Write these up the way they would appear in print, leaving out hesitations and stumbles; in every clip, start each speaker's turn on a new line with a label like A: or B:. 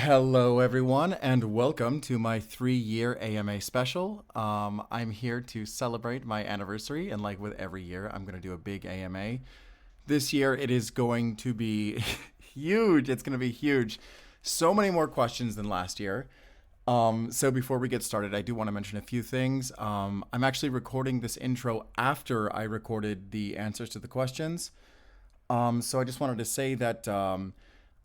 A: Hello, everyone, and welcome to my 3-year AMA special. I'm here to celebrate my anniversary, and like with every year, I'm going to do a big AMA. This year, it is going to be huge. It's going to be huge. So many more questions than last year. So before we get started, I do want to mention a few things. I'm actually recording this intro after I recorded the answers to the questions. So I just wanted to say that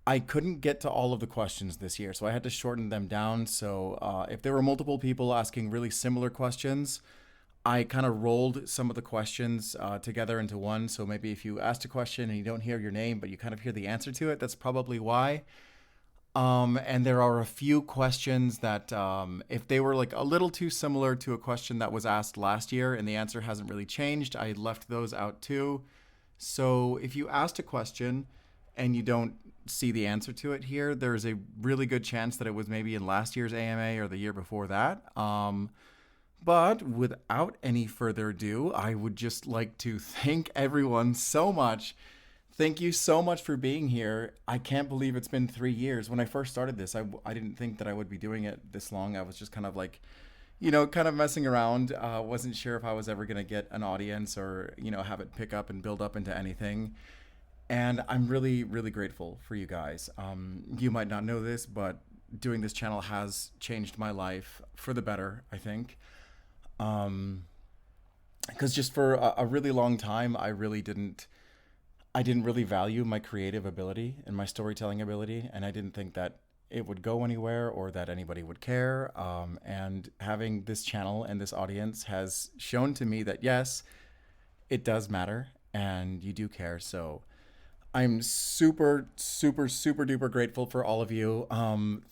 A: I couldn't get to all of the questions this year, so I had to shorten them down. So if there were multiple people asking really similar questions, I kind of rolled some of the questions together into one. So maybe if you asked a question and you don't hear your name, but you kind of hear the answer to it, that's probably why. And there are a few questions that, if they were like a little too similar to a question that was asked last year and the answer hasn't really changed, I left those out too. So if you asked a question and you don't see the answer to it here, there's a really good chance that it was maybe in last year's AMA or the year before that. But without any further ado, I would just like to thank everyone so much. Thank you so much for being here. I can't believe it's been 3 years. When I first started this, I didn't think that I would be doing it this long. I was just kind of like, kind of messing around. Wasn't sure if I was ever going to get an audience or, have it pick up and build up into anything. And I'm really, really grateful for you guys. You might not know this, but doing this channel has changed my life for the better, I think. Because just for a really long time, I didn't really value my creative ability and my storytelling ability, and I didn't think that it would go anywhere or that anybody would care. And having this channel and this audience has shown to me that yes, it does matter and you do care. So I'm super, super, super duper grateful for all of you.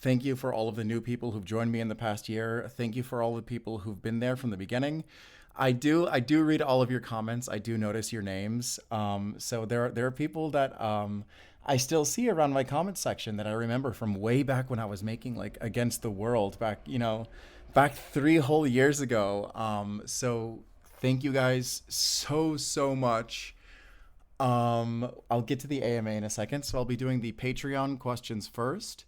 A: Thank you for all of the new people who've joined me in the past year. Thank you for all the people who've been there from the beginning. I do read all of your comments. I do notice your names. So there are people that I still see around my comment section that I remember from way back when I was making like Against the World back, back 3 whole years ago. So thank you guys so much. I'll get to the AMA in a second, so I'll be doing the Patreon questions first.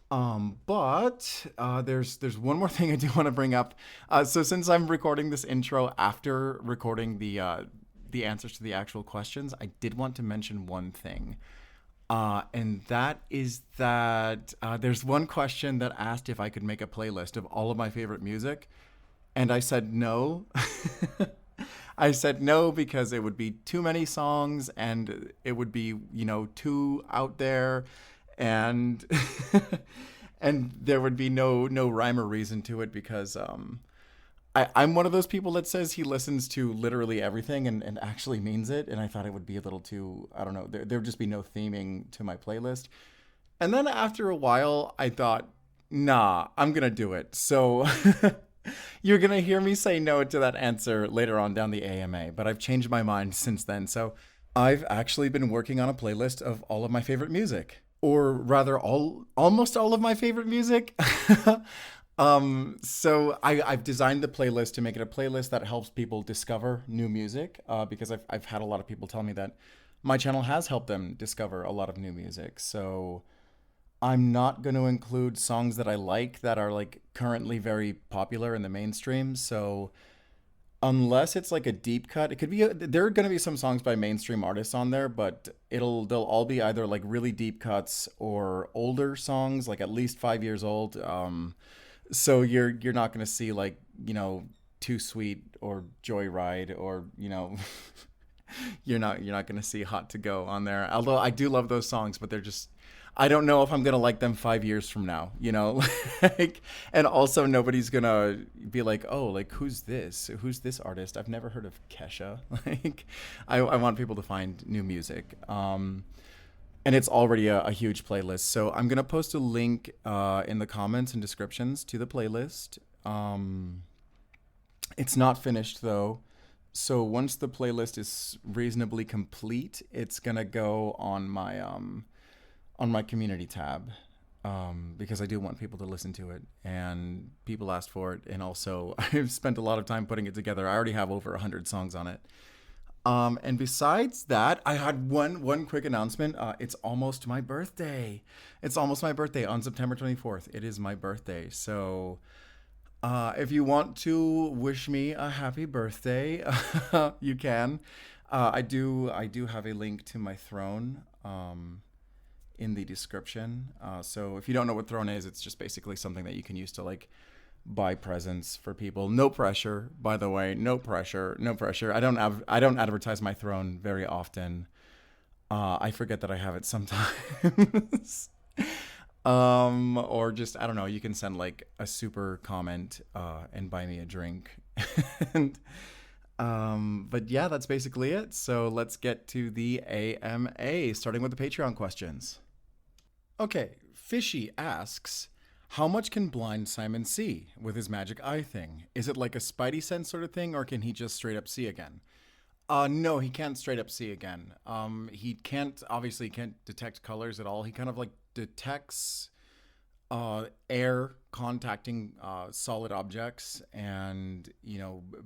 A: But there's one more thing I do want to bring up. So since I'm recording this intro after recording the answers to the actual questions, I did want to mention one thing. And that is that there's one question that asked if I could make a playlist of all of my favorite music, and I said no. I said no because it would be too many songs and it would be, too out there and and there would be no rhyme or reason to it because I'm one of those people that says he listens to literally everything and actually means it. And I thought it would be a little too, I don't know, there would just be no theming to my playlist. And then after a while, I thought, nah, I'm going to do it. So you're going to hear me say no to that answer later on down the AMA, but I've changed my mind since then. So I've actually been working on a playlist of all of my favorite music, or rather almost all of my favorite music. So I've designed the playlist to make it a playlist that helps people discover new music, because I've had a lot of people tell me that my channel has helped them discover a lot of new music. So I'm not going to include songs that I like that are like currently very popular in the mainstream. So unless it's like a deep cut, it could be there are going to be some songs by mainstream artists on there, but they'll all be either like really deep cuts or older songs, like at least 5 years old. So you're not going to see like, Too Sweet or Joyride or, you're not going to see Hot to Go on there. Although I do love those songs, but they're just I don't know if I'm gonna like them 5 years from now, like, and also nobody's gonna be like, oh, like who's this? Who's this artist? I've never heard of Kesha. Like, I want people to find new music. And it's already a huge playlist. So I'm gonna post a link in the comments and descriptions to the playlist. It's not finished though. So once the playlist is reasonably complete, it's gonna go on my community tab, because I do want people to listen to it, and people asked for it, and also I've spent a lot of time putting it together. I already have over 100 songs on it. And besides that, I had one quick announcement. It's almost my birthday. It's almost my birthday on September 24th. It is my birthday. So if you want to wish me a happy birthday, you can. I do have a link to my throne in the description. So if you don't know what throne is, it's just basically something that you can use to like buy presents for people. No pressure, by the way. No pressure. No pressure. I don't advertise my throne very often. I forget that I have it sometimes. Or just I don't know. You can send like a super comment and buy me a drink. and but yeah, that's basically it. So let's get to the AMA, starting with the Patreon questions. Okay, Fishy asks, how much can blind Simon see with his magic eye thing? Is it like a spidey sense sort of thing, or can he just straight up see again? No, he can't straight up see again. He can't obviously can't detect colors at all. He kind of like detects air contacting solid objects, and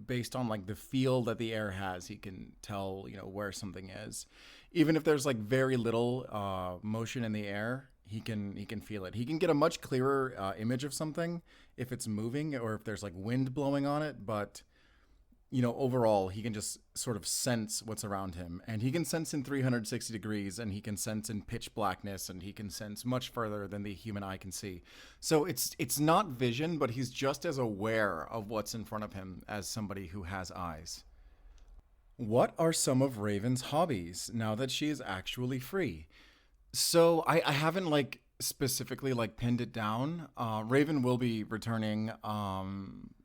A: based on like the feel that the air has, he can tell where something is. Even if there's like very little motion in the air, he can feel it. He can get a much clearer image of something if it's moving or if there's like wind blowing on it, but overall, he can just sort of sense what's around him. And he can sense in 360 degrees, and he can sense in pitch blackness, and he can sense much further than the human eye can see. So it's not vision, but he's just as aware of what's in front of him as somebody who has eyes. What are some of Raven's hobbies now that she is actually free? So I haven't like specifically like pinned it down. Raven will be returning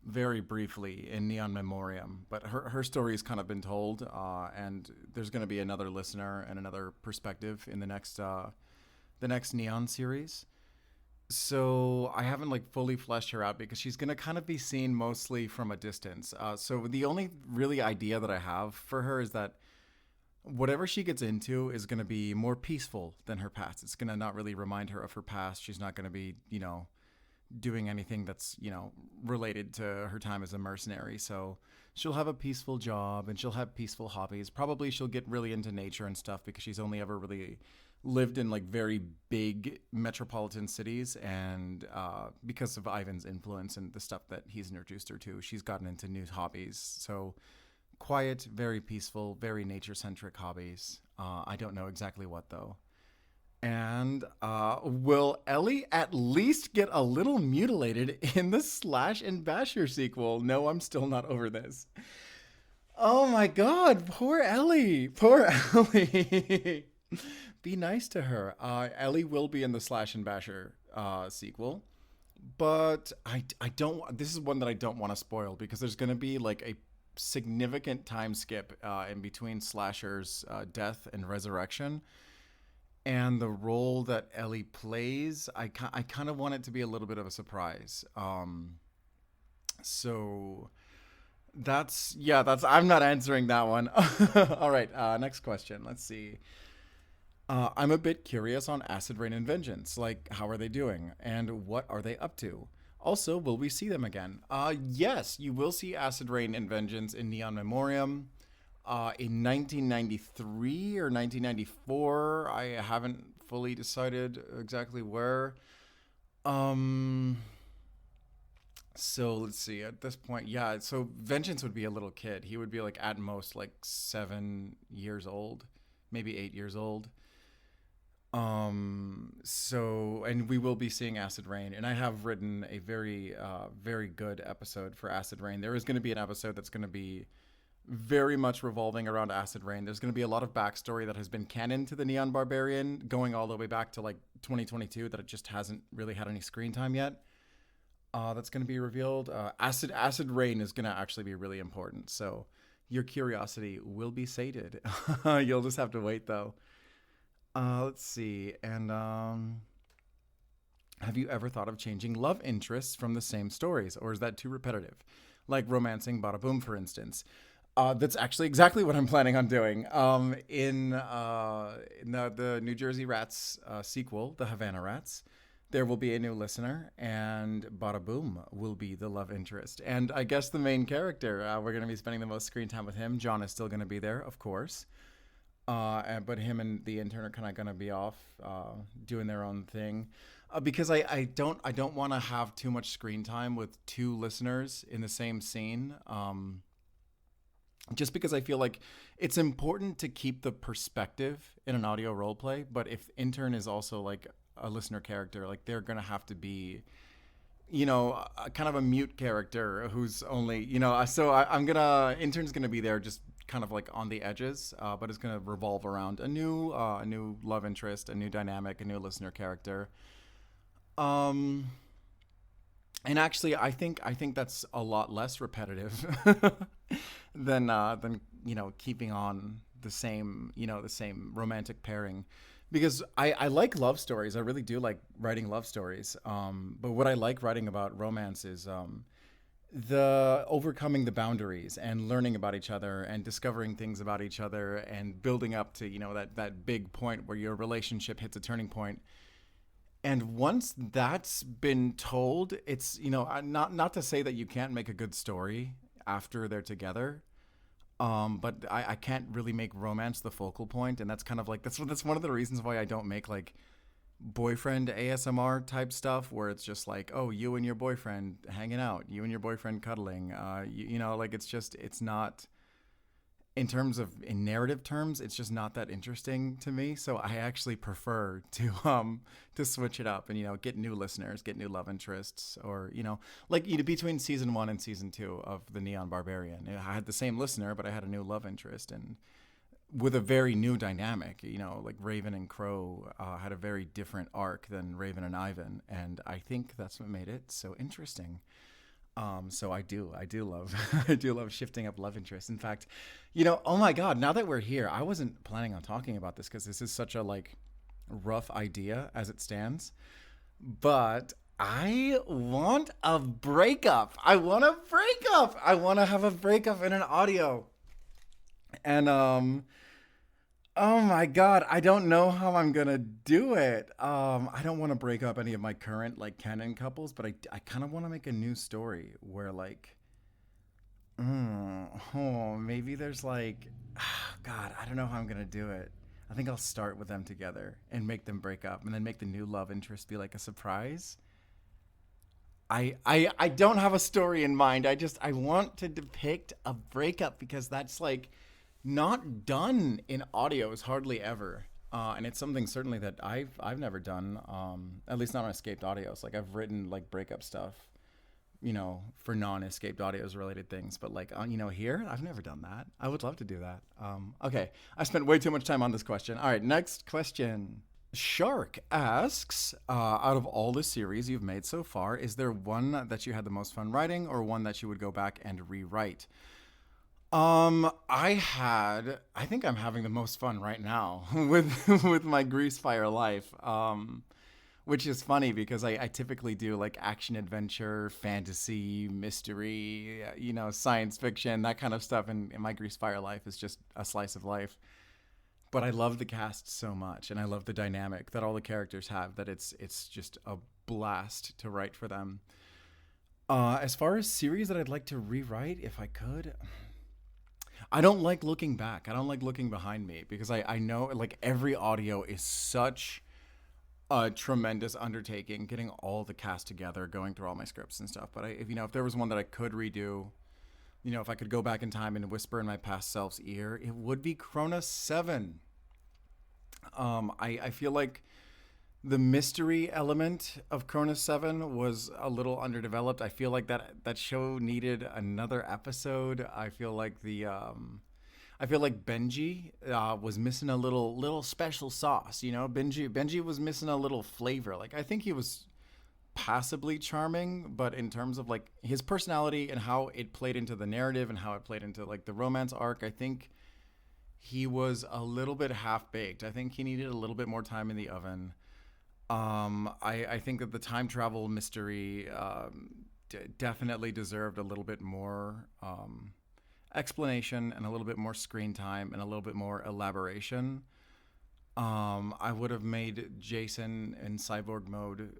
A: very briefly in Neon Memoriam, but her story has kind of been told, and there's going to be another listener and another perspective in the next Neon series. So I haven't like fully fleshed her out because she's going to kind of be seen mostly from a distance. So the only really idea that I have for her is that whatever she gets into is going to be more peaceful than her past. It's going to not really remind her of her past. She's not going to be, doing anything that's, related to her time as a mercenary. So she'll have a peaceful job and she'll have peaceful hobbies. Probably she'll get really into nature and stuff because she's only ever really lived in like very big metropolitan cities. And because of Ivan's influence and the stuff that he's introduced her to, she's gotten into new hobbies. So quiet, very peaceful, very nature centric hobbies. I don't know exactly what though. And will Ellie at least get a little mutilated in the Slash and Basher sequel? No, I'm still not over this. Oh my god, poor Ellie. Poor Ellie. Be nice to her. Ellie will be in the Slash and Basher sequel. But I don't. This is one that I don't want to spoil because there's going to be like a significant time skip in between Slasher's death and resurrection. And the role that Ellie plays, I kind of want it to be a little bit of a surprise. So I'm not answering that one. All right, next question. Let's see. I'm a bit curious on Acid Rain and Vengeance. Like, how are they doing? And what are they up to? Also, will we see them again? Yes, you will see Acid Rain and Vengeance in Neon Memoriam. In 1993 or 1994, I haven't fully decided exactly where. Um, so let's see. At this point, yeah. So Vengeance would be a little kid. He would be like at most like 7 years old, maybe 8 years old. So and we will be seeing Acid Rain, and I have written a very good episode for Acid Rain. There is going to be an episode that's going to be very much revolving around Acid Rain. There's going to be a lot of backstory that has been canon to the Neon Barbarian, going all the way back to like 2022, that it just hasn't really had any screen time yet. That's going to be revealed. Acid Rain is going to actually be really important, so your curiosity will be sated. You'll just have to wait though. Let's see. And have you ever thought of changing love interests from the same stories, or is that too repetitive? Like romancing Bada Boom, for instance. That's actually exactly what I'm planning on doing. In the New Jersey Rats sequel, the Havana Rats, there will be a new listener, and bada boom will be the love interest. And I guess the main character, we're going to be spending the most screen time with him. John is still going to be there, of course. But him and the intern are kind of going to be off doing their own thing. Because I don't want to have too much screen time with two listeners in the same scene. Just because I feel like it's important to keep the perspective in an audio role play, but if intern is also like a listener character, like they're gonna have to be, kind of a mute character who's only, so I'm gonna intern's gonna be there just kind of like on the edges, but it's gonna revolve around a new love interest, a new dynamic, a new listener character. Um, and actually, I think that's a lot less repetitive than keeping on the same romantic pairing, because I like love stories. I really do like writing love stories. But what I like writing about romance is the overcoming the boundaries and learning about each other and discovering things about each other and building up to that big point where your relationship hits a turning point. And once that's been told, it's not to say that you can't make a good story after they're together. But I can't really make romance the focal point, and that's kind of like that's one of the reasons why I don't make like boyfriend ASMR type stuff where it's just like, oh, you and your boyfriend hanging out, you and your boyfriend cuddling, like it's not, in narrative terms, it's just not that interesting to me. So I actually prefer to switch it up and get new listeners, get new love interests, or like between season 1 and season 2 of the Neon Barbarian, I had the same listener, but I had a new love interest and with a very new dynamic. Like Raven and Crow had a very different arc than Raven and Ivan, and I think that's what made it so interesting. So I do love, I do love shifting up love interests. In fact, oh my God, now that we're here, I wasn't planning on talking about this because this is such a like rough idea as it stands, but I want a breakup. I want a breakup. I want to have a breakup in an audio. And oh my God, I don't know how I'm gonna do it. I don't want to break up any of my current like canon couples, but I kind of want to make a new story where like, maybe there's like, God, I don't know how I'm gonna do it. I think I'll start with them together and make them break up, and then make the new love interest be like a surprise. I don't have a story in mind. I want to depict a breakup because that's like not done in audios hardly ever. And it's something certainly that I've never done. At least not on escaped audios. Like I've written like breakup stuff, for non-escaped audios related things, but like here I've never done that. I would love to do that. Okay, I spent way too much time on this question. All right, next question. Shark asks, out of all the series you've made so far, is there one that you had the most fun writing, or one that you would go back and rewrite? I think I'm having the most fun right now with my Grease Fire life. Which is funny because I typically do like action adventure, fantasy, mystery, science fiction, that kind of stuff. And my Grease Fire life is just a slice of life. But I love the cast so much, and I love the dynamic that all the characters have, that it's just a blast to write for them. As far as series that I'd like to rewrite, if I could, I don't like looking back. I don't like looking behind me because I know like every audio is such a tremendous undertaking, getting all the cast together, going through all my scripts and stuff. But if there was one that I could redo, if I could go back in time and whisper in my past self's ear, it would be Cronus 7. I feel like the mystery element of Cronus 7 was a little underdeveloped. I feel like that show needed another episode. I feel like Benji was missing a little special sauce. Benji was missing a little flavor. Like I think he was passably charming, but in terms of like his personality and how it played into the narrative and how it played into like the romance arc, I think he was a little bit half baked. I think he needed a little bit more time in the oven. I think that the time travel mystery definitely deserved a little bit more explanation and a little bit more screen time and a little bit more elaboration. I would have made Jason in cyborg mode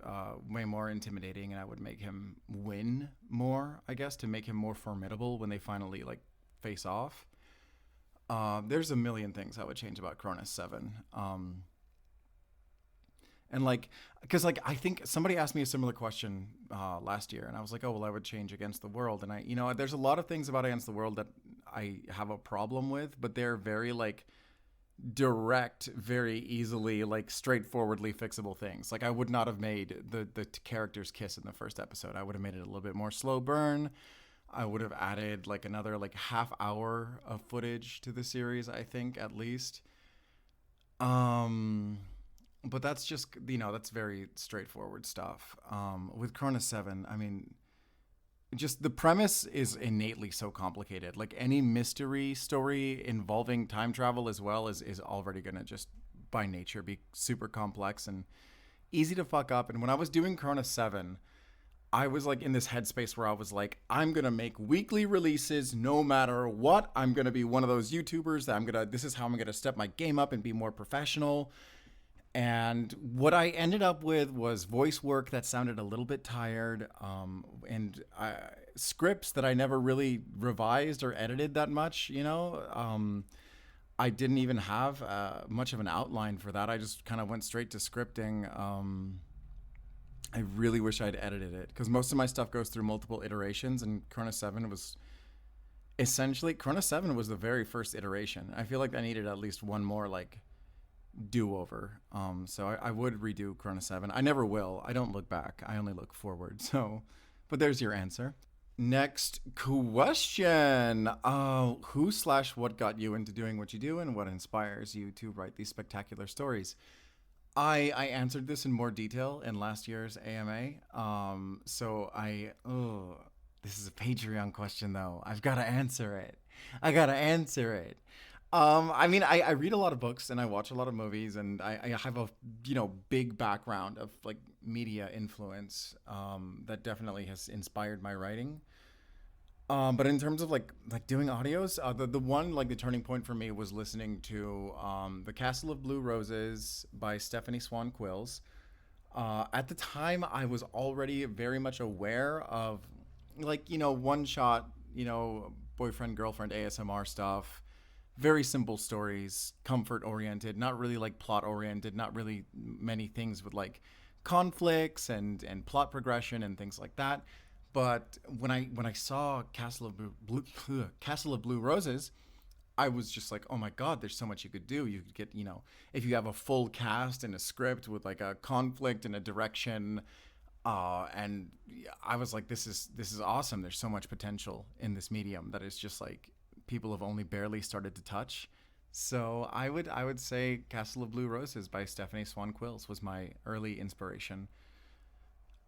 A: way more intimidating, and I would make him win more, I guess, to make him more formidable when they finally like face off. There's a million things I would change about Cronus 7. And like, because like I think somebody asked me a similar question last year, and I was like, oh well, I would change Against the World, and there's a lot of things about Against the World that I have a problem with, but they're very like direct, very easily like straightforwardly fixable things. Like I would not have made the characters kiss in the first episode. I would have made it a little bit more slow burn. I would have added like another like half hour of footage to the series, I think, at least. Um but that's just that's very straightforward stuff. With Cronus 7, I mean, just the premise is innately so complicated. Like any mystery story involving time travel as well is already gonna just by nature be super complex and easy to fuck up. And when I was doing Cronus 7, I was like in this headspace where I was like, I'm gonna make weekly releases no matter what. I'm gonna be one of those YouTubers that this is how I'm gonna step my game up and be more professional. And what I ended up with was voice work that sounded a little bit tired, and scripts that I never really revised or edited that much. I didn't even have much of an outline for that. I just kind of went straight to scripting. I really wish I'd edited it because most of my stuff goes through multiple iterations, and Cronus 7 was the very first iteration. I feel like I needed at least one more like do over. So I would redo Cronus 7. I never will. I don't look back. I only look forward. So, but there's your answer. Next question. Who/what got you into doing what you do, and what inspires you to write these spectacular stories? I answered this in more detail in last year's AMA. This is a Patreon question though. I've got to answer it. I mean, I read a lot of books and I watch a lot of movies, and I have a big background of like media influence that definitely has inspired my writing. But in terms of like doing audios, the one like the turning point for me was listening to The Castle of Blue Roses by Stephanie Swan Quills. At the time, I was already very much aware of like one shot boyfriend girlfriend ASMR stuff. Very simple stories, comfort oriented, not really like plot oriented, not really many things with like conflicts and plot progression and things like that. But when I saw Castle of Blue Roses, I was just like, oh my god, there's so much you could do. You could get if you have a full cast and a script with like a conflict and a direction, and I was like, this is awesome. There's so much potential in this medium that is just like people have only barely started to touch. So I would say Castle of Blue Roses by Stephanie Swan Quills was my early inspiration.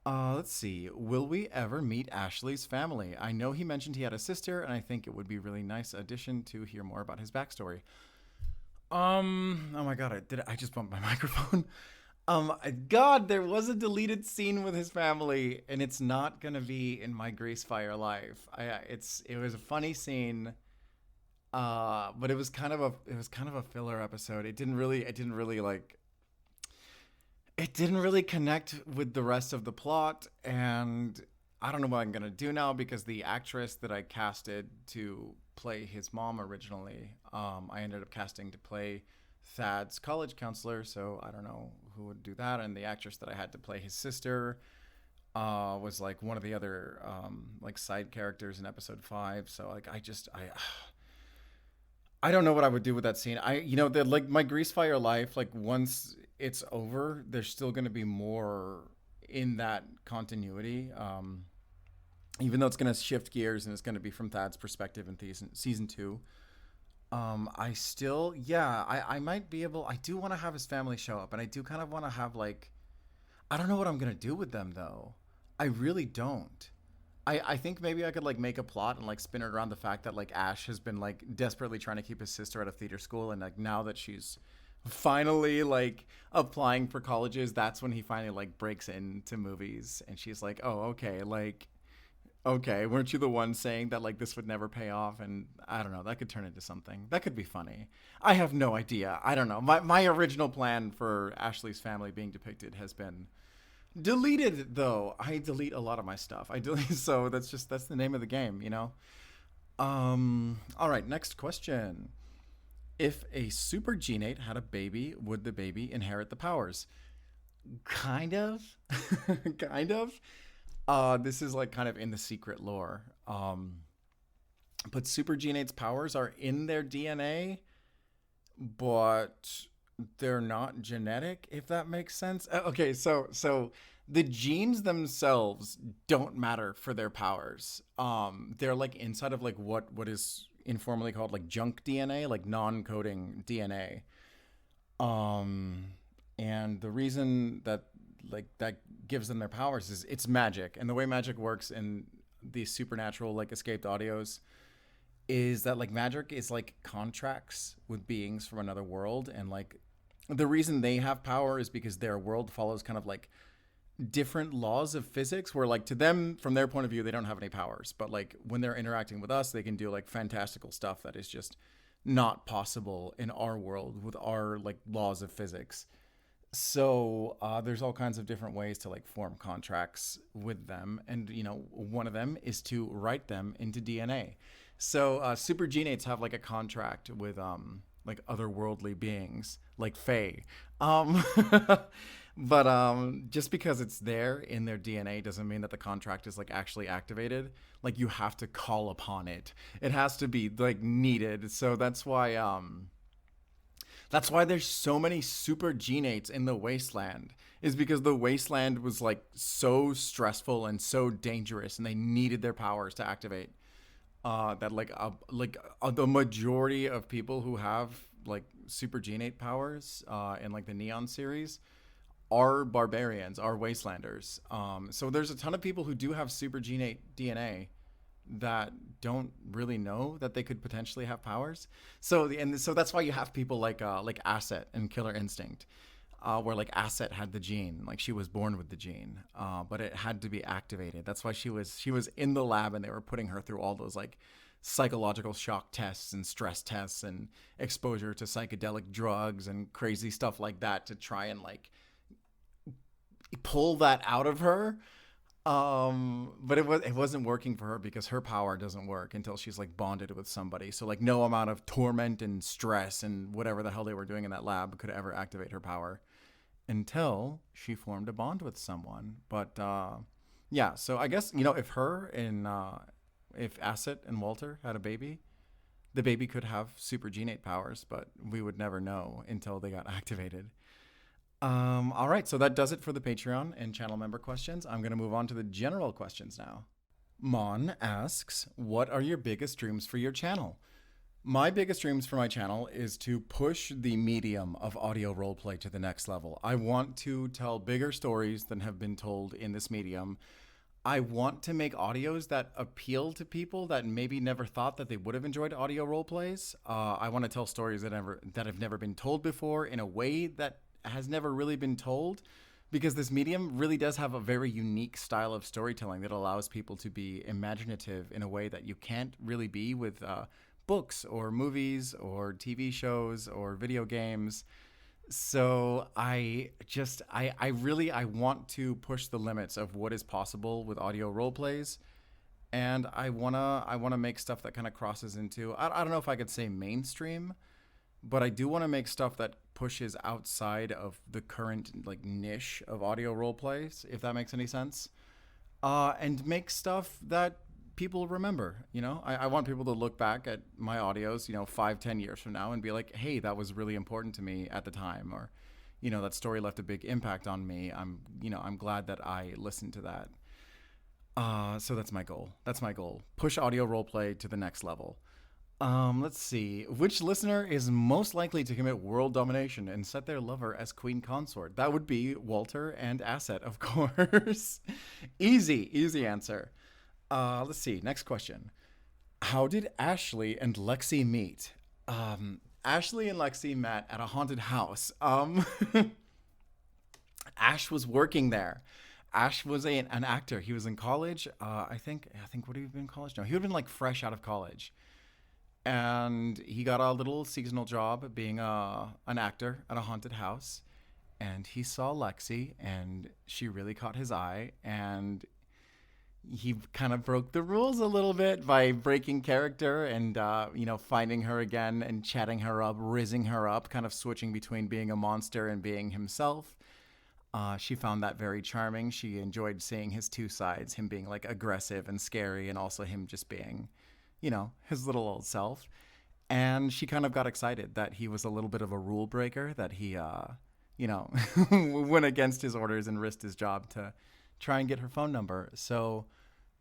A: Let's see. Will we ever meet Ashley's family? I know he mentioned he had a sister, and I think it would be a really nice addition to hear more about his backstory. Oh my god, I just bumped my microphone. God, there was a deleted scene with his family, and it's not gonna be in my Greasefire life. It was a funny scene. But it was kind of a filler episode. It didn't really connect with the rest of the plot, and I don't know what I'm gonna do now because the actress that I casted to play his mom originally, I ended up casting to play Thad's college counselor, so I don't know who would do that. And the actress that I had to play his sister was like one of the other like side characters in episode 5. So like I don't know what I would do with that scene. The like my Greasefire life, like once it's over, there's still going to be more in that continuity. Even though it's going to shift gears and it's going to be from Thad's perspective in season 2. I might be able. I do want to have his family show up, and I do kind of want to have like, I don't know what I'm going to do with them though. I really don't. I think maybe I could like make a plot and like spin it around the fact that like Ash has been like desperately trying to keep his sister out of theater school, and like now that she's finally like applying for colleges, that's when he finally like breaks into movies, and she's like, oh okay, like Okay, weren't you the one saying that like this would never pay off? And I don't know, that could turn into something. That could be funny. I have no idea. I don't know. My original plan for Ashley's family being depicted has been deleted though. I delete a lot of my stuff. I delete so that's the name of the game, you know? All right, next question. If a super genate had a baby, would the baby inherit the powers? Kind of. Kind of. This is like kind of in the secret lore. But super genate's powers are in their DNA, but they're not genetic, if that makes sense. Okay, so the genes themselves don't matter for their powers. They're like inside of like what is informally called like junk DNA, like non-coding DNA. Um, and the reason that like that gives them their powers is it's magic, and the way magic works in these supernatural like escaped audios is that like magic is like contracts with beings from another world, and like the reason they have power is because their world follows kind of like different laws of physics where like to them from their point of view they don't have any powers, but like when they're interacting with us they can do like fantastical stuff that is just not possible in our world with our like laws of physics. So there's all kinds of different ways to like form contracts with them, and you know one of them is to write them into DNA. So super genates have like a contract with like otherworldly beings like Fae. Um, but just because it's there in their DNA doesn't mean that the contract is like actually activated. Like you have to call upon it. It has to be like needed. So that's why there's so many super genates in the wasteland, is because the wasteland was like so stressful and so dangerous and they needed their powers to activate. That the majority of people who have like super genate powers in like the Neon series are barbarians, are wastelanders. So there's a ton of people who do have super genate DNA that don't really know that they could potentially have powers. So that's why you have people like Asset and Killer Instinct, where like Asset had the gene, like she was born with the gene, but it had to be activated. That's why she was in the lab and they were putting her through all those like psychological shock tests and stress tests and exposure to psychedelic drugs and crazy stuff like that to try and like pull that out of her. But it wasn't working for her because her power doesn't work until she's like bonded with somebody. So like no amount of torment and stress and whatever the hell they were doing in that lab could ever activate her power until she formed a bond with someone. But yeah, so I guess you know if Asset and Walter had a baby, the baby could have super genate powers, but we would never know until they got activated. All right, so that does it for the Patreon and channel member questions. I'm going to move on to the general questions now. Mon asks, what are your biggest dreams for your channel? My biggest dreams for my channel is to push the medium of audio roleplay to the next level. I want to tell bigger stories than have been told in this medium. I want to make audios that appeal to people that maybe never thought that they would have enjoyed audio roleplays. I want to tell stories that have never been told before in a way that has never really been told, because this medium really does have a very unique style of storytelling that allows people to be imaginative in a way that you can't really be with books or movies or TV shows or video games. So I want to push the limits of what is possible with audio role plays, and I wanna make stuff that kind of crosses into, I don't know if I could say mainstream, but I do want to make stuff that pushes outside of the current like niche of audio role plays, if that makes any sense. And make stuff that people remember. You know, I want people to look back at my audios, you know, 5, 10 years from now and be like, hey, that was really important to me at the time, or, you know, that story left a big impact on me. I'm glad that I listened to that. So that's my goal. That's my goal. Push audio roleplay to the next level. Let's see. Which listener is most likely to commit world domination and set their lover as queen consort? That would be Walter and Asset, of course. Easy answer. Let's see. Next question. How did Ashley and Lexi meet? Ashley and Lexi met at a haunted house. Ash was working there. Ash was an actor. He was in college. I think would he have been in college? No, he would have been like fresh out of college, and he got a little seasonal job being an actor at a haunted house. And he saw Lexi, and she really caught his eye, and he kind of broke the rules a little bit by breaking character and finding her again and chatting her up, rizzing her up, kind of switching between being a monster and being himself. She found that very charming. She enjoyed seeing his two sides, him being like aggressive and scary, and also him just being, his little old self. And she kind of got excited that he was a little bit of a rule breaker, that he, went against his orders and risked his job to try and get her phone number. So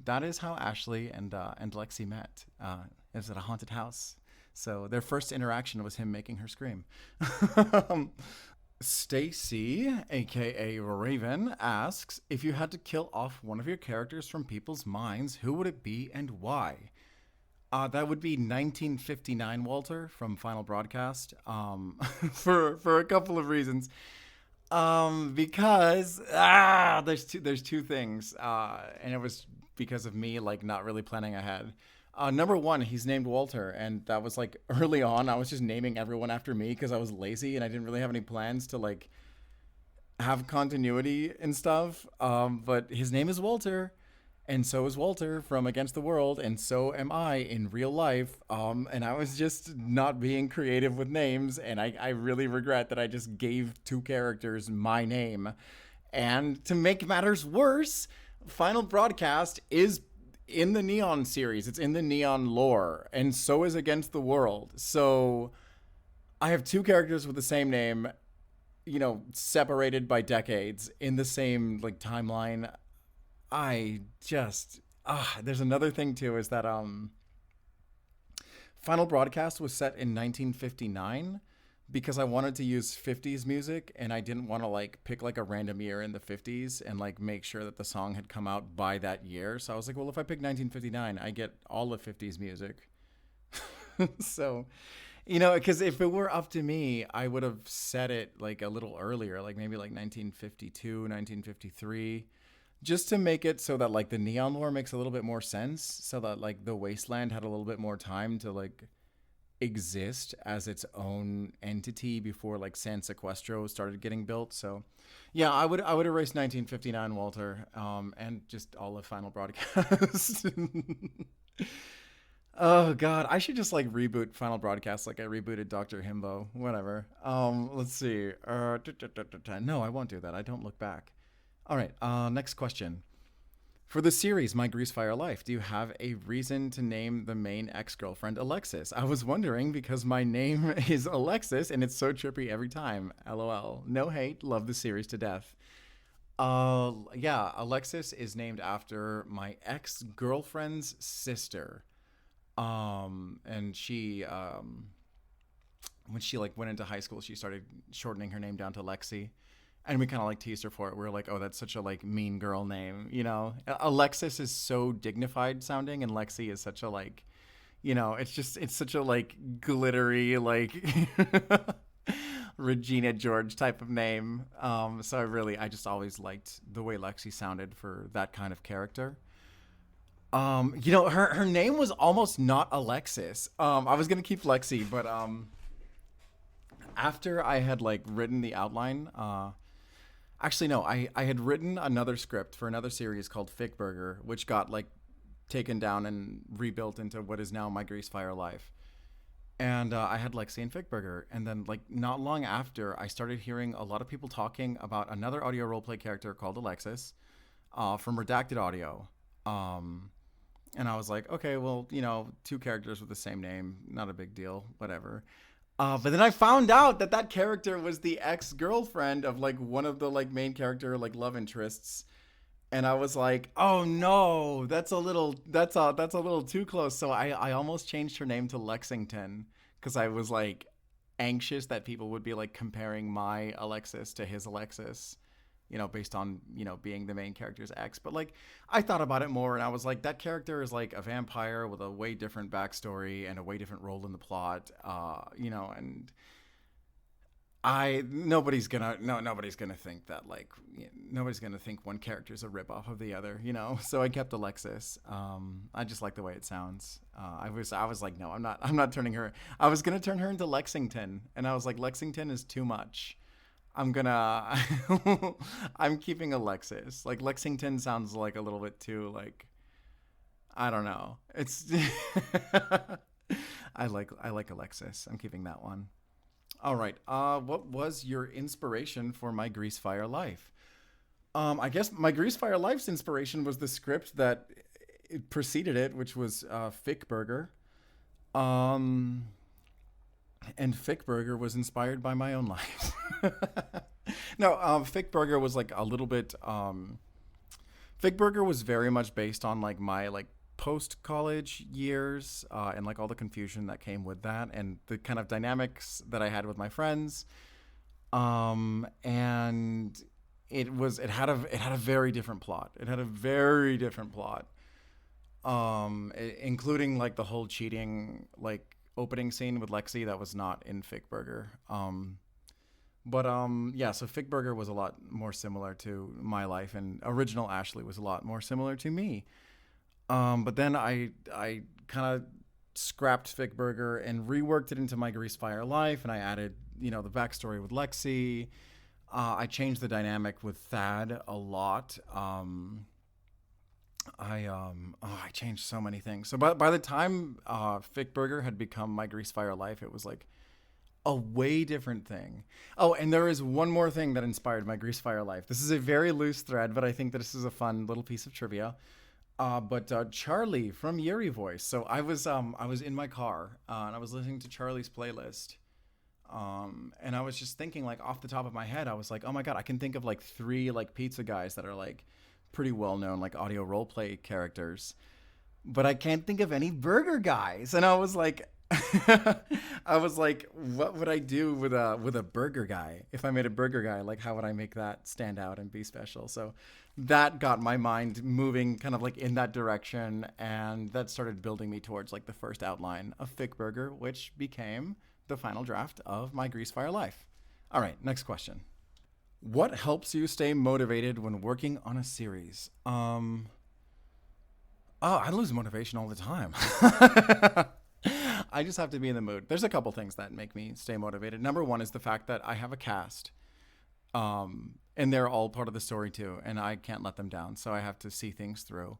A: that is how Ashley and Lexi met. It was at a haunted house. So their first interaction was him making her scream. Stacy, aka Raven, asks if you had to kill off one of your characters from people's minds, who would it be and why? That would be 1959 Walter from Final Broadcast. For a couple of reasons. Because there's two things, and it was because of me like not really planning ahead. Number one, he's named Walter, and that was like early on. I was just naming everyone after me because I was lazy and I didn't really have any plans to like have continuity and stuff. But his name is Walter, and so is Walter from Against the World, and so am I in real life. And I was just not being creative with names, and I really regret that I just gave two characters my name. And to make matters worse, Final Broadcast is in the Neon series. It's in the Neon lore, and so is Against the World. So I have two characters with the same name, separated by decades in the same like timeline. I just there's another thing too, is that Final Broadcast was set in 1959 because I wanted to use 50s music, and I didn't want to like pick like a random year in the 50s and like make sure that the song had come out by that year. So I was like, well, if I pick 1959, I get all of 50s music. So, because if it were up to me, I would have set it like a little earlier, like maybe like 1952, 1953, just to make it so that like the Neon lore makes a little bit more sense, so that like the Wasteland had a little bit more time to like exist as its own entity before like San Sequestro started getting built. So yeah, I would erase 1959 Walter, and just all of Final Broadcast. Oh god, I should just like reboot Final Broadcast like I rebooted Dr. Himbo. Whatever. Let's see. No, I won't do that. I don't look back. All right, next question. For the series My Grease Fire Life, do you have a reason to name the main ex-girlfriend Alexis? I was wondering because my name is Alexis and it's so trippy every time. LOL. No hate. Love the series to death. Yeah, Alexis is named after my ex-girlfriend's sister. And she, when she like went into high school, she started shortening her name down to Lexi. And we kind of like teased her for it. We were like, oh, that's such a like mean girl name, Alexis is so dignified sounding, and Lexi is such a like, it's such a like glittery like Regina George type of name. So I just always liked the way Lexi sounded for that kind of character. Her name was almost not Alexis. I was gonna keep Lexi, but after I had like written the outline, actually, no. I had written another script for another series called Fick Burger, which got like taken down and rebuilt into what is now My Grease Fire Life. And I had Lexi and Fick Burger. And then like not long after, I started hearing a lot of people talking about another audio roleplay character called Alexis from Redacted Audio. And I was like, okay, well, two characters with the same name, not a big deal, whatever. But then I found out that character was the ex-girlfriend of like one of the like main character like love interests, and I was like, oh no, that's a little too close. So I almost changed her name to Lexington because I was like anxious that people would be like comparing my Alexis to his Alexis, based on being the main character's ex. But like I thought about it more, and I was like, that character is like a vampire with a way different backstory and a way different role in the plot, and I nobody's gonna no nobody's gonna think that nobody's gonna think one character's a ripoff of the other, you know. So I kept Alexis. I just like the way it sounds. I was like, no, I'm not turning her. I was gonna turn her into Lexington, and I was like, Lexington is too much. I'm gonna I'm keeping Alexis. Like Lexington sounds like a little bit too like I don't know. It's I like Alexis. I'm keeping that one. All right. What was your inspiration for my Grease Fire Life? I guess my Grease Fire Life's inspiration was the script that it preceded it, which was Fick Burger. Um, and Fick Burger was inspired by my own life. No, Fick Burger was like a little bit. Fig Burger was very much based on like my like post college years and like all the confusion that came with that and the kind of dynamics that I had with my friends. And it had a very different plot. It had a very different plot. Including like the whole cheating like opening scene with Lexi that was not in Fig Burger. But yeah, so Fig Burger was a lot more similar to my life, and original Ashley was a lot more similar to me. But then I kind of scrapped Fig Burger and reworked it into my Grease Fire Life, and I added the backstory with Lexi. I changed the dynamic with Thad a lot. I changed so many things. So by the time Fig Burger had become my Grease Fire Life, it was like a way different thing. Oh, and there is one more thing that inspired my Grease Fire Life. This is a very loose thread, but I think that this is a fun little piece of trivia. But Charlie from Yuri Voice. So I was in my car and I was listening to Charlie's playlist. And I was just thinking like off the top of my head, I was like, oh my god, I can think of like three like pizza guys that are like pretty well known like audio role play characters, but I can't think of any burger guys. And I was like, I was like, what would I do with a burger guy? If I made a burger guy, like how would I make that stand out and be special? So that got my mind moving kind of like in that direction, and that started building me towards like the first outline of Thick Burger, which became the final draft of my Grease Fire Life. All right, next question. What helps you stay motivated when working on a series? I lose motivation all the time. I just have to be in the mood. There's a couple things that make me stay motivated. Number one is the fact that I have a cast, and they're all part of the story too, and I can't let them down. So I have to see things through.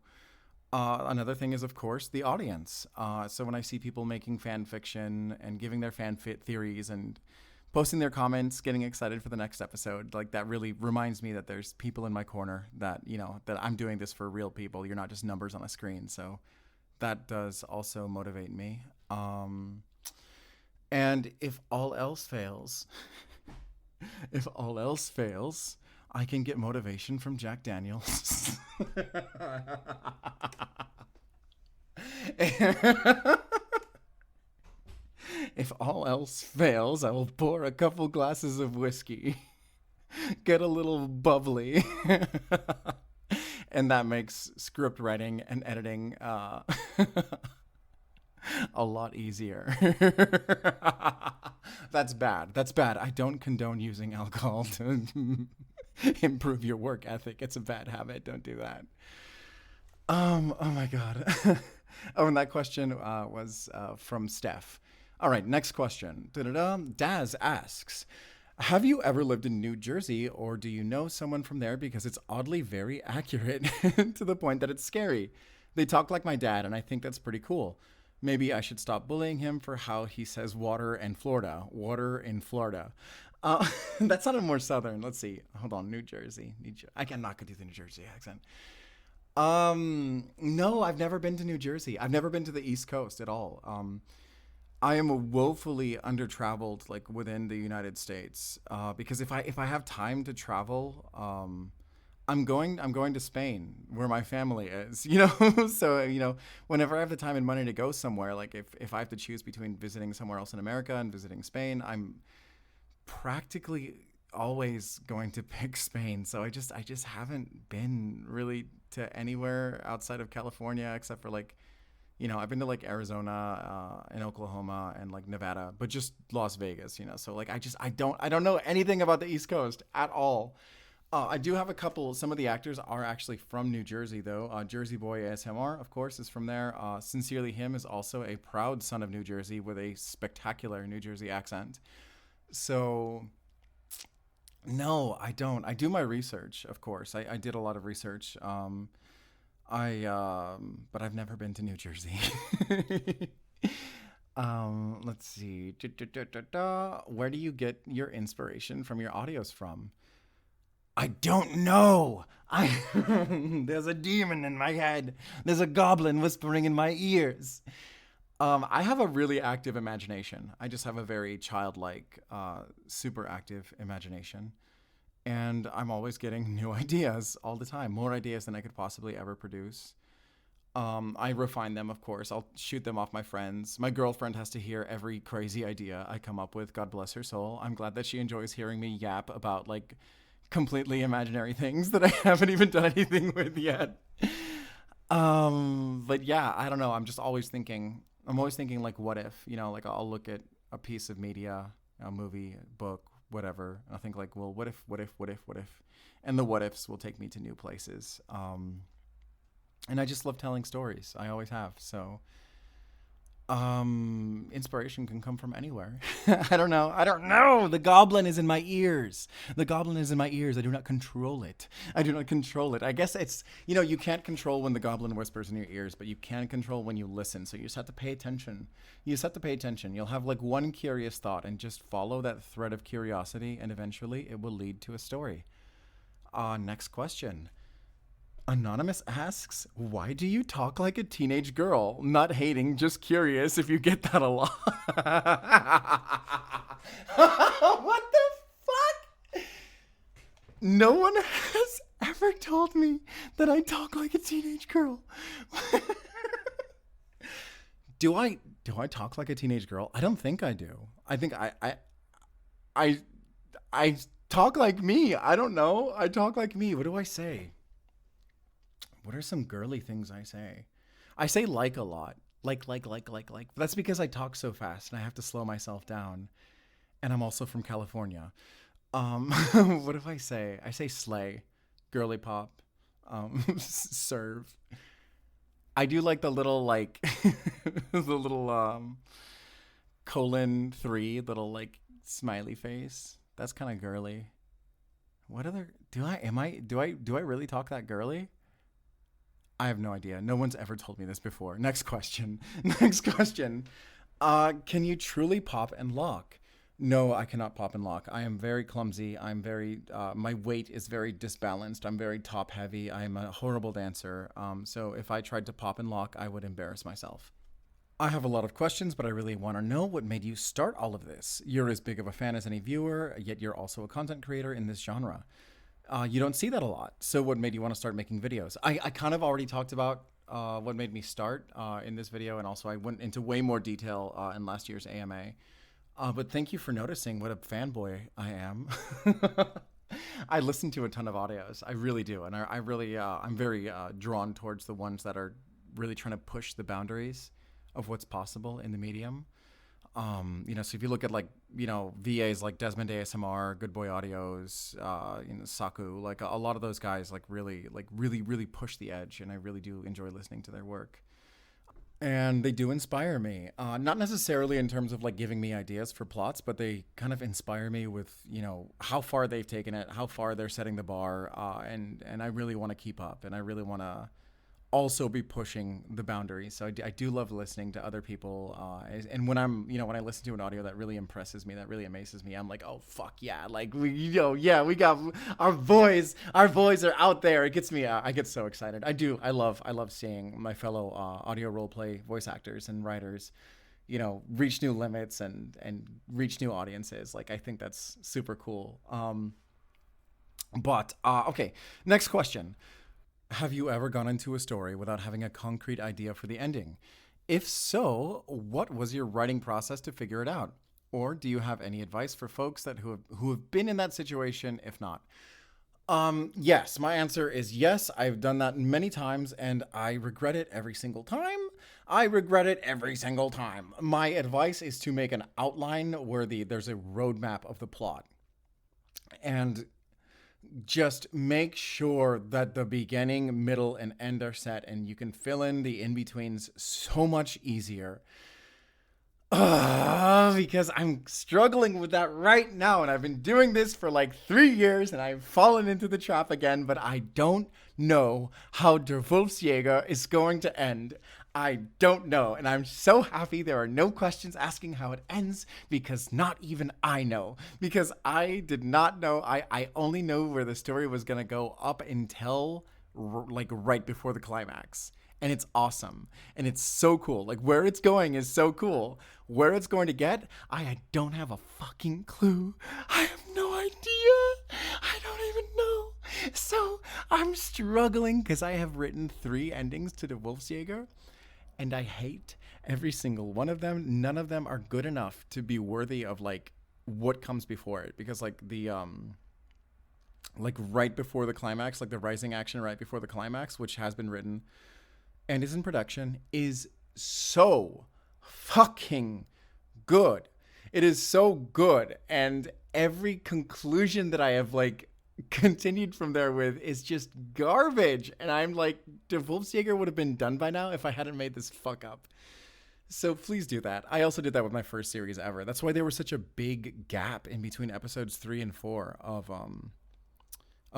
A: Another thing is, of course, the audience. So when I see people making fan fiction and giving their fan fit theories and posting their comments, getting excited for the next episode, like that really reminds me that there's people in my corner that, that I'm doing this for real people. You're not just numbers on a screen. So that does also motivate me. And if all else fails, if all else fails, I can get motivation from Jack Daniels. If all else fails, I will pour a couple glasses of whiskey, get a little bubbly, and that makes script writing and editing a lot easier. That's bad. That's bad. I don't condone using alcohol to improve your work ethic. It's a bad habit. Don't do that. Oh my God. Oh, and that question was from Steph. All right, next question. Da-da-da. Daz asks, have you ever lived in New Jersey, or do you know someone from there? Because it's oddly very accurate to the point that it's scary. They talk like my dad, and I think that's pretty cool. Maybe I should stop bullying him for how he says water and Florida. Water in Florida. That sounded more southern. Let's see. Hold on. New Jersey. I cannot do the New Jersey accent. No, I've never been to New Jersey. I've never been to the East Coast at all. I am woefully under-traveled, like within the United States, because if I have time to travel, I'm going to Spain, where my family is, So whenever I have the time and money to go somewhere, like if I have to choose between visiting somewhere else in America and visiting Spain, I'm practically always going to pick Spain. So I just haven't been really to anywhere outside of California, except for like I've been to like Arizona and Oklahoma and like Nevada, but just Las Vegas. So like I don't know anything about the East Coast at all. I do have a couple. Some of the actors are actually from New Jersey, though. Jersey Boy ASMR, of course, is from there. Sincerely Him is also a proud son of New Jersey with a spectacular New Jersey accent. So, no, I don't. I do my research, of course. I did a lot of research. But I've never been to New Jersey. Let's see. Where do you get your inspiration from your audios from? I don't know. There's a demon in my head. There's a goblin whispering in my ears. I have a really active imagination. I just have a very childlike, super active imagination. And I'm always getting new ideas all the time, more ideas than I could possibly ever produce. I refine them, of course. I'll shoot them off my friends. My girlfriend has to hear every crazy idea I come up with. God bless her soul. I'm glad that she enjoys hearing me yap about like completely imaginary things that I haven't even done anything with yet. But yeah, I don't know. I'm just always thinking. I'm always thinking like, what if? Like I'll look at a piece of media, a movie, book, whatever, and I think like, well, what if, what if, what if, what if, and the what ifs will take me to new places. And I just love telling stories. I always have. So inspiration can come from anywhere. I don't know. The goblin is in my ears. The goblin is in my ears. I do not control it. I guess it's, you can't control when the goblin whispers in your ears, but you can control when you listen. So you just have to pay attention. You'll have like one curious thought and just follow that thread of curiosity, and eventually it will lead to a story. Next question. Anonymous asks, why do you talk like a teenage girl? Not hating, just curious if you get that a lot. What the fuck? No one has ever told me that I talk like a teenage girl. Do I talk like a teenage girl? I don't think I do. I think I talk like me. I don't know. I talk like me. What do I say? What are some girly things I say? I say like a lot. Like. But that's because I talk so fast and I have to slow myself down. And I'm also from California. What do I say? I say slay, girly pop, serve. I do like the little like the little colon 3 little like smiley face. That's kind of girly. What other do I really talk that girly? I have no idea. No one's ever told me this before. Next question. Can you truly pop and lock? No, I cannot pop and lock. I am very clumsy. My weight is very disbalanced. I'm very top heavy. I am a horrible dancer. So if I tried to pop and lock, I would embarrass myself. I have a lot of questions, but I really want to know what made you start all of this. You're as big of a fan as any viewer, yet you're also a content creator in this genre. You don't see that a lot. So what made you want to start making videos? I kind of already talked about what made me start in this video, and also I went into way more detail in last year's AMA. But thank you for noticing what a fanboy I am. I listen to a ton of audios. I really do. And I'm very drawn towards the ones that are really trying to push the boundaries of what's possible in the medium. So if you look at like, VAs like Desmond ASMR, Good Boy Audios, Saku, like a lot of those guys really push the edge, and I really do enjoy listening to their work. And they do inspire me, not necessarily in terms of like giving me ideas for plots, but they kind of inspire me with, how far they've taken it, how far they're setting the bar. And I really want to keep up, and I really want to also be pushing the boundaries. So I do love listening to other people. And when when I listen to an audio that really impresses me, that really amazes me, I'm like, oh, fuck yeah. Like, we got our boys are out there. It gets me, I get so excited. I love seeing my fellow audio roleplay voice actors and writers, reach new limits and reach new audiences. Like, I think that's super cool. Okay, next question. Have you ever gone into a story without having a concrete idea for the ending? If so, what was your writing process to figure it out? Or do you have any advice for folks who have been in that situation, if not? Yes, my answer is yes. I've done that many times and I regret it every single time. I regret it every single time. My advice is to make an outline where there's a roadmap of the plot. And just make sure that the beginning, middle, and end are set, and you can fill in the in-betweens so much easier. Because I'm struggling with that right now, and I've been doing this for like 3 years, and I've fallen into the trap again, but I don't know how Der Wolfsjäger is going to end. I don't know, and I'm so happy there are no questions asking how it ends, because not even I know. Because I did not know. I only know where the story was going to go up until like right before the climax. And it's awesome. And it's so cool. Like, where it's going is so cool. Where it's going to get, I don't have a fucking clue. I have no idea. I don't even know. So I'm struggling because I have written 3 endings to the Wolfsjäger, and I hate every single one of them. None of them are good enough to be worthy of like what comes before it. Because like the like right before the climax, like the rising action right before the climax, which has been written and is in production, is so fucking good. It is so good. And every conclusion that I have like continued from there with is just garbage. And I'm like, Der Wolfsjäger would have been done by now if I hadn't made this fuck up. So please do that. I also did that with my first series ever. That's why there was such a big gap in between episodes 3 and 4 of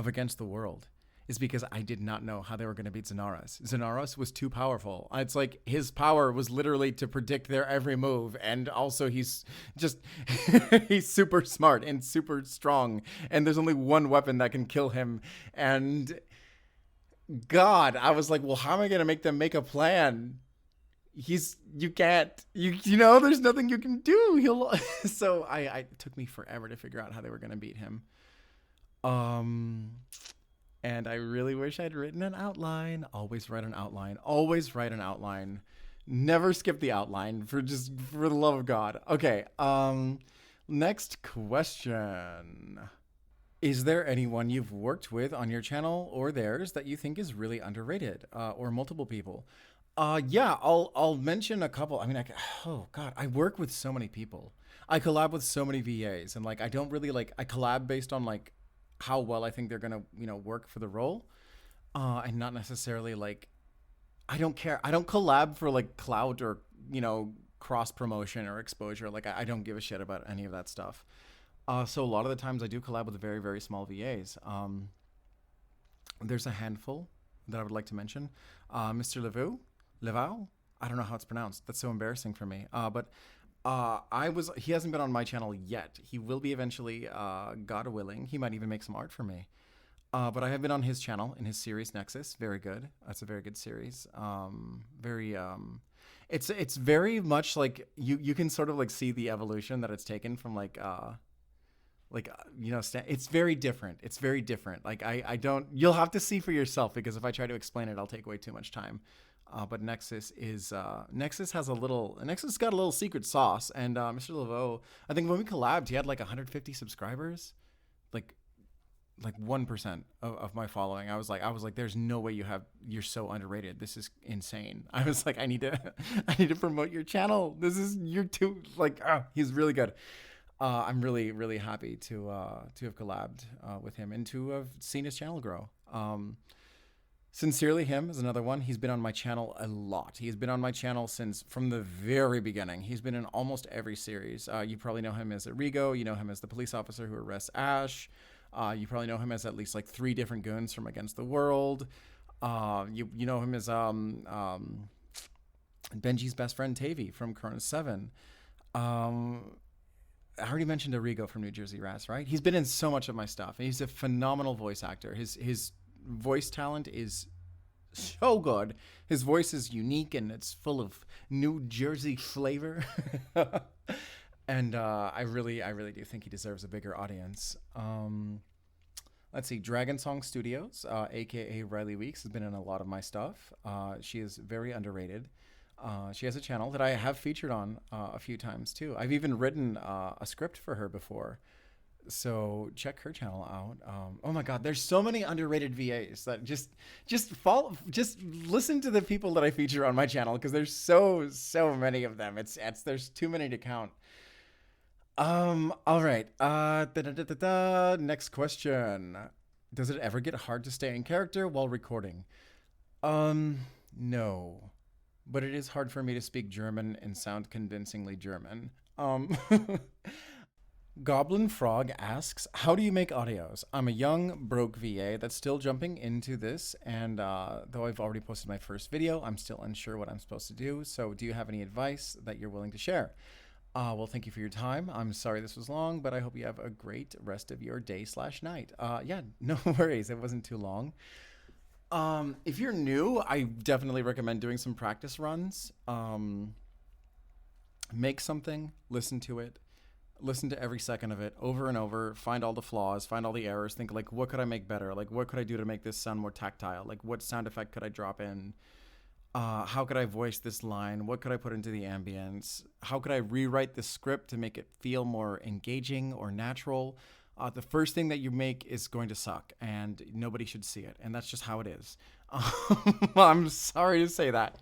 A: Against the World, is because I did not know how they were going to beat Xanaros. Xanaros was too powerful. It's like his power was literally to predict their every move, and also he's just he's super smart and super strong, and there's only one weapon that can kill him. And God, I was like, well, how am I going to make them make a plan? You can't, you know, there's nothing you can do. So it took me forever to figure out how they were going to beat him. And I really wish I'd written an outline. Always write an outline. Always write an outline. Never skip the outline for the love of God. Okay. Next question. Is there anyone you've worked with on your channel or theirs that you think is really underrated, or multiple people? Yeah, I'll mention a couple. I mean, oh God, I work with so many people. I collab with so many VAs, and like I don't really like, I collab based on like how well I think they're gonna, work for the role, and not necessarily like, I don't care. I don't collab for like clout or cross promotion or exposure. Like I don't give a shit about any of that stuff. So a lot of the times I do collab with very, very small VAs. There's a handful that I would like to mention. Mr. Levau. I don't know how it's pronounced. That's so embarrassing for me. But he hasn't been on my channel yet. He will be eventually, God willing. He might even make some art for me. But I have been on his channel in his series Nexus. Very good. That's a very good series. It's very much like you can sort of like see the evolution that it's taken from it's very different. It's very different. Like I don't, you'll have to see for yourself, because if I try to explain it, I'll take way too much time. But Nexus got a little secret sauce. And Mr. Laveau, I think when we collabed, he had like 150 subscribers, like 1% of my following. I was like, there's no way you're so underrated. This is insane. I was like, I need to promote your channel. You're too he's really good. I'm really, really happy to have collabed with him and to have seen his channel grow. Sincerely Him is another one. He's been on my channel a lot. He's been on my channel from the very beginning. He's been in almost every series. You probably know him as Arrigo. You know him as the police officer who arrests Ash. You probably know him as at least like 3 different goons from Against the World. You know him as Benji's best friend Tavi from Corona 7. I already mentioned Arrigo from New Jersey Rats, right? He's been in so much of my stuff. He's a phenomenal voice actor. His voice talent is so good. His voice is unique and it's full of New Jersey flavor. And I really do think he deserves a bigger audience. Let's see, Dragon Song Studios, aka Riley Weeks, has been in a lot of my stuff. She is very underrated. She has a channel that I have featured on a few times too. I've even written a script for her before. So check her channel out. Oh my God, there's so many underrated VAs that just listen to the people that I feature on my channel because there's so many of them. It's there's too many to count. All right. Next question. Does it ever get hard to stay in character while recording? Um, no. But it is hard for me to speak German and sound convincingly German. Um, Goblin Frog asks, "How do you make audios? I'm a young broke VA that's still jumping into this, and though I've already posted my first video, I'm still unsure what I'm supposed to do. So, do you have any advice that you're willing to share?" Well, thank you for your time. I'm sorry this was long, but I hope you have a great rest of your day slash night. Yeah, no worries. It wasn't too long. If you're new, I definitely recommend doing some practice runs. Make something, listen to it, listen to every second of it over and over, find all the flaws, find all the errors, think like, what could I make better? Like, what could I do to make this sound more tactile? Like, what sound effect could I drop in? How could I voice this line? What could I put into the ambience? How could I rewrite the script to make it feel more engaging or natural? The first thing that you make is going to suck, and nobody should see it, and that's just how it is. I'm sorry to say that.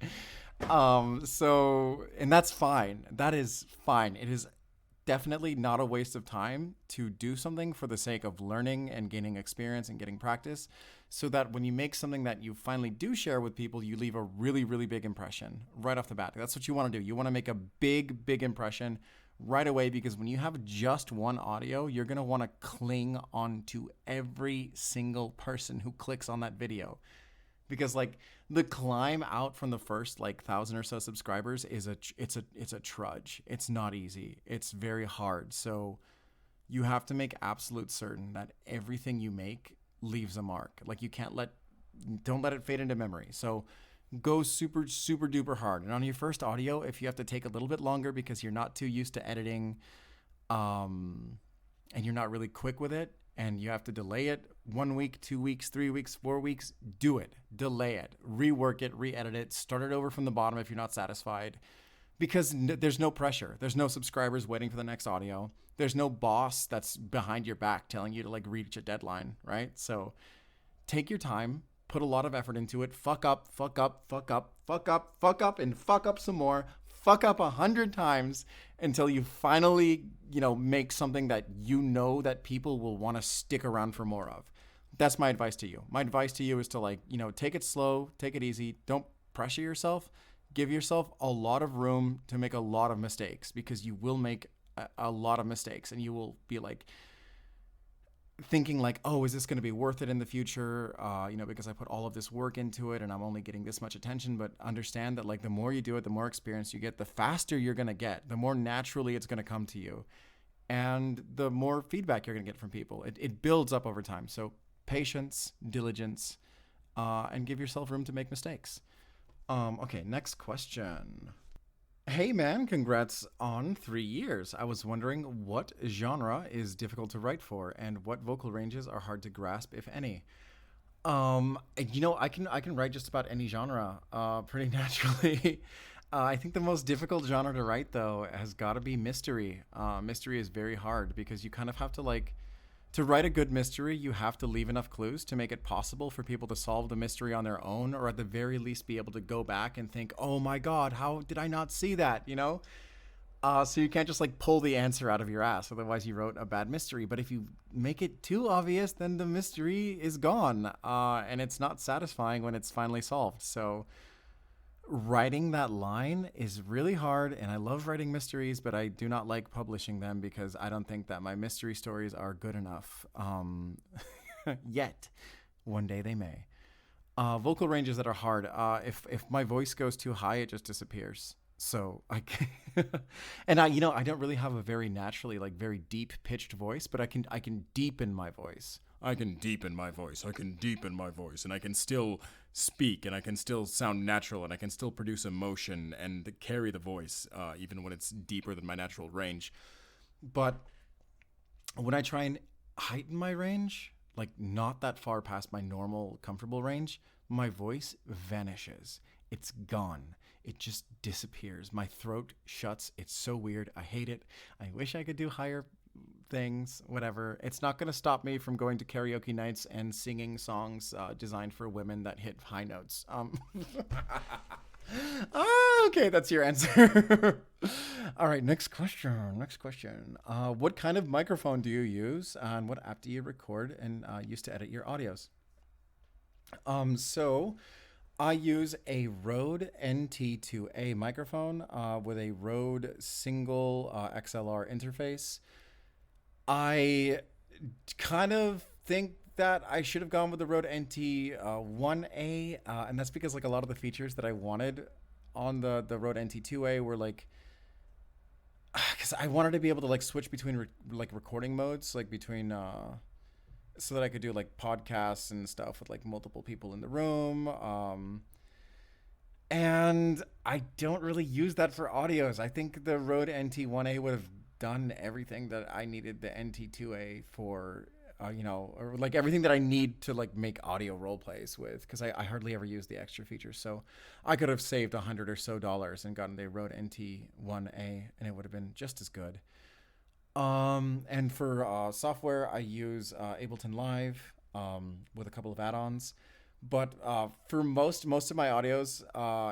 A: And that's fine. That is fine. It is definitely not a waste of time to do something for the sake of learning and gaining experience and getting practice, so that when you make something that you finally do share with people, you leave a really, really big impression right off the bat. That's what you want to do. You want to make a big, big impression right away, because when you have just one audio, you're going to want to cling on to every single person who clicks on that video, because like the climb out from the first like 1,000 or so subscribers is it's a trudge. It's not easy. It's very hard. So you have to make absolute certain that everything you make leaves a mark. Like, you don't let it fade into memory. So go super super duper hard. And on your first audio, if you have to take a little bit longer because you're not too used to editing, and you're not really quick with it, and you have to delay it 1 week, 2 weeks, 3 weeks, 4 weeks, do it. Delay it, rework it, re-edit it, start it over from the bottom if you're not satisfied. Because there's no pressure. There's no subscribers waiting for the next audio. There's no boss that's behind your back telling you to like reach a deadline, right? So take your time, put a lot of effort into it, fuck up, fuck up, fuck up, fuck up, fuck up, and fuck up some more, fuck up 100 times until you finally, make something that that people will want to stick around for more of. That's my advice to you. My advice to you is to take it slow, take it easy, don't pressure yourself. Give yourself a lot of room to make a lot of mistakes, because you will make a lot of mistakes, and you will be like thinking like, oh, is this going to be worth it in the future? Because I put all of this work into it and I'm only getting this much attention. But understand that like the more you do it, the more experience you get, the faster you're going to get, the more naturally it's going to come to you, and the more feedback you're going to get from people. It builds up over time. So patience, diligence, and give yourself room to make mistakes. Okay, next question. Hey man, congrats on 3 years. I was wondering what genre is difficult to write for, and what vocal ranges are hard to grasp, if any. I can write just about any genre, pretty naturally. I think the most difficult genre to write though has got to be mystery. Mystery is very hard because you kind of have to to write a good mystery, you have to leave enough clues to make it possible for people to solve the mystery on their own, or at the very least be able to go back and think, oh my God, how did I not see that? So you can't just pull the answer out of your ass. Otherwise you wrote a bad mystery. But if you make it too obvious, then the mystery is gone. And it's not satisfying when it's finally solved. So writing that line is really hard, and I love writing mysteries, but I do not like publishing them because I don't think that my mystery stories are good enough. Yet one day they may. Vocal ranges that are hard. If my voice goes too high, it just disappears. So I can and I don't really have a very naturally very deep pitched voice, but I can deepen my voice. I can deepen my voice. I can deepen my voice, and I can still speak, and I can still sound natural, and I can still produce emotion and carry the voice, even when it's deeper than my natural range. But when I try and heighten my range, not that far past my normal comfortable range, my voice vanishes. It's gone. It just disappears. My throat shuts. It's so weird. I hate it. I wish I could do higher things, whatever. It's not going to stop me from going to karaoke nights and singing songs designed for women that hit high notes. Okay, that's your answer. All right, next question. Next question. What kind of microphone do you use, and what app do you record and use to edit your audios? So I use a Rode NT2A microphone with a Rode single XLR interface. I kind of think that I should have gone with the Rode NT1A, and that's because like a lot of the features that I wanted on the Rode NT2A were like, because I wanted to be able to like switch between like recording modes, like between so that I could do like podcasts and stuff with like multiple people in the room. And I don't really use that for audios. I think the Rode NT1A would have done everything that I needed the NT2A for, or like everything that I need to like make audio role plays with, because I hardly ever use the extra features. So I could have saved $100 or so and gotten the Rode NT1A, and it would have been just as good. And for software, I use Ableton Live with a couple of add-ons. But for most of my audios,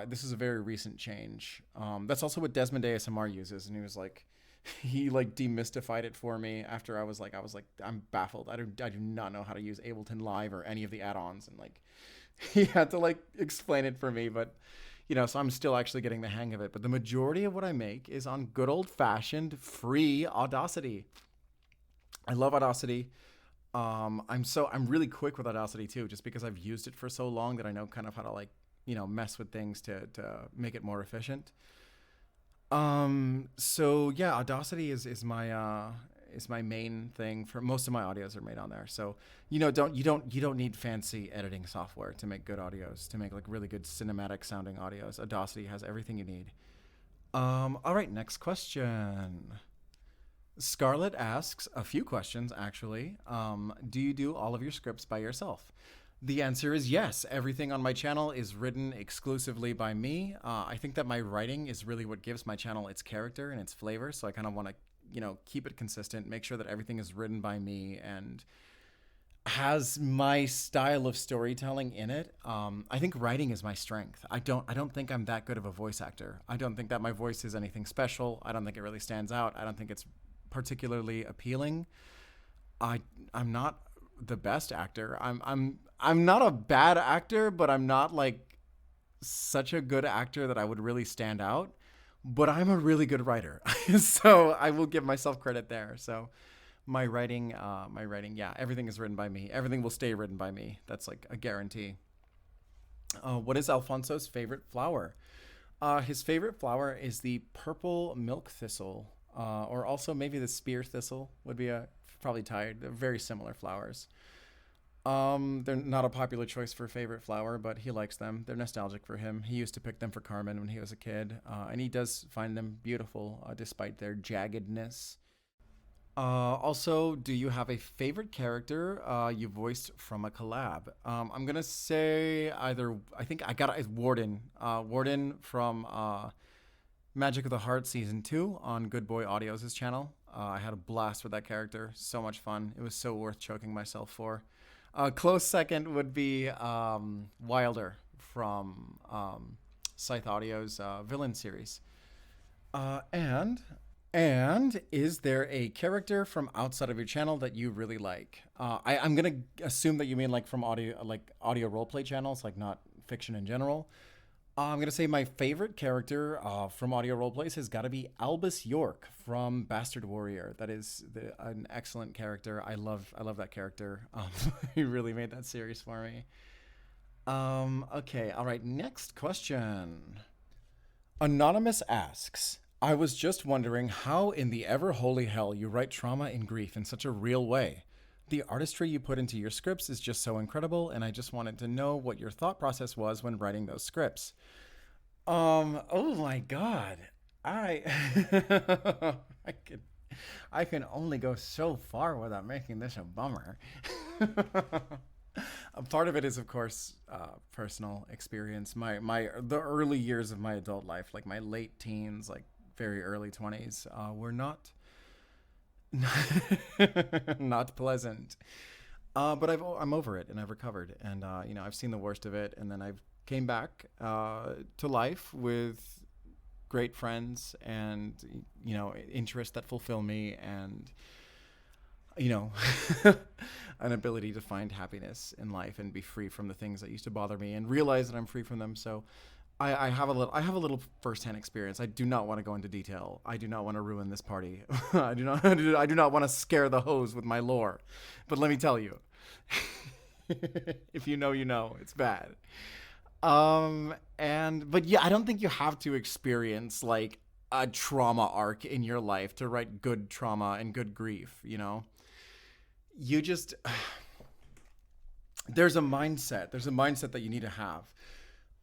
A: this is a very recent change. That's also what Desmond ASMR uses, and he was like, he like demystified it for me after I was like, I'm baffled. I do not know how to use Ableton Live or any of the add-ons, and like, he had to like explain it for me. But so I'm still actually getting the hang of it. But the majority of what I make is on good old-fashioned free Audacity. I love Audacity. I'm really quick with Audacity too, just because I've used it for so long that I know kind of how to like, mess with things to make it more efficient. So yeah, Audacity is my main thing. For most of my audios are made on there. So, you don't need fancy editing software to make good audios, to make like really good cinematic sounding audios. Audacity has everything you need. All right, next question. Scarlett asks a few questions, actually. Do you do all of your scripts by yourself? The answer is yes. Everything on my channel is written exclusively by me. I think that my writing is really what gives my channel its character and its flavor. So I kind of want to, keep it consistent, make sure that everything is written by me and has my style of storytelling in it. I think writing is my strength. I don't think I'm that good of a voice actor. I don't think that my voice is anything special. I don't think it really stands out. I don't think it's particularly appealing. I'm not the best actor. I'm not a bad actor, but I'm not like such a good actor that I would really stand out. But I'm a really good writer, so I will give myself credit there. So my writing, yeah, everything is written by me. Everything will stay written by me. That's like a guarantee. What is Alfonso's favorite flower? His favorite flower is the purple milk thistle, or also maybe the spear thistle would be probably tied. They're very similar flowers. They're not a popular choice for favorite flower, but he likes them. They're nostalgic for him. He used to pick them for Carmen when he was a kid, and he does find them beautiful despite their jaggedness. Also, do you have a favorite character you voiced from a collab? I'm gonna say either. I think I got it. It's Warden. Warden from Magic of the Heart Season 2 on Good Boy Audio's channel. I had a blast with that character. So much fun. It was so worth choking myself for. Close second would be Wilder from Scythe Audio's Villain series. And is there a character from outside of your channel that you really like? I'm gonna assume that you mean like from audio roleplay channels, like not fiction in general. I'm gonna say my favorite character from audio roleplays has got to be Albus York from Bastard Warrior. That is an excellent character. I love that character. He really made that series for me. Okay, all right. Next question. Anonymous asks, I was just wondering how in the ever holy hell you write trauma and grief in such a real way. The artistry you put into your scripts is just so incredible, and I just wanted to know what your thought process was when writing those scripts. Oh my God. I I can I can only go so far without making this a bummer. A part of it is, of course, personal experience. The early years of my adult life, like my late teens, like very early 20s, were not Not pleasant. But I'm over it and I've recovered and I've seen the worst of it and then I've came back to life with great friends and interests that fulfill me and you know an ability to find happiness in life and be free from the things that used to bother me and realize that I'm free from them. So I have a little firsthand experience. I do not want to go into detail. I do not want to ruin this party. I do not want to scare the hose with my lore. But let me tell you, if you know, you know, it's bad. And but yeah, I don't think you have to experience like a trauma arc in your life to write good trauma and good grief, you know? You just there's a mindset that you need to have.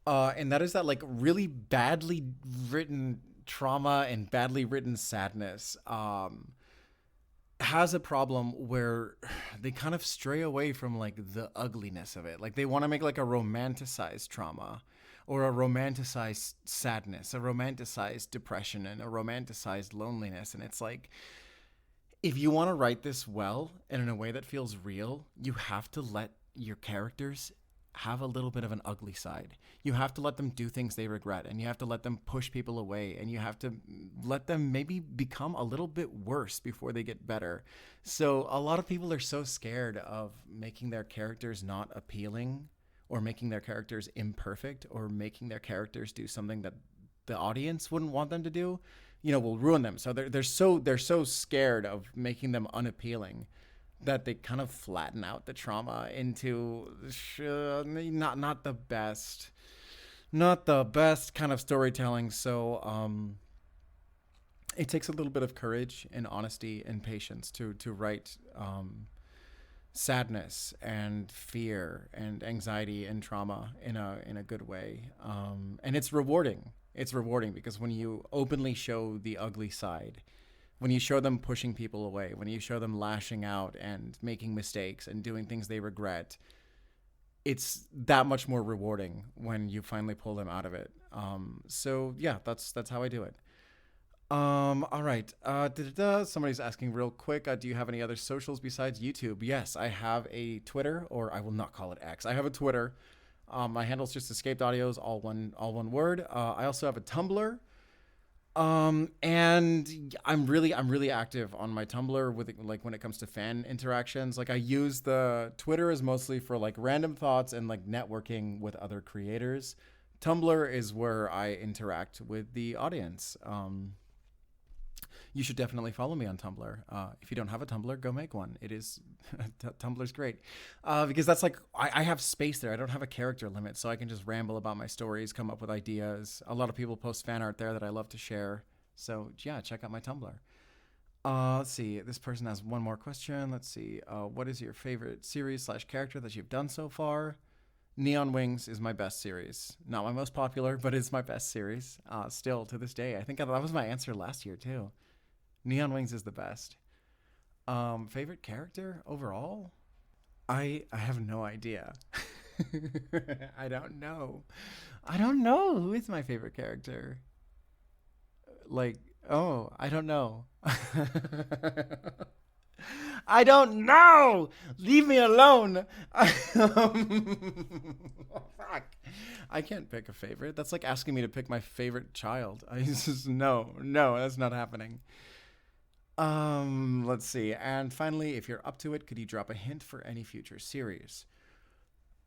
A: And that is that like really badly written trauma and badly written sadness has a problem where they kind of stray away from like the ugliness of it. Like they want to make like a romanticized trauma or a romanticized sadness, a romanticized depression, and a romanticized loneliness. And it's like, if you want to write this well and in a way that feels real, you have to let your characters have a little bit of an ugly side. You have to let them do things they regret, and you have to let them push people away, and you have to let them maybe become a little bit worse before they get better. So a lot of people are so scared of making their characters not appealing or making their characters imperfect or making their characters do something that the audience wouldn't want them to do, will ruin them. So they're so scared of making them unappealing that they kind of flatten out the trauma into not the best kind of storytelling. So it takes a little bit of courage and honesty and patience to write sadness and fear and anxiety and trauma in a good way. And it's rewarding. It's rewarding because when you openly show the ugly side, when you show them pushing people away, when you show them lashing out and making mistakes and doing things they regret, it's that much more rewarding when you finally pull them out of it. So yeah, that's how I do it. All right. Somebody's asking real quick. Do you have any other socials besides YouTube? Yes, I have a Twitter, or I will not call it X. I have a Twitter. My handle's just Escaped Audios, all one word. I also have a Tumblr. And I'm really active on my Tumblr with like when it comes to fan interactions. Like I use the Twitter is mostly for like random thoughts and like networking with other creators. Tumblr is where I interact with the audience. You should definitely follow me on Tumblr. If you don't have a Tumblr, go make one. It is Tumblr's great because that's like I have space there. I don't have a character limit, so I can just ramble about my stories, come up with ideas. A lot of people post fan art there that I love to share. So yeah, check out my Tumblr. Let's see. This person has one more question. Let's see. What is your favorite series / character that you've done so far? Neon Wings is my best series. Not my most popular, but it's my best series. Still to this day. I think that was my answer last year too. Neon Wings is the best. Favorite character overall? I have no idea. I don't know. I don't know who is my favorite character. Like, oh, I don't know. I don't know. Leave me alone. Fuck. I can't pick a favorite. That's like asking me to pick my favorite child. I just no, that's not happening. Let's see. And finally, if you're up to it, could you drop a hint for any future series?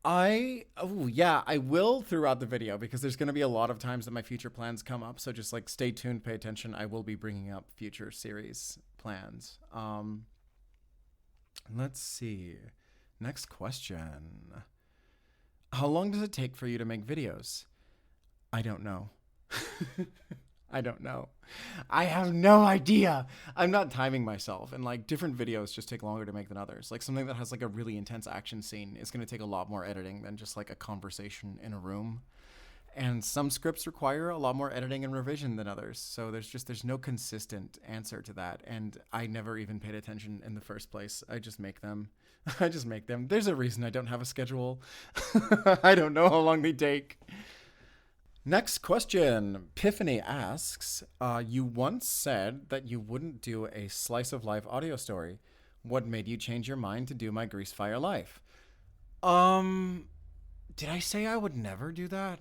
A: I will throughout the video because there's going to be a lot of times that my future plans come up. So just like stay tuned, pay attention. I will be bringing up future series plans. Let's see. Next question. How long does it take for you to make videos? I don't know. I don't know. I have no idea. I'm not timing myself. And like different videos just take longer to make than others. Like something that has like a really intense action scene is going to take a lot more editing than just like a conversation in a room. And some scripts require a lot more editing and revision than others. So there's no consistent answer to that. And I never even paid attention in the first place. I just make them. I just make them. There's a reason I don't have a schedule. I don't know how long they take. Next question. Epiphany asks, you once said that you wouldn't do a slice of life audio story. What made you change your mind to do my Grease Fire Life? Um, did I say I would never do that?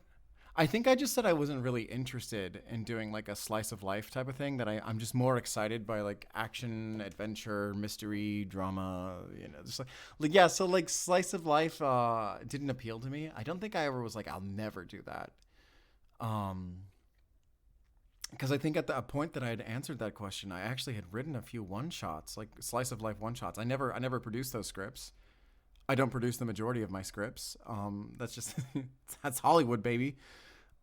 A: I think I just said I wasn't really interested in doing like a slice of life type of thing. That I'm just more excited by like action, adventure, mystery, drama. Just like yeah. So like slice of life didn't appeal to me. I don't think I ever was like I'll never do that. Um, because I think at the point that I had answered that question, I actually had written a few one shots, like slice of life one shots. I never produced those scripts. I don't produce the majority of my scripts. That's just that's Hollywood, baby.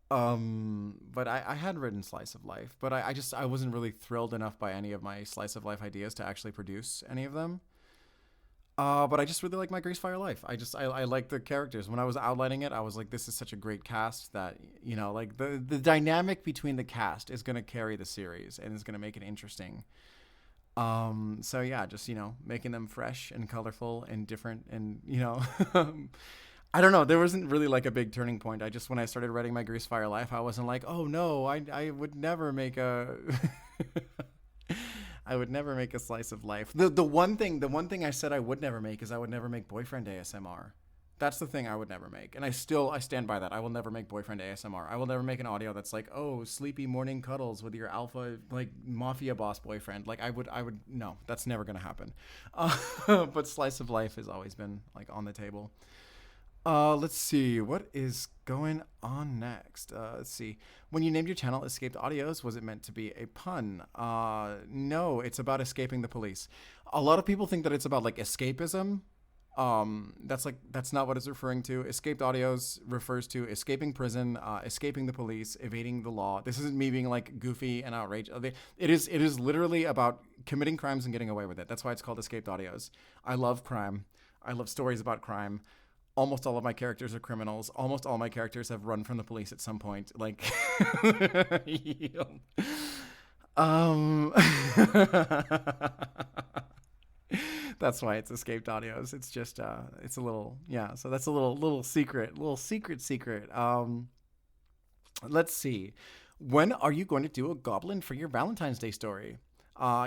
A: But I had written slice of life, but I wasn't really thrilled enough by any of my slice of life ideas to actually produce any of them. But I just really like my Grease Fire Life. I like the characters. When I was outlining it, I was like, this is such a great cast that like the dynamic between the cast is gonna carry the series and is gonna make it interesting. So yeah, just making them fresh and colorful and different and I don't know. There wasn't really like a big turning point. I just when I started writing my Grease Fire Life, I wasn't like, oh no, I would never make a I would never make a slice of life. The one thing I said I would never make is I would never make boyfriend ASMR. That's the thing I would never make. And I stand by that. I will never make boyfriend ASMR. I will never make an audio that's like, "Oh, sleepy morning cuddles with your alpha like mafia boss boyfriend." Like I would no, that's never going to happen. But slice of life has always been like on the table. Let's see. What is going on next? Let's see. When you named your channel Escaped Audios, was it meant to be a pun? No, it's about escaping the police. A lot of people think that it's about like escapism. That's not what it's referring to. Escaped Audios refers to escaping prison, escaping the police, evading the law. This isn't me being like goofy and outrageous. It is literally about committing crimes and getting away with it. That's why it's called Escaped Audios. I love crime. I love stories about crime. Almost all of my characters are criminals. Almost all my characters have run from the police at some point. Like, um, that's why it's escaped audios. It's just, it's a little, yeah. So that's a little secret. Let's see. When are you going to do a goblin for your Valentine's Day story?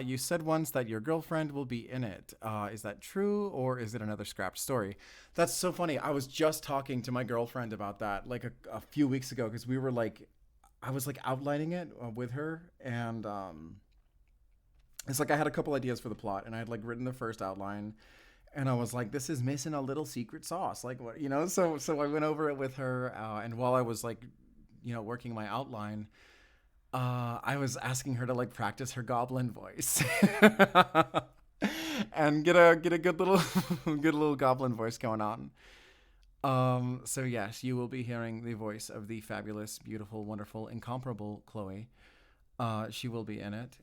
A: You said once that your girlfriend will be in it. Is that true, or is it another scrapped story? That's so funny. I was just talking to my girlfriend about that like a few weeks ago because we were like, I was like outlining it with her, and it's like I had a couple ideas for the plot, and I had like written the first outline, and I was like, this is missing a little secret sauce, like what So I went over it with her, and while I was like, working my outline. I was asking her to like practice her goblin voice and get a good little good little goblin voice going on. So yes, you will be hearing the voice of the fabulous, beautiful, wonderful, incomparable Chloe. She will be in it.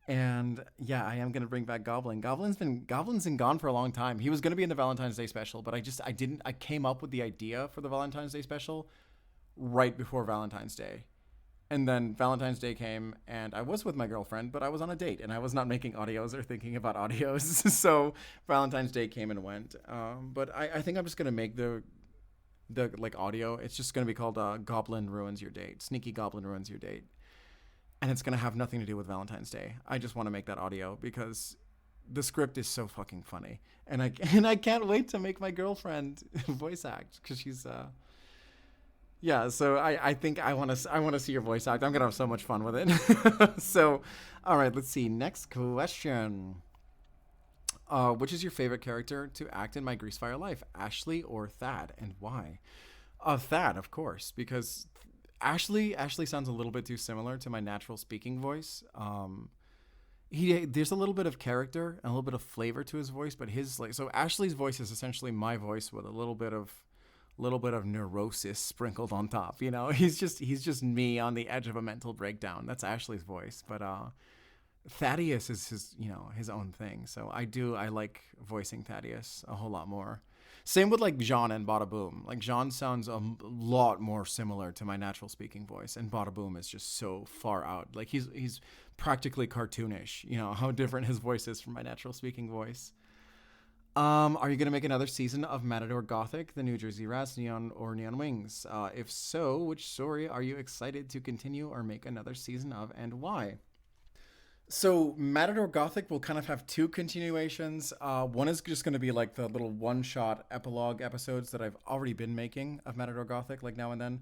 A: And yeah, I am gonna bring back Goblin. Goblin's been gone for a long time. He was gonna be in the Valentine's Day special, but I came up with the idea for the Valentine's Day special right before Valentine's Day. And then Valentine's Day came, and I was with my girlfriend, but I was on a date, and I was not making audios or thinking about audios. So Valentine's Day came and went. But I think I'm just gonna make the like audio. It's just gonna be called "Goblin Ruins Your Date." Sneaky Goblin Ruins Your Date, and it's gonna have nothing to do with Valentine's Day. I just want to make that audio because the script is so fucking funny, and I can't wait to make my girlfriend voice act because she's yeah, so I think I want to see your voice act. I'm gonna have so much fun with it. So, all right, let's see. Next question. Which is your favorite character to act in my Greasefire Life, Ashley or Thad, and why? Thad, of course, because Ashley sounds a little bit too similar to my natural speaking voice. There's a little bit of character and a little bit of flavor to his voice, but so Ashley's voice is essentially my voice with a little bit of neurosis sprinkled on top. He's just me on the edge of a mental breakdown. That's Ashley's voice, but Thaddeus is his own thing. So I like voicing Thaddeus a whole lot more. Same with like Jean and Bada Boom. Like Jean sounds a lot more similar to my natural speaking voice, and Bada Boom is just so far out. Like he's practically cartoonish. How different his voice is from my natural speaking voice. Are you going to make another season of Matador Gothic, the New Jersey Rats, Neon, or Neon Wings? If so, which story are you excited to continue or make another season of, and why? So Matador Gothic will kind of have two continuations. One is just going to be like the little one-shot epilogue episodes that I've already been making of Matador Gothic, like now and then.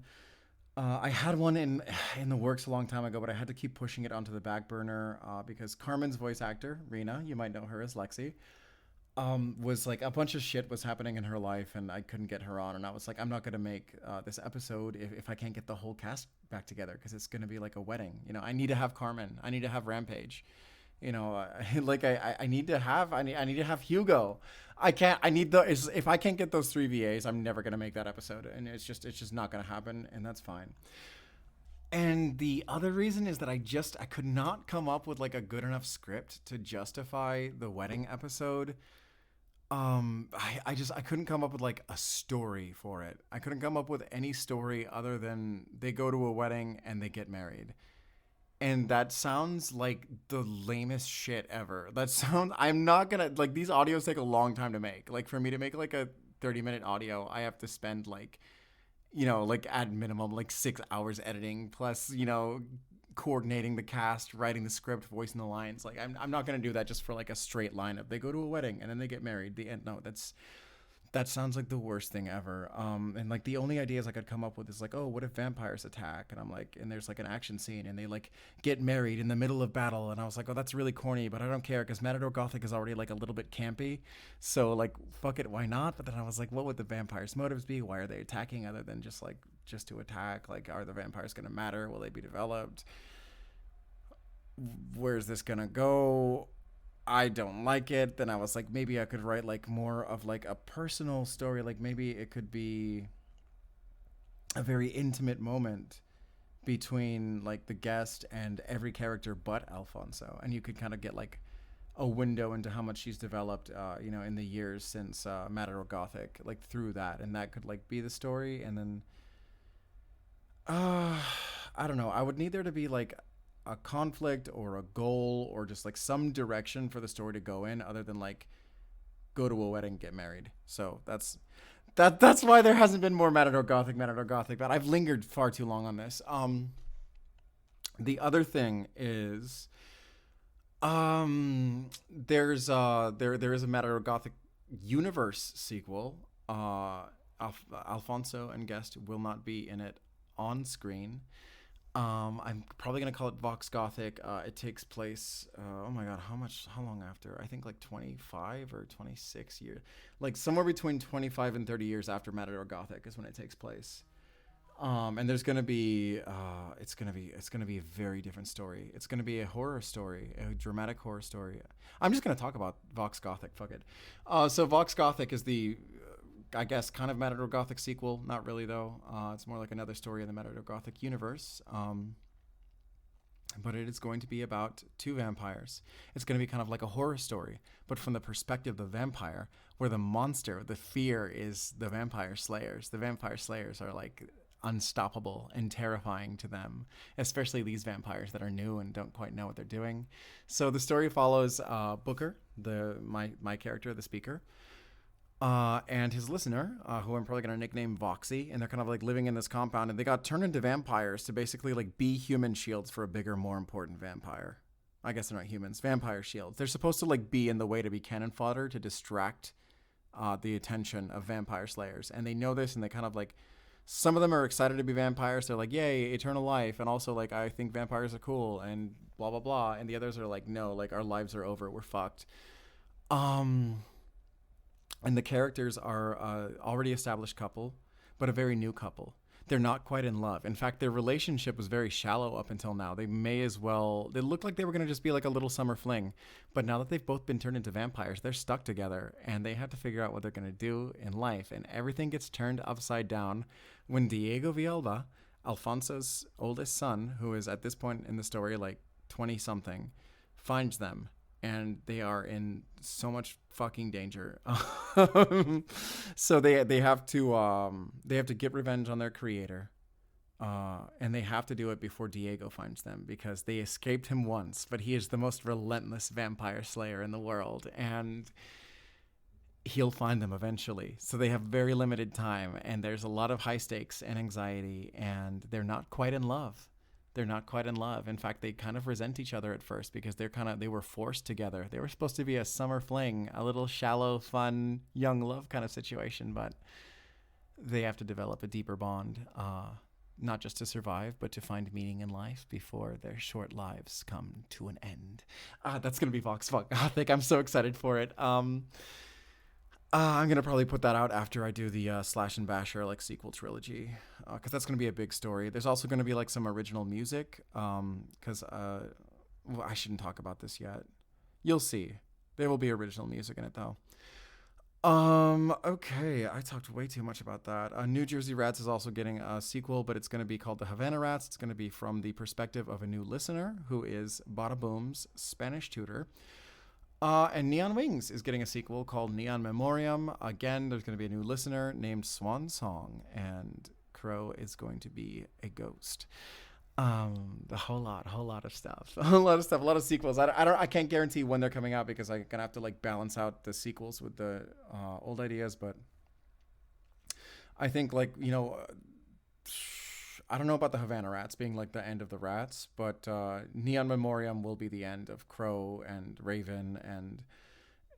A: I had one in the works a long time ago, but I had to keep pushing it onto the back burner because Carmen's voice actor, Rena, you might know her as Lexi, was like a bunch of shit was happening in her life, and I couldn't get her on. And I was like, I'm not gonna make this episode if I can't get the whole cast back together because it's gonna be like a wedding. You know, I need to have Carmen. I need to have Rampage. You know, I need to have I need to have Hugo. I can't. I need the if I can't get those three VAs, I'm never gonna make that episode, and it's just not gonna happen, and that's fine. And the other reason is that I could not come up with like a good enough script to justify the wedding episode. I couldn't come up with like a story for it. I couldn't come up with any story other than they go to a wedding and they get married. And that sounds like the lamest shit ever. That sounds I'm not gonna like these audios take a long time to make. Like for me to make like a 30-minute audio, I have to spend like like at minimum like 6 hours editing plus, coordinating the cast, writing the script, voicing the lines. Like I'm not gonna do that just for like a straight line of they go to a wedding and then they get married. The end. No, that sounds like the worst thing ever. And like the only ideas I could come up with is like, oh, what if vampires attack? And I'm like, and there's like an action scene and they like get married in the middle of battle. And I was like, oh, that's really corny, but I don't care because Matador Gothic is already like a little bit campy. So like, fuck it, why not? But then I was like, what would the vampires' motives be? Why are they attacking other than just to attack? Like, are the vampires gonna matter? Will they be developed? Where's this gonna go? I don't like it. Then I was like, maybe I could write like more of like a personal story. Like maybe it could be a very intimate moment between like the guest and every character but Alfonso, and you could kind of get like a window into how much she's developed, in the years since Matador Gothic, like through that, and that could like be the story, and then uh, I don't know. I would need there to be like a conflict or a goal or just like some direction for the story to go in other than like go to a wedding, get married. So that's why there hasn't been more Matador Gothic, but I've lingered far too long on this. The other thing is there is a Matador Gothic universe sequel. Alfonso and Guest will not be in it on screen. I'm probably gonna call it Vox Gothic. It takes place. Oh my god, how long after? I think like 25 or 26 years, like somewhere between 25 and 30 years after Matador Gothic is when it takes place. And there's gonna be, it's gonna be a very different story. It's gonna be a horror story, a dramatic horror story. I'm just gonna talk about Vox Gothic. Fuck it. So Vox Gothic is the I guess kind of Matador Gothic sequel. Not really though. It's more like another story in the Matador Gothic universe. But it is going to be about two vampires. It's going to be kind of like a horror story, but from the perspective of the vampire, where the monster, the fear is the vampire slayers. The vampire slayers are like unstoppable and terrifying to them, especially these vampires that are new and don't quite know what they're doing. So the story follows Booker, my character, the speaker, and his listener, who I'm probably going to nickname Voxy, and they're kind of like living in this compound, and they got turned into vampires to basically like be human shields for a bigger, more important vampire. I guess they're not humans, vampire shields. They're supposed to like be in the way to be cannon fodder to distract the attention of vampire slayers, and they know this, and they kind of like, some of them are excited to be vampires. They're like, yay, eternal life, and also like, I think vampires are cool, and blah blah blah, and the others are like, no, like our lives are over, we're fucked. And the characters are already established couple, but a very new couple. They're not quite in love. In fact, their relationship was very shallow up until now. They looked like they were going to just be like a little summer fling. But now that they've both been turned into vampires, they're stuck together and they have to figure out what they're going to do in life. And everything gets turned upside down when Diego Villalba, Alfonso's oldest son, who is at this point in the story like 20 something, finds them, and they are in so much fucking danger. So they have to get revenge on their creator, and they have to do it before Diego finds them, because they escaped him once, but he is the most relentless vampire slayer in the world, and he'll find them eventually. So they have very limited time, and there's a lot of high stakes and anxiety, and they're not quite in love. They're not quite in love. In fact, they kind of resent each other at first because they were forced together. They were supposed to be a summer fling, a little shallow, fun, young love kind of situation, but they have to develop a deeper bond, not just to survive, but to find meaning in life before their short lives come to an end. That's gonna be Vox Fuck Gothic. I'm so excited for it. I'm gonna probably put that out after I do the Slash and Basher like sequel trilogy, because that's gonna be a big story. There's also gonna be like some original music, because well, I shouldn't talk about this yet. You'll see. There will be original music in it though. Okay, I talked way too much about that. New Jersey Rats is also getting a sequel, but it's going to be called The Havana Rats. It's going to be from the perspective of a new listener who is Bada Boom's Spanish tutor. And Neon Wings is getting a sequel called Neon Memoriam. Again, there's going to be a new listener named Swan Song, and Crow is going to be a ghost. A whole lot of stuff, a lot of sequels. I can't guarantee when they're coming out because I'm gonna have to like balance out the sequels with the old ideas. But I think like I don't know about the Havana Rats being like the end of the Rats, but Neon Memoriam will be the end of Crow and Raven and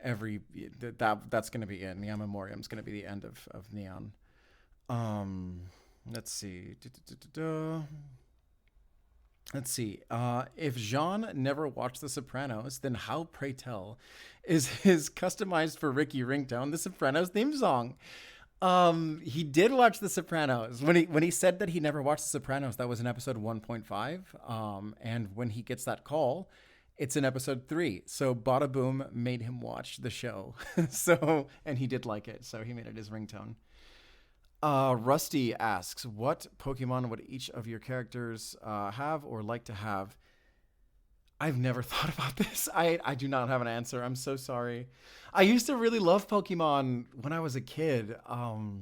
A: that's gonna be it. Neon Memoriam's gonna be the end of Neon. Let's see. Let's see. If Jean never watched The Sopranos, then how, pray tell, is his customized for Ricky ringtone The Sopranos theme song? He did watch The Sopranos. When he said that he never watched The Sopranos, that was in episode 1.5. And when he gets that call, it's in episode 3. So Bada Boom made him watch the show. And he did like it, so he made it his ringtone. Rusty asks, what Pokemon would each of your characters have or like to have? I've never thought about this. I do not have an answer. I'm so sorry. I used to really love Pokemon when I was a kid. Oh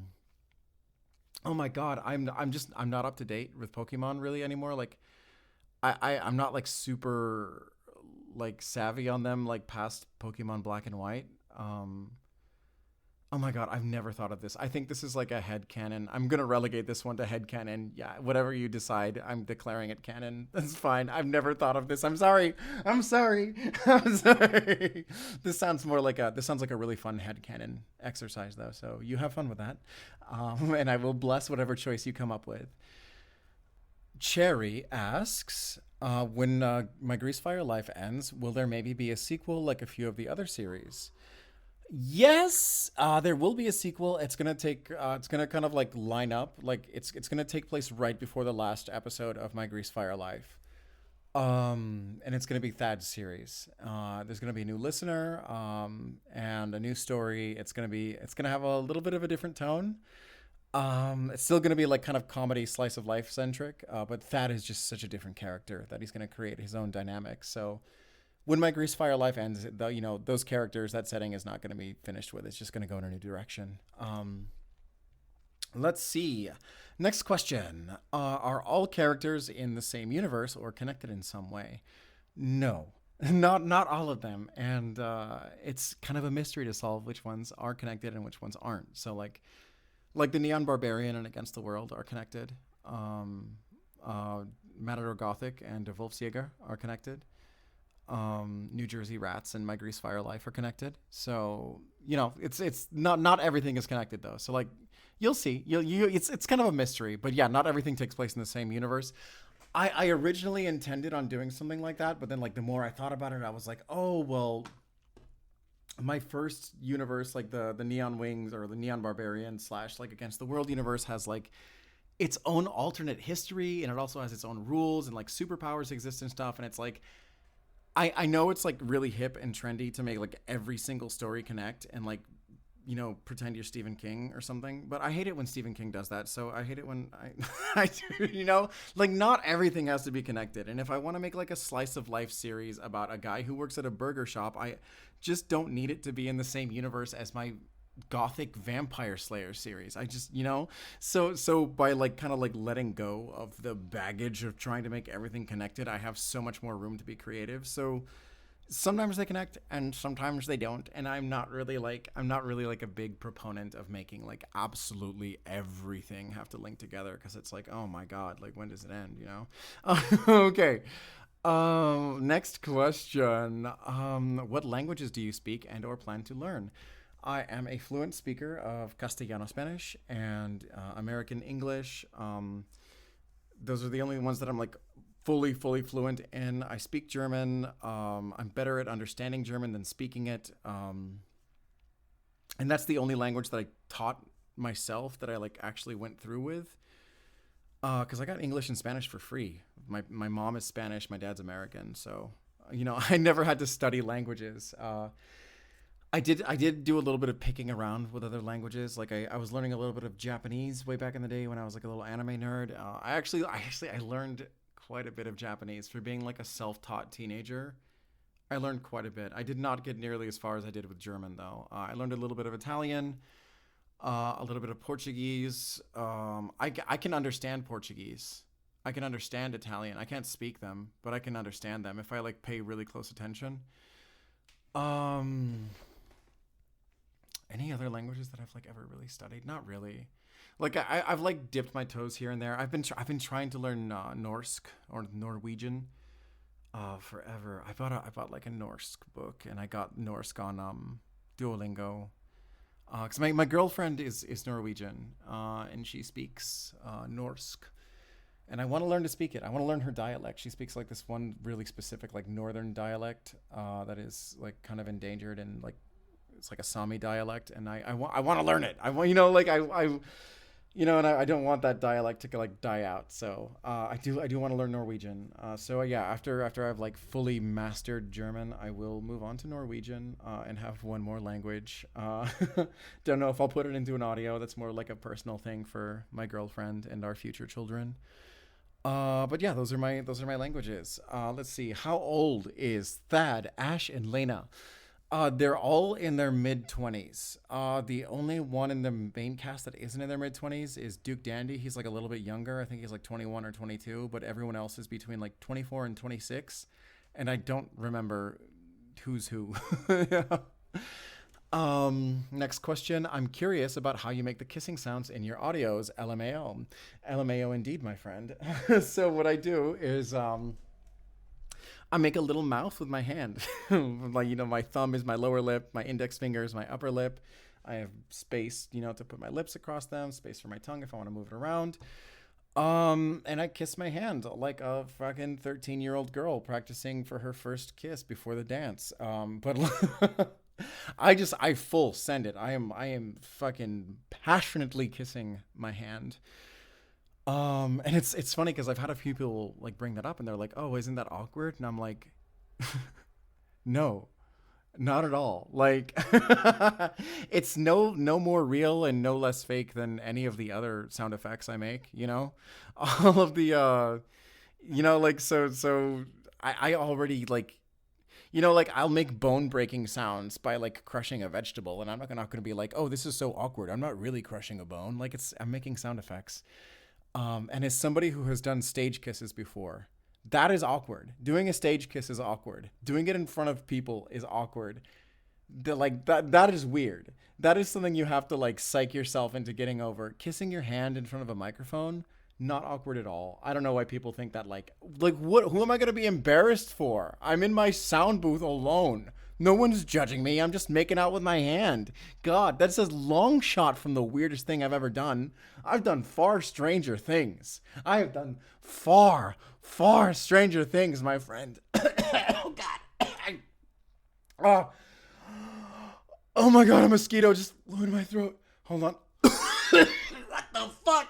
A: my god, I'm not up to date with Pokemon really anymore. Like I'm not like super like savvy on them like past Pokemon Black and White. Oh my god, I've never thought of this. I think this is like a headcanon. I'm going to relegate this one to headcanon. Yeah, whatever you decide, I'm declaring it canon. That's fine. I've never thought of this. I'm sorry. I'm sorry. I'm sorry. This sounds like a really fun headcanon exercise though. So you have fun with that. And I will bless whatever choice you come up with. Cherry asks, when My Greasefire Life ends, will there maybe be a sequel like a few of the other series? Yes, there will be a sequel. It's gonna take. It's gonna kind of like line up. Like it's gonna take place right before the last episode of My Greasefire Life. And it's gonna be Thad's series. There's gonna be a new listener. And a new story. It's gonna have a little bit of a different tone. It's still gonna be like kind of comedy slice of life centric. But Thad is just such a different character that he's gonna create his own dynamic. So when My Greasefire Life ends, those characters, that setting is not going to be finished with. It's just going to go in a new direction. Let's see. Next question. Are all characters in the same universe or connected in some way? No, not all of them. And it's kind of a mystery to solve which ones are connected and which ones aren't. So like the Neon Barbarian and Against the World are connected. Matador Gothic and Der Wolfsjäger are connected. New Jersey Rats and My Greasefire Life are connected. So it's not everything is connected though. So like you'll see, it's kind of a mystery. But yeah, not everything takes place in the same universe. I originally intended on doing something like that, but then like the more I thought about it, I was like, oh well, my first universe, like the Neon Wings or the Neon Barbarian / like Against the World universe, has like its own alternate history, and it also has its own rules, and like superpowers exist and stuff, and it's like I know it's like really hip and trendy to make like every single story connect and like pretend you're Stephen King or something, but I hate it when Stephen King does that. So I hate it when I do, like not everything has to be connected. And if I want to make like a slice of life series about a guy who works at a burger shop, I just don't need it to be in the same universe as my Gothic Vampire Slayer series. I just so by like kind of like letting go of the baggage of trying to make everything connected, I have so much more room to be creative. So Sometimes they connect and sometimes they don't, and I'm not really like a big proponent of making like absolutely everything have to link together, because it's like, oh my god, like when does it end, you know? Okay. Next question. What languages do you speak and or plan to learn? I am a fluent speaker of Castellano Spanish and American English. Those are the only ones that I'm like fully fluent in. I speak German. I'm better at understanding German than speaking it. And that's the only language that I taught myself, that I like actually went through with. Because I got English and Spanish for free. My mom is Spanish, my dad's American, so I never had to study languages. I did do a little bit of picking around with other languages. Like I was learning a little bit of Japanese way back in the day when I was like a little anime nerd. I learned quite a bit of Japanese for being like a self-taught teenager. I learned quite a bit. I did not get nearly as far as I did with German though. I learned a little bit of Italian, a little bit of Portuguese. I can understand Portuguese. I can understand Italian. I can't speak them, but I can understand them if I like pay really close attention. Um, any other languages that I've like ever really studied? Not really. Like I've like dipped my toes here and there. I've been trying to learn Norse or Norwegian forever. I bought like a Norse book, and I got Norse on Duolingo. Because my girlfriend is Norwegian, and she speaks Norse, and I want to learn to speak it. I want to learn her dialect. She speaks like this one really specific like northern dialect that is like kind of endangered, and like it's like a Sami dialect, and I want to learn it. I want, like and I don't want that dialect to like die out. So I do want to learn Norwegian. So yeah, after I've like fully mastered German, I will move on to Norwegian and have one more language. Don't know if I'll put it into an audio. That's more like a personal thing for my girlfriend and our future children. But yeah, those are my languages. Let's see. How old is Thad, Ash, and Lena? They're all in their mid 20s. The only one in the main cast that isn't in their mid 20s is Duke Dandy. He's like a little bit younger. I think he's like 21 or 22, but everyone else is between like 24 and 26. And I don't remember who's who. Yeah. Next question. I'm curious about how you make the kissing sounds in your audios. LMAO. LMAO indeed, my friend. So what I do is I make a little mouth with my hand. Like, my thumb is my lower lip, my index finger is my upper lip. I have space, to put my lips across them, space for my tongue if I want to move it around. And I kiss my hand like a fucking 13-year-old girl practicing for her first kiss before the dance. But I full send it. I am fucking passionately kissing my hand. And it's funny because I've had a few people like bring that up, and they're like, "Oh, isn't that awkward?" And I'm like, "No, not at all. Like, it's no more real and no less fake than any of the other sound effects I make. All of the like so I already like." Like I'll make bone breaking sounds by like crushing a vegetable, and I'm not gonna be like, oh, this is so awkward. I'm not really crushing a bone. Like I'm making sound effects. And as somebody who has done stage kisses before, that is awkward. Doing a stage kiss is awkward. Doing it in front of people is awkward. Like that is weird. That is something you have to like psych yourself into getting over. Kissing your hand in front of a microphone, not awkward at all. I don't know why people think that like what, who am I going to be embarrassed for? I'm in my sound booth alone. No one's judging me. I'm just making out with my hand. God, that's a long shot from the weirdest thing I've ever done. I've done far stranger things. I have done far stranger things, my friend. Oh, God. Oh, oh, my God, a mosquito just blew in my throat. Hold on. What the fuck?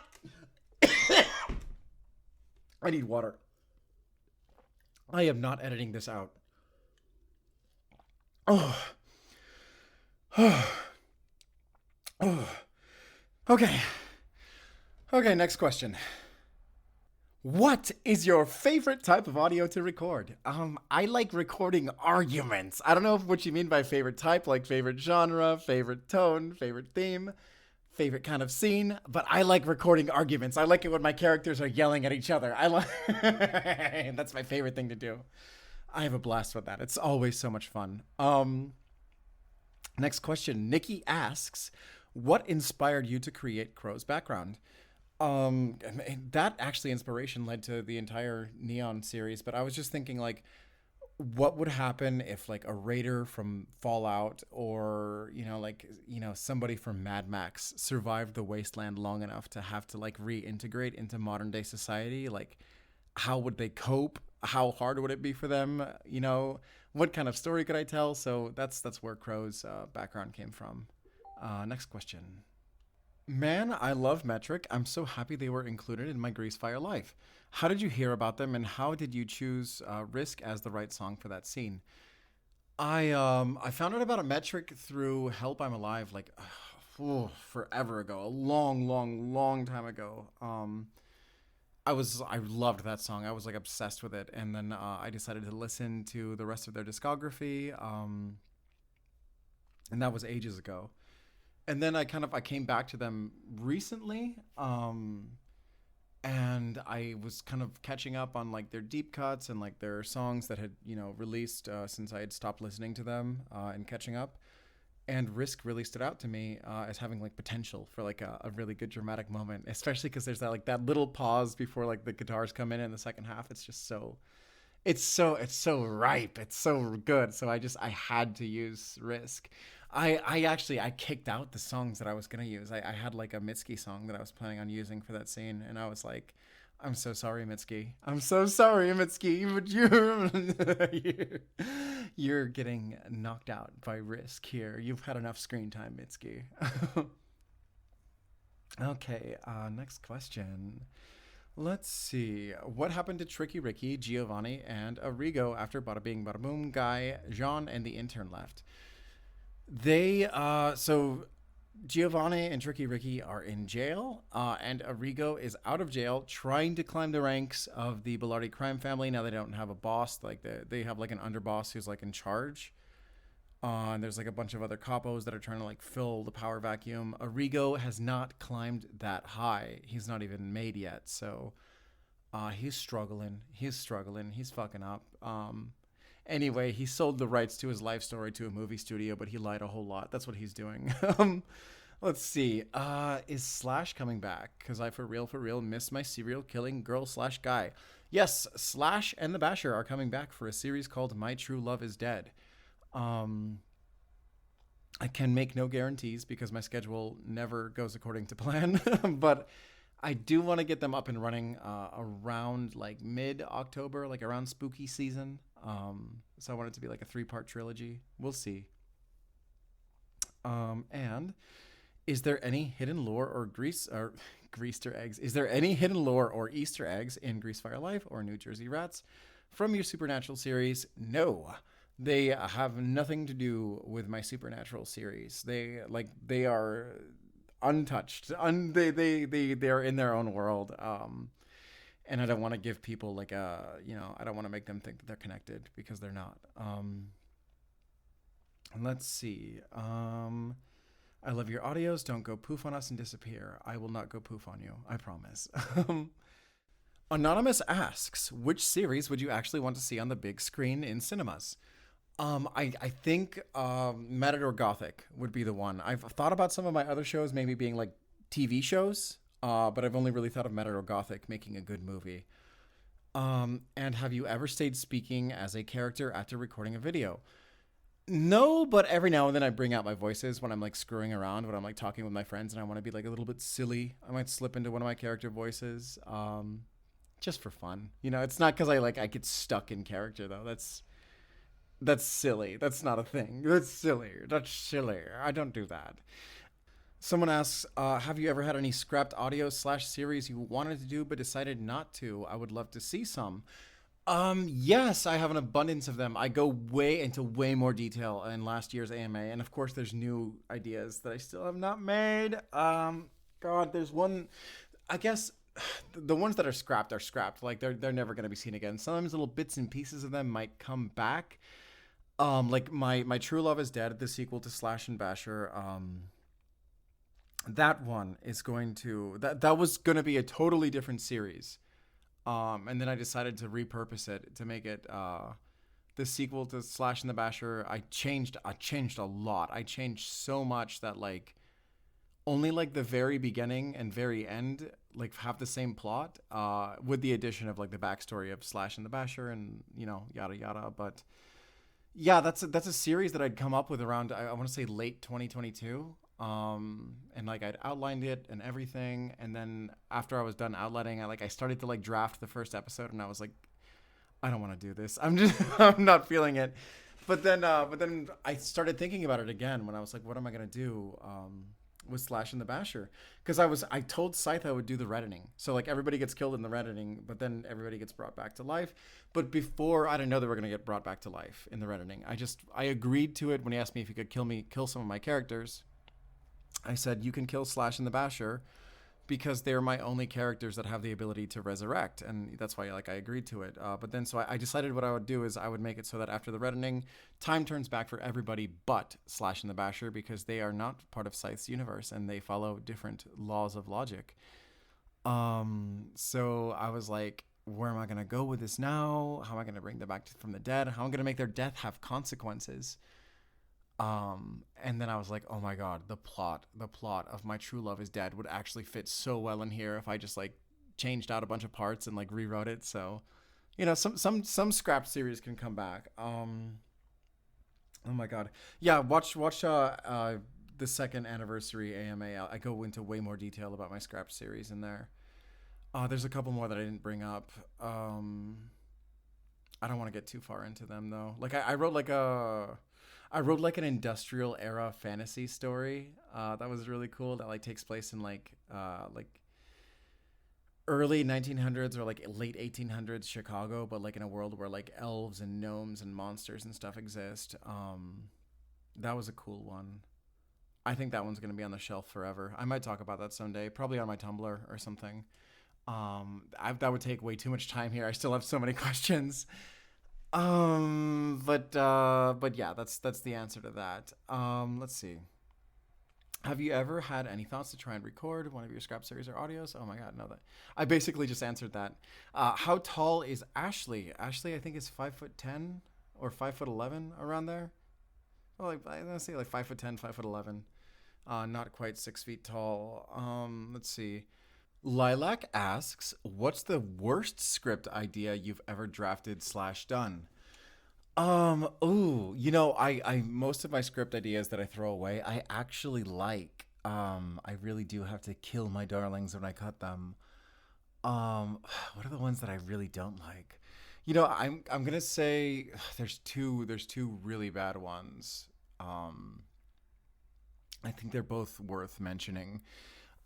A: I need water. I am not editing this out. Oh. Oh. Oh. Okay. Okay, next question. What is your favorite type of audio to record? I like recording arguments. I don't know what you mean by favorite type, like favorite genre, favorite tone, favorite theme, favorite kind of scene, but I like recording arguments. I like it when my characters are yelling at each other. That's my favorite thing to do. I have a blast with that. It's always so much fun. Next question. Nikki asks, "What inspired you to create Crow's background?" That actually inspiration led to the entire Neon series, but I was just thinking like, what would happen if like a raider from Fallout or somebody from Mad Max survived the wasteland long enough to have to like reintegrate into modern day society? Like, how would they cope? How hard would it be for them? What kind of story could I tell? So that's where Crow's background came from. Next question. Man, I love Metric. I'm so happy they were included in my Greasefire life. How did you hear about them, and how did you choose Risk as the right song for that scene? I found out about a Metric through Help I'm Alive, like forever ago, a long, long, long time ago. I loved that song. I was like obsessed with it, and then I decided to listen to the rest of their discography, and that was ages ago. And then I came back to them recently, and I was kind of catching up on like their deep cuts and like their songs that had released since I had stopped listening to them, and catching up. And Risk really stood out to me as having like potential for like a really good dramatic moment, especially because there's that like that little pause before like the guitars come in the second half. It's just so it's so ripe. It's so good. So I had to use Risk. I actually I kicked out the songs that I was gonna use. I had like a Mitski song that I was planning on using for that scene, and I was like, I'm so sorry, Mitski. I'm so sorry, Mitski, but you're getting knocked out by Risk here. You've had enough screen time, Mitski. Okay, next question. Let's see. What happened to Tricky Ricky, Giovanni, and Arrigo after Bada Bing Bada Boom Guy, Jean, and the intern left? So Giovanni and Tricky Ricky are in jail, and Arrigo is out of jail, trying to climb the ranks of the Bilardi crime family. Now they don't have a boss; like they have like an underboss who's like in charge. And there's like a bunch of other capos that are trying to like fill the power vacuum. Arrigo has not climbed that high. He's not even made yet. So he's struggling. He's struggling. He's fucking up. Anyway, he sold the rights to his life story to a movie studio, but he lied a whole lot. That's what he's doing. Let's see. Is Slash coming back? Because I for real miss my serial killing girl slash guy. Yes, Slash and the Basher are coming back for a series called My True Love is Dead. I can make no guarantees because my schedule never goes according to plan, but I do want to get them up and running around like mid October, like around spooky season. So I want it to be like a 3-part trilogy. We'll see. And is there any hidden lore or Greaster eggs? Is there any hidden lore or Easter eggs in Greasefire Life or New Jersey Rats from your Supernatural series? No. They have nothing to do with my Supernatural series. They are untouched. They are in their own world. And I don't want to give people like I don't want to make them think that they're connected because they're not. Let's see. I love your audios. Don't go poof on us and disappear. I will not go poof on you. I promise. Anonymous asks, which series would you actually want to see on the big screen in cinemas? I think Matador Gothic would be the one. I've thought about some of my other shows maybe being like TV shows, but I've only really thought of Matador Gothic making a good movie. And have you ever stayed speaking as a character after recording a video? No, but every now and then I bring out my voices when I'm like screwing around, when I'm like talking with my friends and I want to be like a little bit silly. I might slip into one of my character voices, just for fun. It's not because I get stuck in character though. That's silly. That's not a thing. That's silly. That's silly. I don't do that. Someone asks, have you ever had any scrapped audio / series you wanted to do but decided not to? I would love to see some. Yes, I have an abundance of them. I go way more detail in last year's AMA, and of course there's new ideas that I still have not made. God, there's one, I guess the ones that are scrapped are scrapped. Like they're never going to be seen again. Sometimes little bits and pieces of them might come back. Like my True Love is Dead, the sequel to Slash and Basher. That one is that was going to be a totally different series. And then I decided to repurpose it to make it the sequel to Slash and the Basher, I changed a lot. I changed so much that like only like the very beginning and very end like have the same plot, with the addition of like the backstory of Slash and the Basher and yada yada. But yeah, that's a series that I'd come up with around I want to say late 2022. And like I'd outlined it and everything, and then after I was done outlining, I started to like draft the first episode, and I was like, I don't want to do this. I'm just I'm not feeling it. But then I started thinking about it again when I was like, what am I gonna do? With Slash and the Basher, because I told Scythe I would do the reddening. So like everybody gets killed in the reddening, but then everybody gets brought back to life. But before I didn't know they were gonna get brought back to life in the reddening. I agreed to it when he asked me if he could kill some of my characters. I said you can kill Slash and the Basher because they're my only characters that have the ability to resurrect, and that's why like I agreed to it. But then so I decided what I would do is I would make it so that after the reddening, time turns back for everybody but Slash and the Basher, because they are not part of Scythe's universe and they follow different laws of logic. So I was like, where am I gonna go with this now? How am I gonna bring them back from the dead? How am I gonna make their death have consequences? And then I was like, oh my god, the plot of My True Love Is Dead would actually fit so well in here if I just like changed out a bunch of parts and like rewrote it. So, some scrapped series can come back. Oh my god, yeah, watch the second anniversary AMA. I go into way more detail about my scrapped series in there. There's a couple more that I didn't bring up. I don't want to get too far into them though. Like I wrote like an industrial era fantasy story that was really cool, that like takes place in like early 1900s or like late 1800s Chicago, but like in a world where like elves and gnomes and monsters and stuff exist. That was a cool one. I think that one's going to be on the shelf forever. I might talk about that someday, probably on my Tumblr or something. That would take way too much time here. I still have so many questions. But yeah, that's the answer to that. Let's see. Have you ever had any thoughts to try and record one of your scrap series or audios? Oh my god, no, that I basically just answered that. How tall is Ashley? Ashley, I think is 5'10" or 5'11" around there. Well, like I'm gonna say like 5'10", 5'11". Not quite 6 feet tall. Let's see. Lilac asks, "What's the worst script idea you've ever drafted slash done?" Ooh, I most of my script ideas that I throw away, I actually like. I really do have to kill my darlings when I cut them. What are the ones that I really don't like? I'm gonna say there's two really bad ones. Um, I think they're both worth mentioning.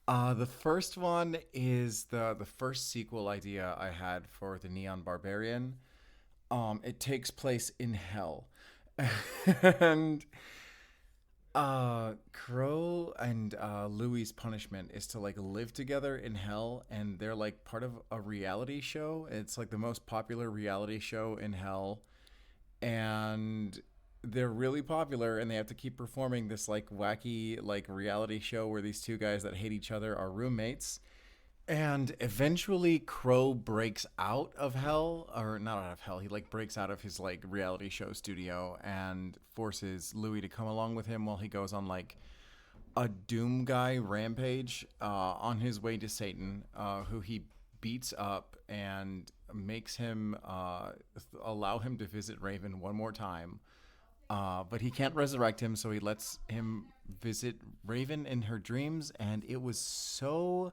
A: The first one is the first sequel idea I had for the Neon Barbarian. It takes place in hell, and Crow and Louis's punishment is to like live together in hell, and they're like part of a reality show. It's like the most popular reality show in hell, and they're really popular, and they have to keep performing this like wacky like reality show where these two guys that hate each other are roommates. And eventually Crow breaks out of hell, or not out of hell, he like breaks out of his like reality show studio and forces Louis to come along with him while he goes on like a doom guy rampage on his way to Satan, who he beats up and makes him allow him to visit Raven one more time. But he can't resurrect him, so he lets him visit Raven in her dreams, and it was so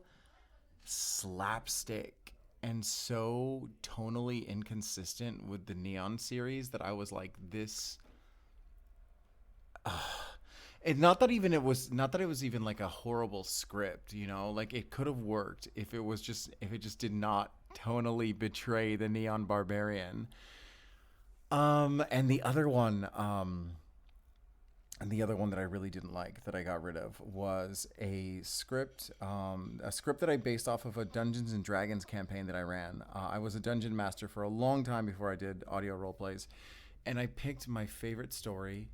A: slapstick and so tonally inconsistent with the Neon series that I was like, this. And not that it was even like a horrible script, like it could have worked if it just did not tonally betray the Neon Barbarian. And the other one that I really didn't like that I got rid of was a script that I based off of a Dungeons and Dragons campaign that I ran. I was a dungeon master for a long time before I did audio role plays, and I picked my favorite story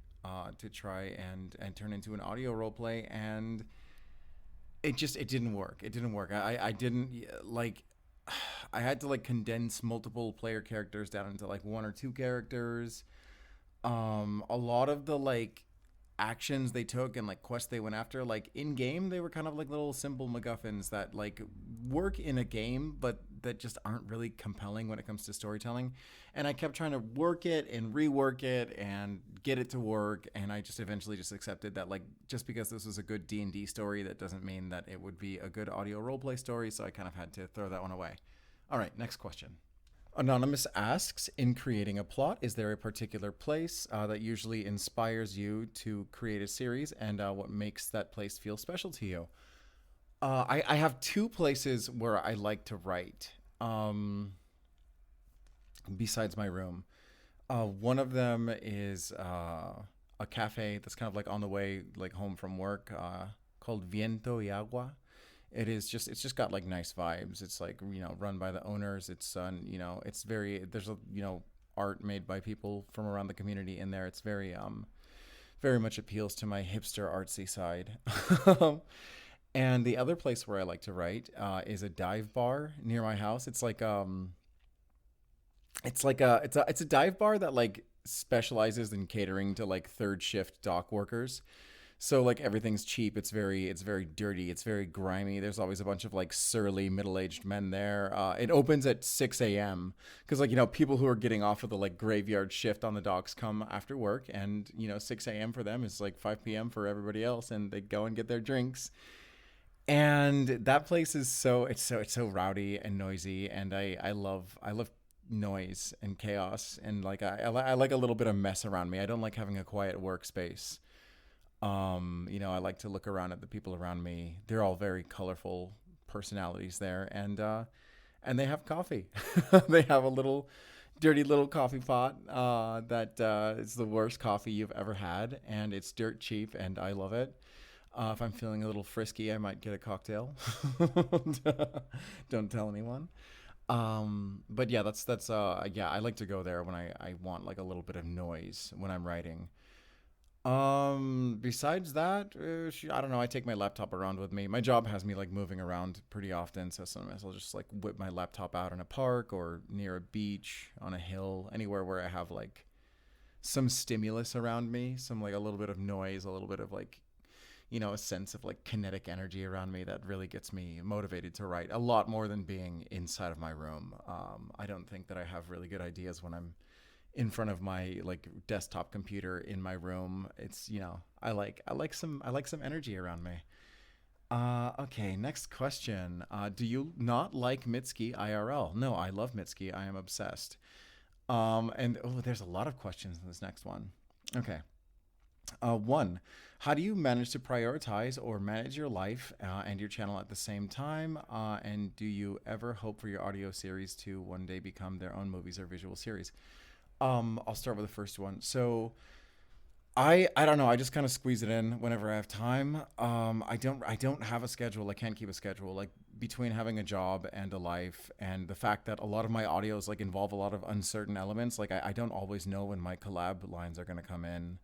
A: to try and turn into an audio role play, and it didn't work. It didn't work. I didn't like. I had to like condense multiple player characters down into like one or two characters. A lot of the like actions they took and like quests they went after, like in game, they were kind of like little simple MacGuffins that like work in a game, but that just aren't really compelling when it comes to storytelling. And I kept trying to work it and rework it and get it to work, and I just eventually just accepted that like just because this was a good D&D story, that doesn't mean that it would be a good audio roleplay story. So I kind of had to throw that one away. All right, next question. Anonymous asks, in creating a plot, is there a particular place that usually inspires you to create a series, and what makes that place feel special to you? I have two places where I like to write, besides my room. One of them is a cafe that's kind of like on the way, like home from work, called Viento y Agua. It's just got like nice vibes. It's like, run by the owners. It's it's very, there's a, art made by people from around the community in there. It's very much appeals to my hipster artsy side. And the other place where I like to write is a dive bar near my house. It's a dive bar that like specializes in catering to like third shift dock workers. So like everything's cheap. It's very dirty. It's very grimy. There's always a bunch of like surly middle-aged men there. It opens at 6 a.m. because like people who are getting off of the like graveyard shift on the docks come after work, and 6 a.m. for them is like 5 p.m. for everybody else, and they go and get their drinks. And that place is so rowdy and noisy, and I love noise and chaos, and like I like a little bit of mess around me. I don't like having a quiet workspace. I like to look around at the people around me. They're all very colorful personalities there, and they have coffee. They have a little dirty little coffee pot that is the worst coffee you've ever had, and it's dirt cheap, and I love it. If I'm feeling a little frisky, I might get a cocktail. Don't tell anyone. But yeah, that's I like to go there when I want like a little bit of noise when I'm writing. Besides that, I don't know. I take my laptop around with me. My job has me like moving around pretty often, so sometimes I'll just like whip my laptop out in a park or near a beach, on a hill, anywhere where I have like some stimulus around me, some like a little bit of noise, a little bit of like, a sense of like kinetic energy around me that really gets me motivated to write a lot more than being inside of my room. I don't think that I have really good ideas when I'm in front of my like desktop computer in my room. It's I like some energy around me. Okay, next question. Do you not like Mitski IRL? No, I love Mitski. I am obsessed. And oh, there's a lot of questions in this next one. Okay. One, how do you manage to prioritize or manage your life and your channel at the same time? And do you ever hope for your audio series to one day become their own movies or visual series? I'll start with the first one. So I don't know. I just kind of squeeze it in whenever I have time. I don't have a schedule. I can't keep a schedule. Like between having a job and a life, and the fact that a lot of my audios like involve a lot of uncertain elements. Like I don't always know when my collab lines are gonna come in.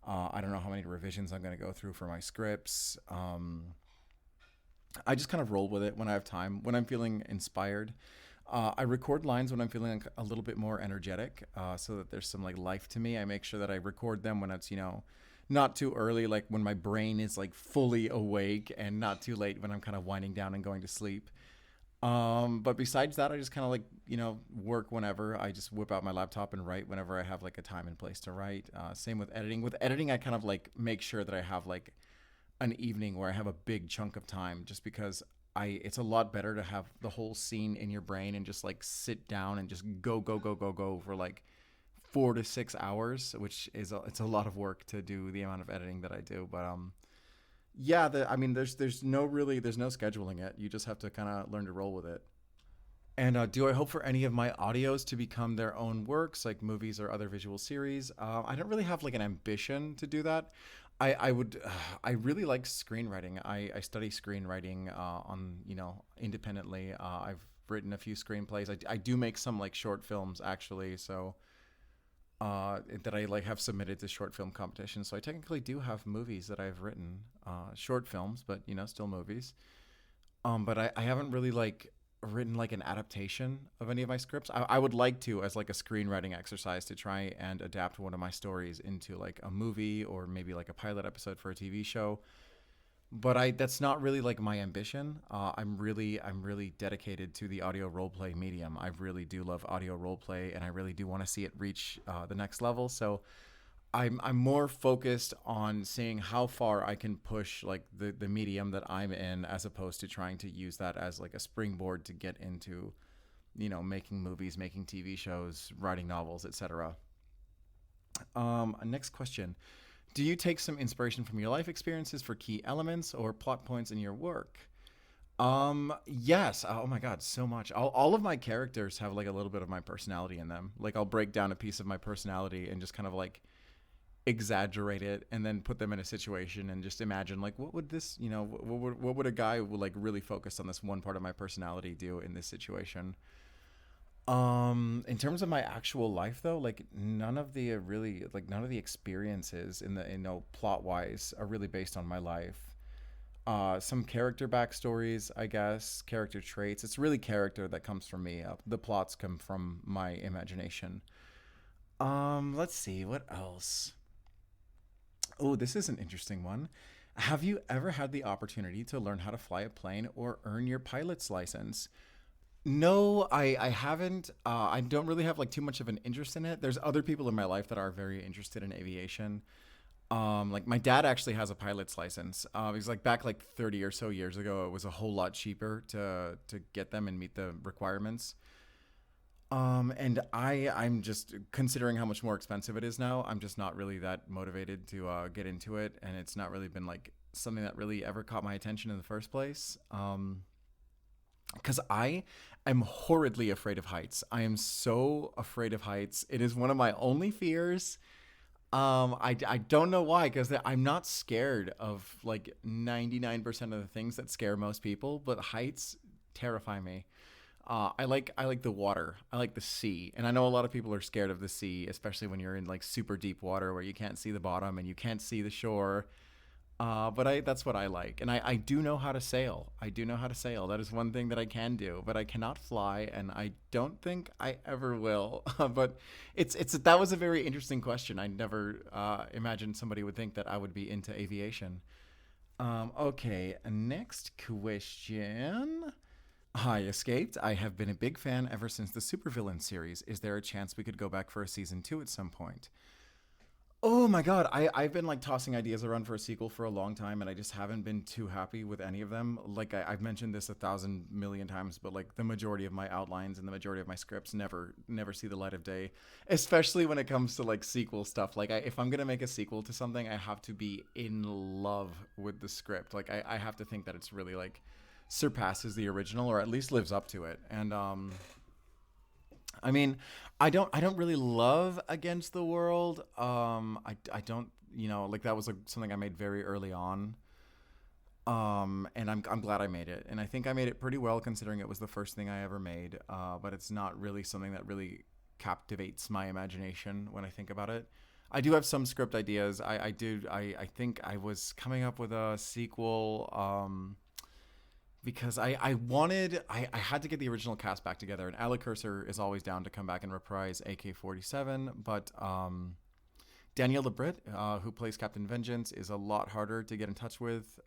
A: I don't know how many revisions I'm gonna go through for my scripts. I just kind of roll with it when I have time. When I'm feeling inspired, I record lines when I'm feeling like a little bit more energetic, so that there's some like life to me. I make sure that I record them when it's not too early, like when my brain is like fully awake, and not too late when I'm kind of winding down and going to sleep. But besides that, I just kind of like work whenever. I just whip out my laptop and write whenever I have like a time and place to write. Same with editing. With editing, I kind of like make sure that I have like an evening where I have a big chunk of time, just because it's a lot better to have the whole scene in your brain and just like sit down and just go for like 4 to 6 hours, which is it's a lot of work to do the amount of editing that I do. But yeah, I mean, there's no scheduling it. You just have to kind of learn to roll with it. And do I hope for any of my audios to become their own works, like movies or other visual series? I don't really have like an ambition to do that. I would, I really like screenwriting. I study screenwriting on, independently. I've written a few screenplays. I do make some like short films actually. So that I like have submitted to short film competitions. So I technically do have movies that I've written, short films, but still movies. But I haven't really like written like an adaptation of any of my scripts. I would like to, as like a screenwriting exercise, to try and adapt one of my stories into like a movie or maybe like a pilot episode for a TV show. But I that's not really like my ambition. I'm really dedicated to the audio role play medium. I really do love audio role play, and I really do want to see it reach the next level. So I'm more focused on seeing how far I can push like the medium that I'm in, as opposed to trying to use that as like a springboard to get into, making movies, making TV shows, writing novels, etc. Next question. Do you take some inspiration from your life experiences for key elements or plot points in your work? Yes. Oh my God, so much. All of my characters have like a little bit of my personality in them. Like I'll break down a piece of my personality and just kind of like exaggerate it and then put them in a situation and just imagine like what would this, what would a guy who like really focus on this one part of my personality do in this situation. In terms of my actual life though, like none of the experiences in the plot wise are really based on my life. Some character backstories, I guess, character traits. It's really character that comes from me. The plots come from my imagination. Let's see what else. Oh, this is an interesting one. Have you ever had the opportunity to learn how to fly a plane or earn your pilot's license? No, I haven't. I don't really have like too much of an interest in it. There's other people in my life that are very interested in aviation. Like my dad actually has a pilot's license. He's like back like 30 or so years ago. It was a whole lot cheaper to get them and meet the requirements. And I'm just considering how much more expensive it is now. I'm just not really that motivated to get into it, and it's not really been like something that really ever caught my attention in the first place. Because I am horridly afraid of heights. I am so afraid of heights. It is one of my only fears. I don't know why, because I'm not scared of like 99% of the things that scare most people, but heights terrify me. I like the water. I like the sea, and I know a lot of people are scared of the sea, especially when you're in like super deep water where you can't see the bottom and you can't see the shore. But that's what I like, and I do know how to sail. I do know how to sail. That is one thing that I can do, but I cannot fly, and I don't think I ever will. But it's that was a very interesting question. I never imagined somebody would think that I would be into aviation. Okay, next question. I escaped. I have been a big fan ever since the Supervillain series. Is there a chance we could go back for a season two at some point? Oh my god, I've been like tossing ideas around for a sequel for a long time, and I just haven't been too happy with any of them. Like I've mentioned this 1,000 million times, but like the majority of my outlines and the majority of my scripts never see the light of day. Especially when it comes to like sequel stuff. Like if I'm gonna make a sequel to something, I have to be in love with the script. Like I have to think that it's really like surpasses the original or at least lives up to it. And I mean, I don't really love Against the World. I don't, like that was like something I made very early on. And I'm glad I made it, and I think I made it pretty well considering it was the first thing I ever made. But it's not really something that really captivates my imagination when I think about it. I do have some script ideas. I think I was coming up with a sequel. Because I had to get the original cast back together, and Alec Cursor is always down to come back and reprise AK-47, but Danielle LeBrit, who plays Captain Vengeance, is a lot harder to get in touch with,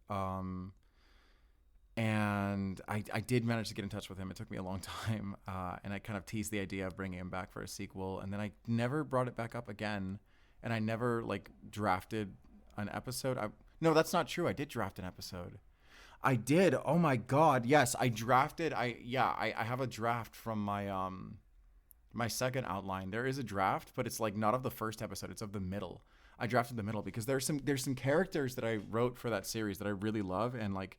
A: and I did manage to get in touch with him. It took me a long time, and I kind of teased the idea of bringing him back for a sequel, and then I never brought it back up again, and I never like drafted an episode. No, that's not true. I did draft an episode. I did. Oh my god. Yes, I drafted. I have a draft from my second outline. There is a draft, but it's like not of the first episode, it's of the middle. I drafted the middle because there's some characters that I wrote for that series that I really love, and like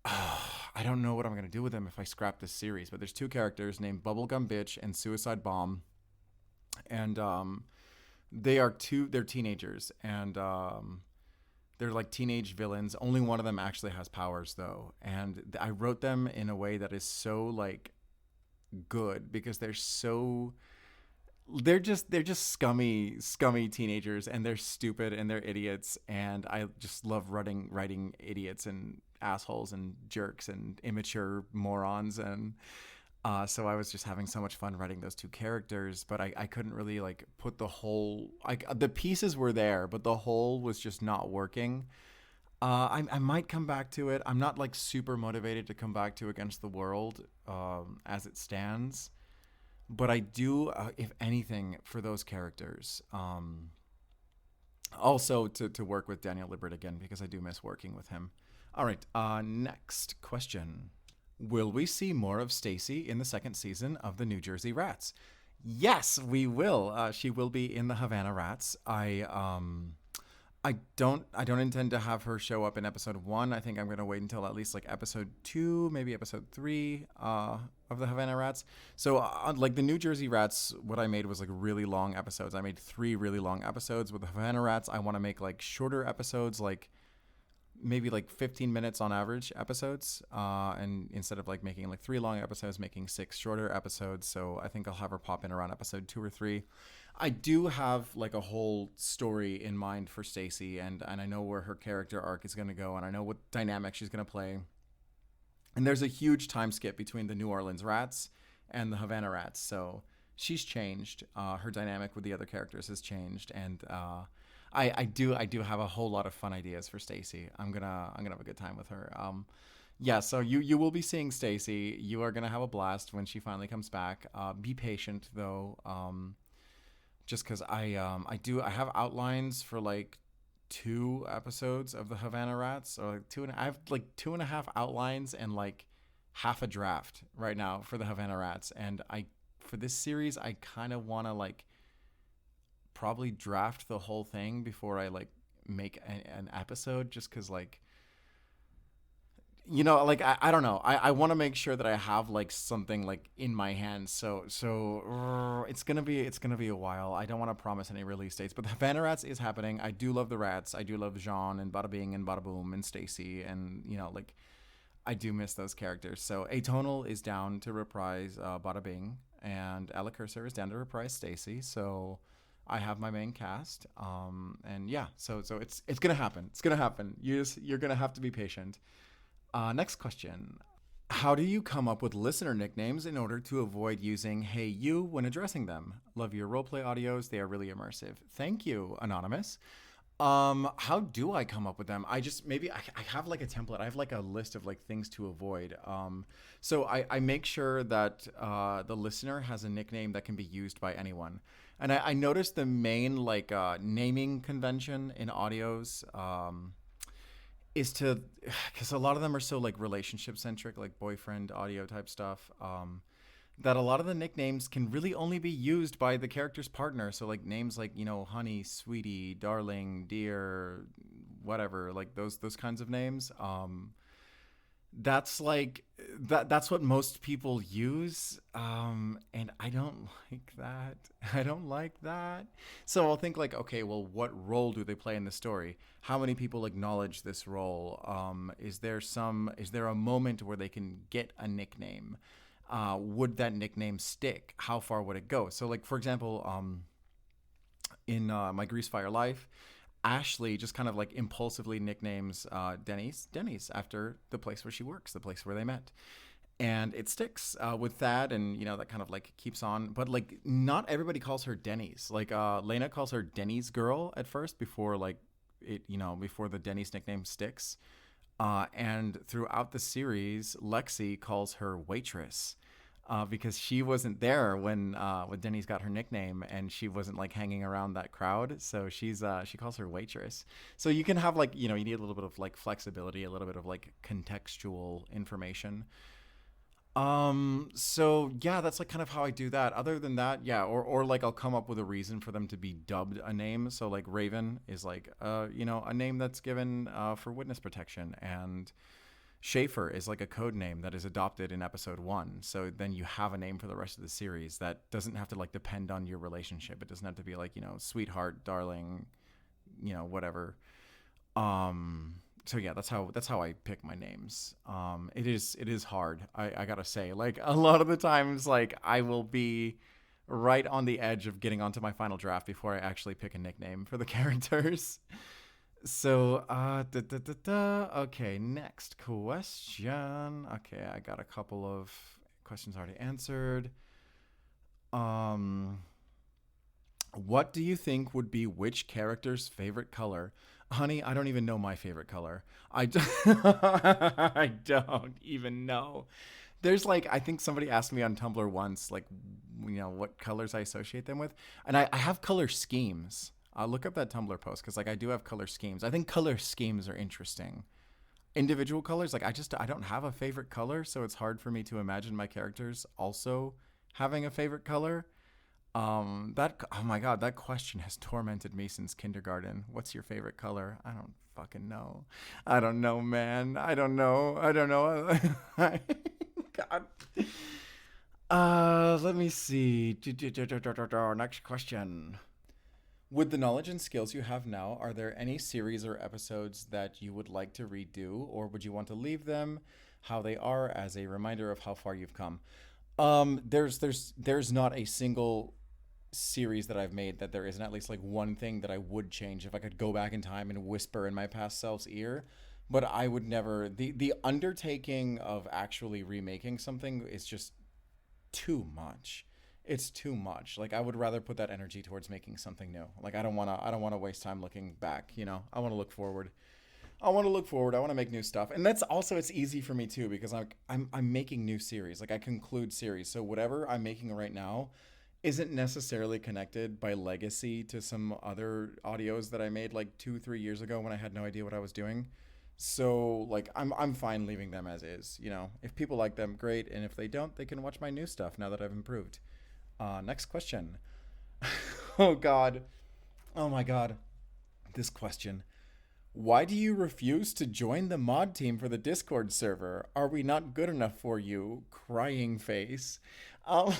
A: I don't know what I'm going to do with them if I scrap this series, but there's two characters named Bubblegum Bitch and Suicide Bomb, and they're teenagers, and they're like teenage villains. Only one of them actually has powers though. And I wrote them in a way that is so like good because they're so they're just scummy teenagers, and they're stupid and they're idiots, and I just love writing idiots and assholes and jerks and immature morons. And so I was just having so much fun writing those two characters, but I couldn't really like put the whole, like, the pieces were there, but the whole was just not working. I might come back to it. I'm not like super motivated to come back to Against the World as it stands, but I do, if anything, for those characters. Also to work with Daniel Libbert again, because I do miss working with him. All right, next question. Will we see more of Stacy in the second season of the New Jersey Rats? Yes, we will. She will be in the Havana Rats. I don't intend to have her show up in episode 1. I think I'm going to wait until at least like episode 2, maybe episode 3 of the Havana Rats. So like the New Jersey Rats, what I made was like really long episodes. I made 3 really long episodes. With the Havana Rats, I want to make like shorter episodes, like maybe like 15 minutes on average episodes, and instead of like making like 3 long episodes, making 6 shorter episodes. So I think I'll have her pop in around episode 2 or 3. I do have like a whole story in mind for Stacy, and I know where her character arc is going to go, and I know what dynamic she's going to play. And there's a huge time skip between the New Orleans Rats and the Havana Rats, so she's changed. Her dynamic with the other characters has changed, and I do have a whole lot of fun ideas for Stacy. I'm gonna have a good time with her. Yeah, so you will be seeing Stacy. You are gonna have a blast when she finally comes back. Be patient though. Just because I have outlines for like 2 episodes of the Havana Rats, or like I have like 2.5 outlines and like half a draft right now for the Havana Rats, and for this series I kind of want to like probably draft the whole thing before I like make an episode, just because like, like I don't know. I want to make sure that I have like something like in my hands. So it's gonna be a while. I don't want to promise any release dates, but the Havana Rats is happening. I do love the Rats. I do love Jean and Bada Bing and Bada Boom and Stacy, and like I do miss those characters. So Atonal is down to reprise Bada Bing, and Ella Cursor is down to reprise Stacy. So I have my main cast, and yeah, so it's gonna happen. It's gonna happen. You're gonna have to be patient. Next question. How do you come up with listener nicknames in order to avoid using "Hey You" when addressing them? Love your roleplay audios. They are really immersive. Thank you, Anonymous. How do I come up with them? I just maybe I have like a template. I have like a list of like things to avoid. So I make sure that the listener has a nickname that can be used by anyone. And I noticed the main like naming convention in audios. Is to, because a lot of them are so like relationship centric, like boyfriend audio type stuff, that a lot of the nicknames can really only be used by the character's partner. So like names like, honey, sweetie, darling, dear, whatever, like those kinds of names. That's like that's what most people use, and I don't like that. I don't like that. So I'll think like, okay, well, what role do they play in the story? How many people acknowledge this role? Is there a moment where they can get a nickname? Would that nickname stick? How far would it go? So like, for example, in my Grease Fire Life, Ashley just kind of like impulsively nicknames Denny's after the place where she works, the place where they met. And it sticks with that, and that kind of like keeps on. But like, not everybody calls her Denny's. Like, Lena calls her Denny's girl at first, before like before the Denny's nickname sticks. And throughout the series, Lexi calls her waitress. Because she wasn't there when Denny's got her nickname, and she wasn't like hanging around that crowd, so she calls her waitress. So you can have like, you need a little bit of like flexibility, a little bit of like contextual information. So yeah, that's like kind of how I do that. Other than that, yeah, or like I'll come up with a reason for them to be dubbed a name. So like Raven is like a name that's given for witness protection, and Schaefer is like a code name that is adopted in episode 1. So then you have a name for the rest of the series that doesn't have to like depend on your relationship. It doesn't have to be like, sweetheart, darling, whatever. So yeah, that's how I pick my names. It is hard. I gotta say, like, a lot of the times, like, I will be right on the edge of getting onto my final draft before I actually pick a nickname for the characters. So, okay, next question. Okay, I got a couple of questions already answered. Um, what do you think would be which character's favorite color? Honey, I don't even know my favorite color. I don't even know. There's like, I think somebody asked me on Tumblr once, like, what colors I associate them with. And I have color schemes. I'll look up that Tumblr post because, like, I do have color schemes. I think color schemes are interesting. Individual colors, like, I don't have a favorite color, so it's hard for me to imagine my characters also having a favorite color. Oh my god, that question has tormented me since kindergarten. What's your favorite color? I don't fucking know. I don't know, man. I don't know. I don't know. God. Let me see. Next question. With the knowledge and skills you have now, are there any series or episodes that you would like to redo, or would you want to leave them how they are as a reminder of how far you've come? There's not a single series that I've made that there isn't at least like one thing that I would change if I could go back in time and whisper in my past self's ear. But I would never the undertaking of actually remaking something is just too much. It's too much. Like I would rather put that energy towards making something new. Like I don't wanna waste time looking back, you know. I wanna look forward. I want to look forward. I want to make new stuff, and that's also it's easy for me too because I'm making new series. Like I conclude series, so whatever I'm making right now isn't necessarily connected by legacy to some other audios that I made like 2 3 years ago when I had no idea what I was doing. So like I'm fine leaving them as is. You know, if people like them, great, and if they don't, they can watch my new stuff now that I've improved. Next question. Oh God. Oh my God. This question. Why do you refuse to join the mod team for the Discord server? Are we not good enough for you? Crying face. Um,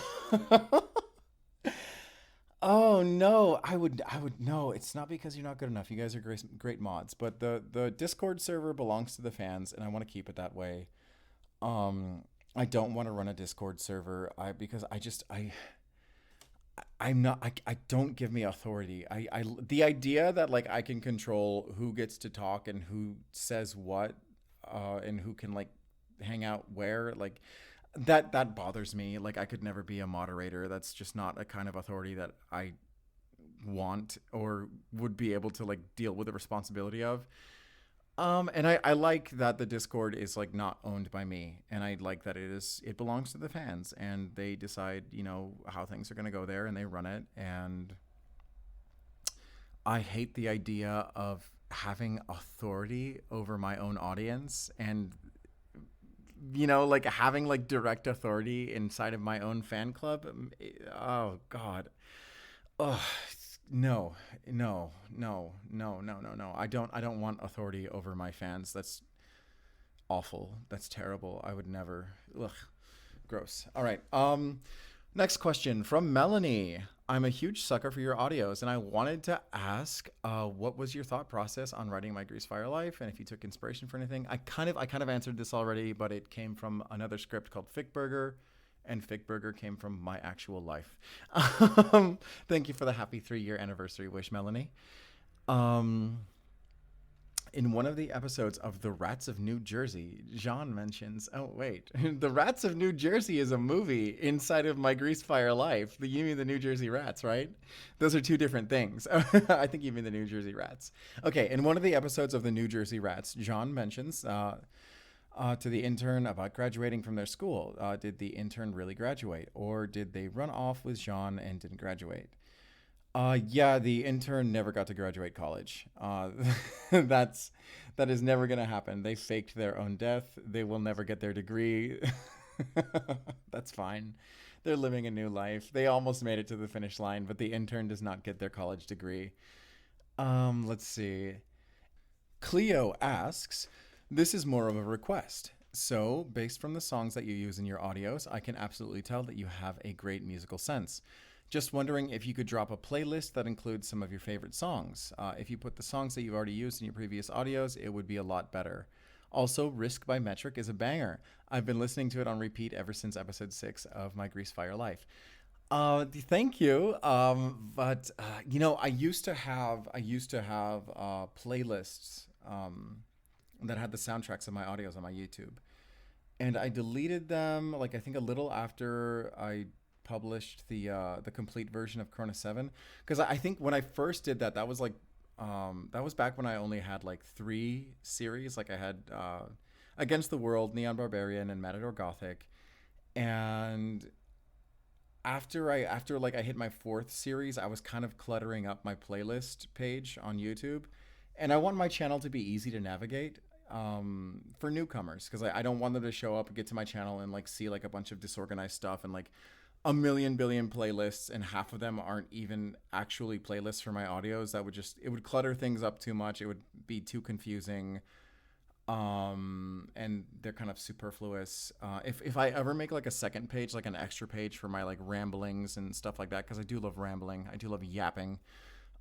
A: oh no, I would no. It's not because you're not good enough. You guys are great mods, but the Discord server belongs to the fans, and I want to keep it that way. Um, I don't want to run a Discord server. Because I'm not I don't give me authority. The idea that like I can control who gets to talk and who says what and who can like hang out where like that bothers me. Like I could never be a moderator. That's just not a kind of authority that I want or would be able to like deal with the responsibility of. And I like that the Discord is like not owned by me, and I like that it belongs to the fans, and they decide how things are gonna go there, and they run it. And I hate the idea of having authority over my own audience, and like having like direct authority inside of my own fan club. Oh God. Oh, no, no. I don't want authority over my fans. That's awful. That's terrible. I would never. Ugh, gross. All right. Next question from Melanie. I'm a huge sucker for your audios, and I wanted to ask, what was your thought process on writing My Grease Fire Life, and if you took inspiration for anything? I kind of answered this already, but it came from another script called Fick Burger, and Fick Burger came from my actual life. Thank you for the happy 3-year anniversary wish, Melanie. Um, in one of the episodes of The Rats of New Jersey, Jean mentions, oh, wait, The Rats of New Jersey is a movie inside of My Grease Fire Life. You mean the New Jersey Rats, right? Those are two different things. I think you mean the New Jersey Rats. Okay, in one of the episodes of the New Jersey Rats, Jean mentions to the intern about graduating from their school. Did the intern really graduate, or did they run off with Jean and didn't graduate? Yeah, the intern never got to graduate college. That is never gonna happen. They faked their own death. They will never get their degree. That's fine. They're living a new life. They almost made it to the finish line, but the intern does not get their college degree. Let's see. Cleo asks, this is more of a request. So, based from the songs that you use in your audios, I can absolutely tell that you have a great musical sense. Just wondering if you could drop a playlist that includes some of your favorite songs. If you put the songs that you've already used in your previous audios, it would be a lot better. Also, Risk by Metric is a banger. I've been listening to it on repeat ever since episode 6 of My Grease Fire Life. Thank you. But I used to have playlists that had the soundtracks of my audios on my YouTube, and I deleted them like I think a little after I published the complete version of Corona 7, because I think when I first did that, that was like that was back when I only had like three series. Like I had Against the World, Neon Barbarian, and Matador Gothic, and after like I hit my fourth series, I was kind of cluttering up my playlist page on YouTube, and I want my channel to be easy to navigate for newcomers, because I don't want them to show up and get to my channel and like see like a bunch of disorganized stuff and like a million billion playlists, and half of them aren't even actually playlists for my audios. That would just, it would clutter things up too much. It would be too confusing, and they're kind of superfluous. If I ever make like a second page, like an extra page for my like ramblings and stuff like that, because I do love rambling, I do love yapping.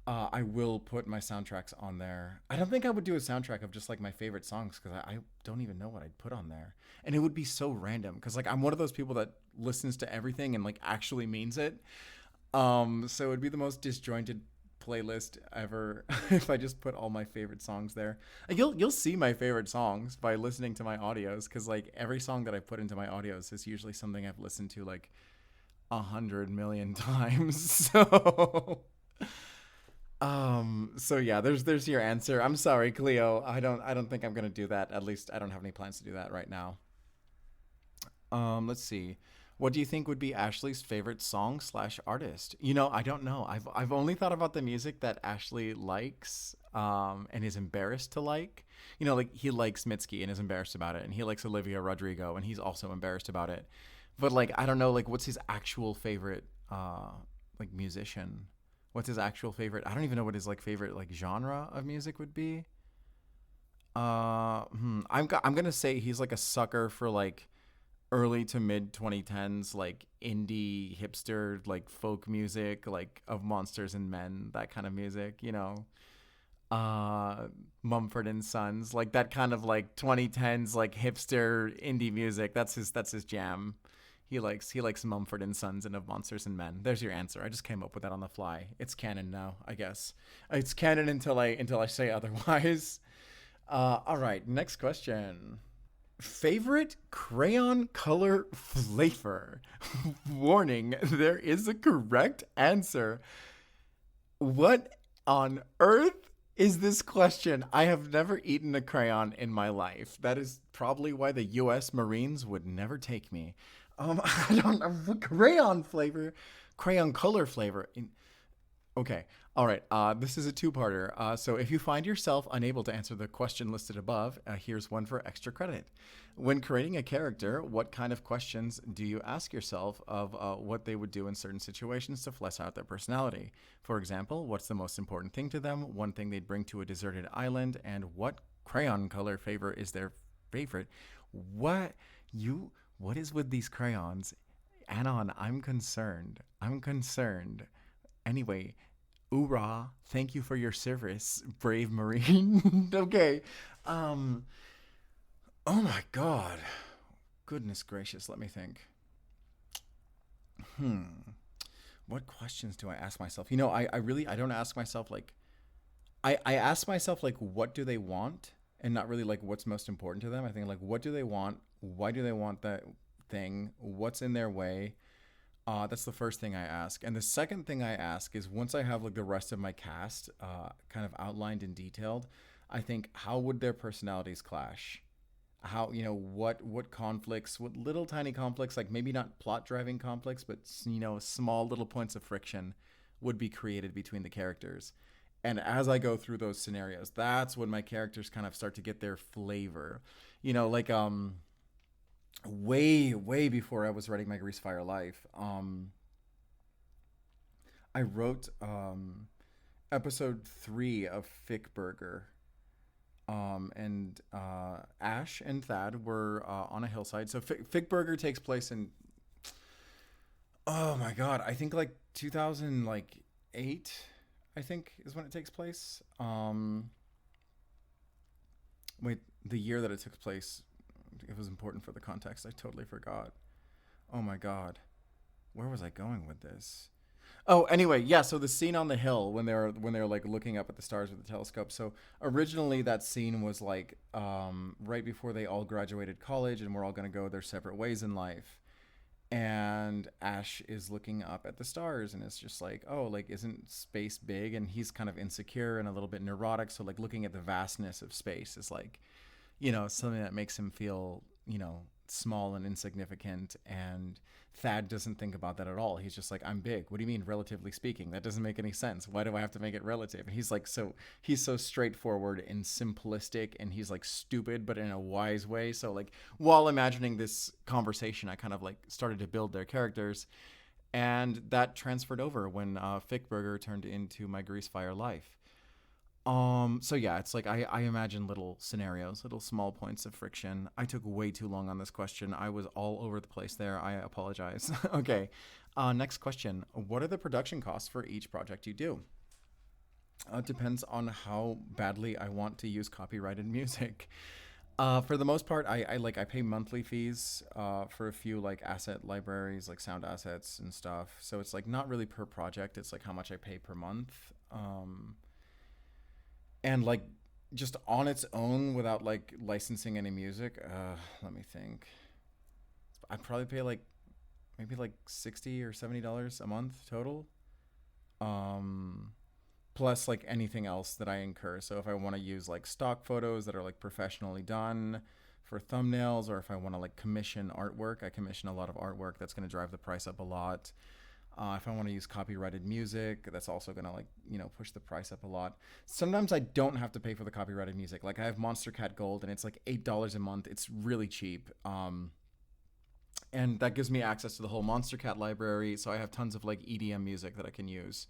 A: I will put my soundtracks on there. I don't think I would do a soundtrack of just like my favorite songs, because I don't even know what I'd put on there, and it would be so random. Because like I'm one of those people that listens to everything and like actually means it. So it'd be the most disjointed playlist ever if I just put all my favorite songs there. You'll see my favorite songs by listening to my audios, because like every song that I put into my audios is usually something I've listened to like 100 million times. So yeah, there's your answer. I'm sorry, Cleo. I don't think I'm gonna do that. At least I don't have any plans to do that right now. Let's see. What do you think would be Ashley's favorite song slash artist? I don't know. I've only thought about the music that Ashley likes, and is embarrassed to like. Like he likes Mitski and is embarrassed about it, and he likes Olivia Rodrigo and he's also embarrassed about it. But like I don't know, like what's his actual favorite like musician? What's his actual favorite? I don't even know what his like favorite like genre of music would be. I'm gonna say he's like a sucker for like early to mid 2010s like indie hipster like folk music, like of Monsters and Men, that kind of music, Mumford and Sons, like that kind of like 2010s like hipster indie music. That's his jam. He likes Mumford and Sons and of Monsters and Men. There's your answer. I just came up with that on the fly. It's canon now, I guess. It's canon until I say otherwise. All right, next question. Favorite crayon color flavor? Warning, there is a correct answer. What on earth is this question? I have never eaten a crayon in my life. That is probably why the US Marines would never take me. I don't know. Crayon flavor, crayon color flavor. Okay. All right. This is a two-parter. So if you find yourself unable to answer the question listed above, here's one for extra credit. When creating a character, what kind of questions do you ask yourself of what they would do in certain situations to flesh out their personality? For example, what's the most important thing to them, one thing they'd bring to a deserted island, and what crayon color favor is their favorite? What you what is with these crayons? Anon, I'm concerned. I'm concerned. Anyway, Oorah, thank you for your service, brave Marine. Okay. Um, oh my God. Goodness gracious, let me think. Hmm. What questions do I ask myself? I don't ask myself like I ask myself like what do they want, and not really like what's most important to them. I think like what do they want? Why do they want that thing? What's in their way? That's the first thing I ask. And the second thing I ask is, once I have like the rest of my cast kind of outlined and detailed, I think how would their personalities clash? How, what conflicts, what little tiny conflicts, like maybe not plot driving conflicts, but small little points of friction would be created between the characters. And as I go through those scenarios, that's when my characters kind of start to get their flavor. Like way before I was writing my Greasefire Life, I wrote episode 3 of Fick Burger. And Ash and Thad were on a hillside. So Fick Burger takes place in, oh my god, I think like 2008. I think is when it takes place. Wait, the year that it took place, it was important for the context. I totally forgot. Oh my god. where was I going with this? Oh, anyway, yeah. So the scene on the hill when they're like looking up at the stars with the telescope. So originally that scene was like right before they all graduated college and we're all gonna go their separate ways in life. And Ash is looking up at the stars and it's just like, oh, like isn't space big? And he's kind of insecure and a little bit neurotic. So like looking at the vastness of space is like, something that makes him feel, small and insignificant. And Thad doesn't think about that at all. He's just like, I'm big. What do you mean, relatively speaking? That doesn't make any sense. Why do I have to make it relative? And he's like, he's so straightforward and simplistic and he's like stupid, but in a wise way. So, like, while imagining this conversation, I kind of like started to build their characters. And that transferred over when Fickburger turned into my Greasefire life. So yeah, it's like I imagine little scenarios, little small points of friction. I took way too long on this question. I was all over the place there. I apologize. Okay. Next question. What are the production costs for each project you do? It depends on how badly I want to use copyrighted music. For the most part, I pay monthly fees for a few like asset libraries, like sound assets and stuff. So it's like not really per project. It's like how much I pay per month. And like just on its own without like licensing any music, let me think. I'd probably pay like maybe like $60 or $70 a month total. Um, Plus like anything else that I incur. So if I want to use like stock photos that are like professionally done for thumbnails, or if I want to like commission artwork, I commission a lot of artwork that's going to drive the price up a lot. If I want to use copyrighted music, that's also going to like, push the price up a lot. Sometimes I don't have to pay for the copyrighted music. Like I have Monster Cat Gold and it's like $8 a month. It's really cheap. And that gives me access to the whole Monster Cat library. So I have tons of like EDM music that I can use,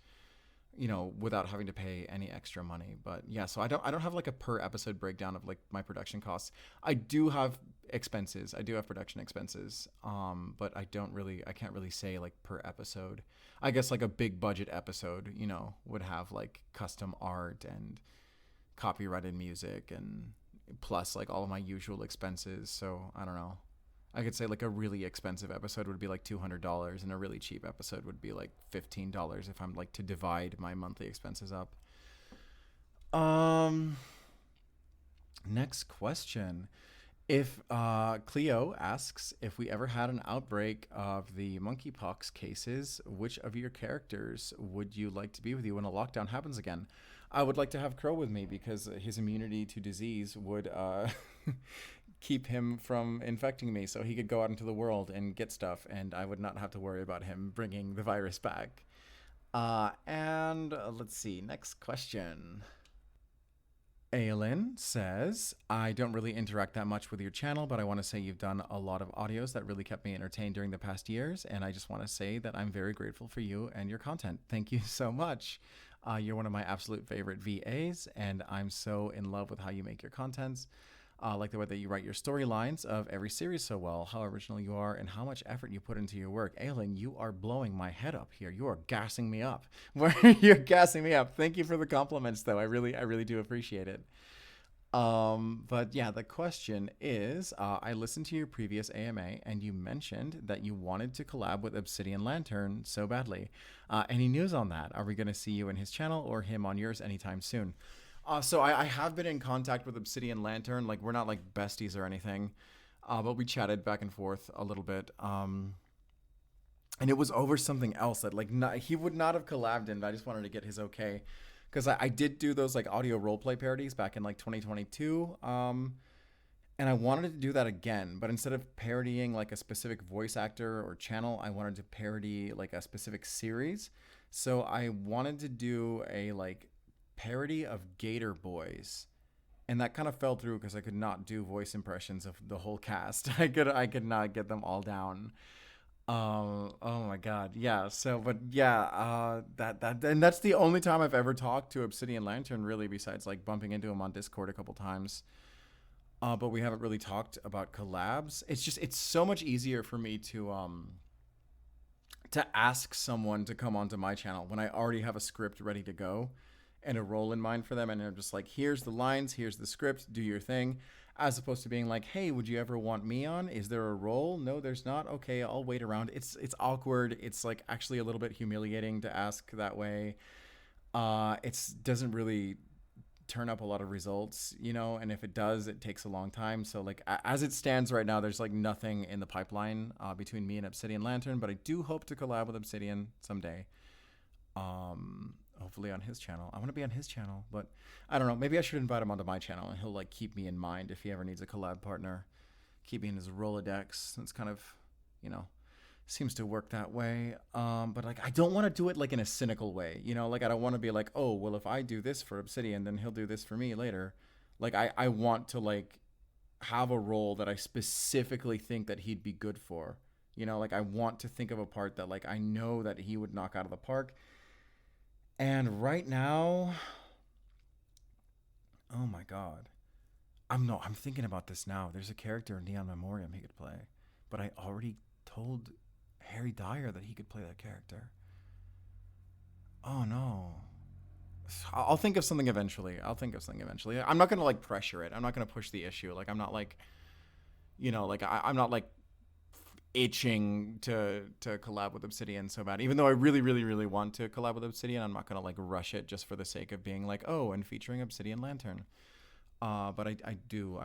A: without having to pay any extra money. But yeah, so I don't have like a per episode breakdown of like my production costs. I do have expenses. I do have production expenses. But I can't really say like per episode. I guess like a big budget episode, would have like custom art and copyrighted music and plus like all of my usual expenses. So I don't know. I could say like a really expensive episode would be like $200 and a really cheap episode would be like $15 if I'm like to divide my monthly expenses up. Um Next question. If Cleo asks if we ever had an outbreak of the monkeypox cases, which of your characters would you like to be with you when a lockdown happens again? I would like to have Crow with me because his immunity to disease would keep him from infecting me so he could go out into the world and get stuff and I would not have to worry about him bringing the virus back. And let's see, next question. Aylin says, I don't really interact that much with your channel, but I want to say you've done a lot of audios that really kept me entertained during the past years. And I just want to say that I'm very grateful for you and your content. Thank you so much. You're one of my absolute favorite VAs, and I'm so in love with how you make your contents. Like the way that you write your storylines of every series so well, how original you are, and how much effort you put into your work. Aylin, you are blowing my head up here. You are gassing me up. You're gassing me up. Thank you for the compliments, though. I really do appreciate it. But yeah, the question is, I listened to your previous AMA and you mentioned that you wanted to collab with Obsidian Lantern so badly. Any news on that? Are we going to see you in his channel or him on yours anytime soon? So I have been in contact with Obsidian Lantern. Like we're not like besties or anything, but we chatted back and forth a little bit. And it was over something else that like he would not have collabed in. But I just wanted to get his okay, because I did do those like audio roleplay parodies back in like 2022. And I wanted to do that again, but instead of parodying like a specific voice actor or channel, I wanted to parody like a specific series. So I wanted to do a like parody of Gator Boys, and that kind of fell through because I could not do voice impressions of the whole cast. I could not get them all down. Oh my god, yeah. So, but yeah, that and that's the only time I've ever talked to Obsidian Lantern, really, besides like bumping into him on Discord a couple times. But we haven't really talked about collabs. It's so much easier for me to ask someone to come onto my channel when I already have a script ready to go and a role in mind for them, and I'm just like, here's the lines, here's the script, do your thing. as opposed to being like, hey, would you ever want me on? Is there a role? No, there's not. Okay, I'll wait around. It's awkward. It's like actually a little bit humiliating to ask that way. It doesn't really turn up a lot of results, and if it does, it takes a long time. So like as it stands right now, there's like nothing in the pipeline between me and Obsidian Lantern, but I do hope to collab with Obsidian someday. Hopefully on his channel. I want to be on his channel, but I don't know. Maybe I should invite him onto my channel, and he'll like keep me in mind if he ever needs a collab partner. Keep me in his Rolodex. It's kind of, you know, seems to work that way. But like I don't want to do it like in a cynical way. Like I don't want to be like, oh well, if I do this for Obsidian, then he'll do this for me later. Like I want to like have a role that I specifically think that he'd be good for. Like I want to think of a part that like I know that he would knock out of the park. And right now, oh my god. I'm thinking about this now. There's a character in Neon Memoriam he could play. But I already told Harry Dyer that he could play that character. Oh no. I'll think of something eventually. I'm not gonna like pressure it. I'm not gonna push the issue. Like I'm not like, like I'm not like itching to collab with Obsidian so bad. Even though I really, really, really want to collab with Obsidian, I'm not gonna like rush it just for the sake of being like, oh, and featuring Obsidian Lantern. But I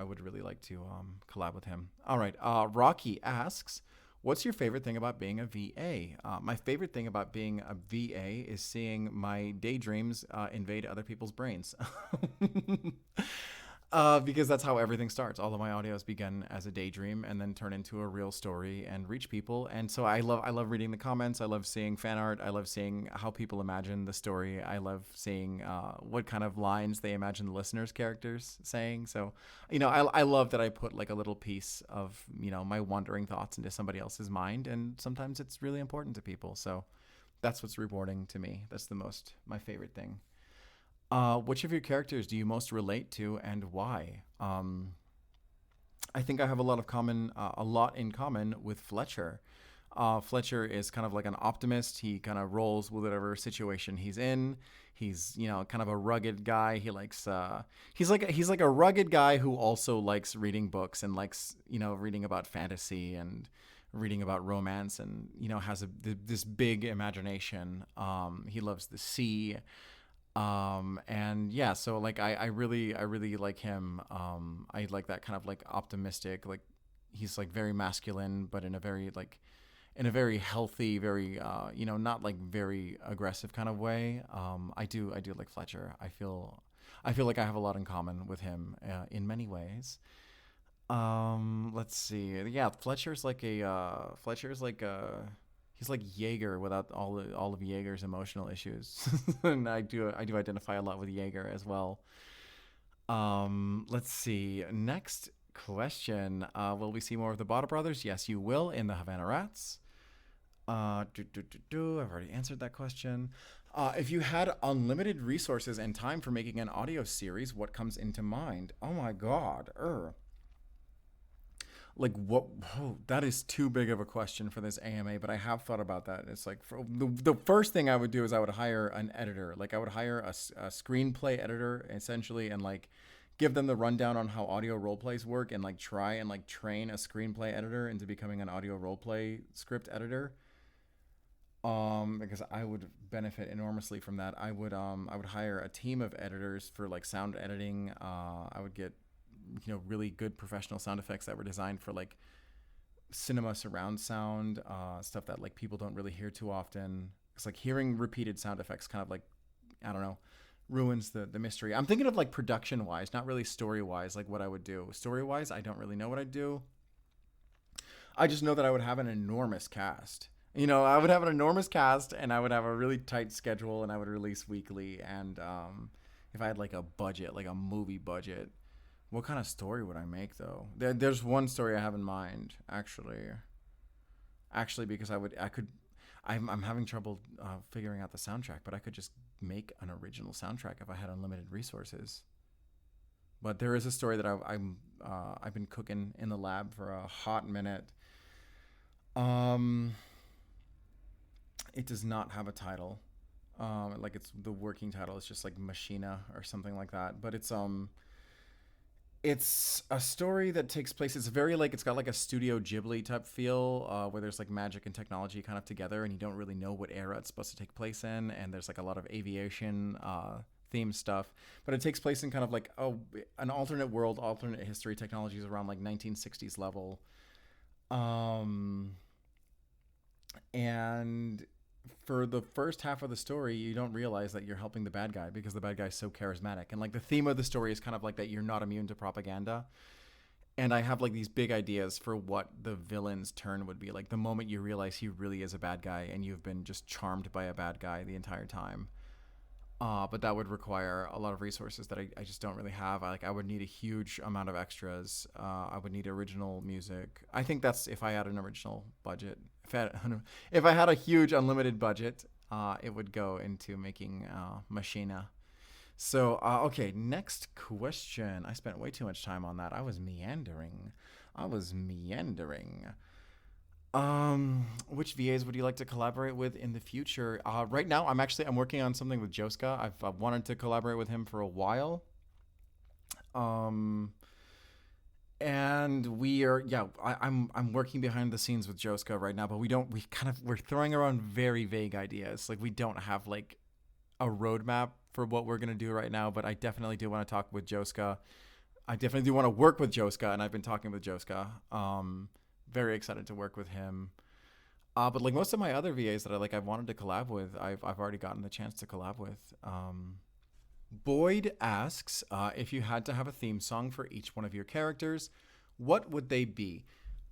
A: would really like to collab with him. All right. Rocky asks, what's your favorite thing about being a VA? My favorite thing about being a VA is seeing my daydreams invade other people's brains. Because that's how everything starts. All of my audios begin as a daydream and then turn into a real story and reach people. And so I love reading the comments. I love seeing fan art. I love seeing how people imagine the story. I love seeing what kind of lines they imagine the listeners' characters saying. So, I love that I put like a little piece of, my wandering thoughts into somebody else's mind. And sometimes it's really important to people. So that's what's rewarding to me. That's my favorite thing. Which of your characters do you most relate to, and why? I think I have a lot in common with Fletcher. Fletcher is kind of like an optimist. He kind of rolls with whatever situation he's in. He's kind of a rugged guy. He likes he's like a rugged guy who also likes reading books and likes reading about fantasy and reading about romance and has this big imagination. He loves the sea. And yeah, so like I really like him. I like that kind of like optimistic, like he's like very masculine, but in a very healthy, very not like very aggressive kind of way. I do like Fletcher. I feel like I have a lot in common with him in many ways. Let's see. Yeah, Fletcher's like a he's like Jaeger without all of Jaeger's emotional issues. And I do identify a lot with Jaeger as well. Let's see. Next question. Will we see more of the Bada Brothers? Yes, you will in the Havana Rats. I've already answered that question. If you had unlimited resources and time for making an audio series, what comes into mind? Oh my god. Like what? Oh, that is too big of a question for this AMA, but I have thought about that. It's like the first thing I would do is I would hire an editor. Like I would hire a screenplay editor essentially, and like give them the rundown on how audio role plays work, and like try and like train a screenplay editor into becoming an audio role play script editor. Because I would benefit enormously from that. I would hire a team of editors for like sound editing. I would get really good professional sound effects that were designed for like cinema surround sound, stuff that like people don't really hear too often. It's like hearing repeated sound effects kind of like, I don't know, ruins the mystery. I'm thinking of like production wise, not really story wise, like what I would do. Story wise, I don't really know what I'd do. I just know that I would have an enormous cast. I would have an enormous cast, and I would have a really tight schedule, and I would release weekly. And if I had like a budget, like a movie budget, what kind of story would I make though? There's one story I have in mind, actually. Because I'm having trouble figuring out the soundtrack, but I could just make an original soundtrack if I had unlimited resources. But there is a story that I've been cooking in the lab for a hot minute. It does not have a title. Like it's the working title is just like Machina or something like that. But It's a story that takes place. It's very like it's got like a Studio Ghibli type feel, where there's like magic and technology kind of together, and you don't really know what era it's supposed to take place in. And there's like a lot of aviation theme stuff, but it takes place in kind of like an alternate world, alternate history. Technologies around like 1960s level, um, and for the first half of the story, you don't realize that you're helping the bad guy because the bad guy's so charismatic. And like the theme of the story is kind of like that you're not immune to propaganda. And I have like these big ideas for what the villain's turn would be. Like the moment you realize he really is a bad guy and you've been just charmed by a bad guy the entire time. But that would require a lot of resources that I just don't really have. I would need a huge amount of extras. I would need original music. I think that's if I had an original budget. If I had a huge unlimited budget, it would go into making Machina. So, okay, next question. I spent way too much time on that. I was meandering. I was meandering. Which VAs would you like to collaborate with in the future? Right now, I'm working on something with Joska. I've wanted to collaborate with him for a while. Um, and we are yeah. I'm working behind the scenes with Joska right now, but we're throwing around very vague ideas. Like we don't have like a roadmap for what we're gonna do right now. But I definitely do want to talk with Joska. I definitely do want to work with Joska, and I've been talking with Joska. Very excited to work with him. But like most of my other VAs that I've wanted to collab with, I've already gotten the chance to collab with. Boyd asks if you had to have a theme song for each one of your characters, what would they be?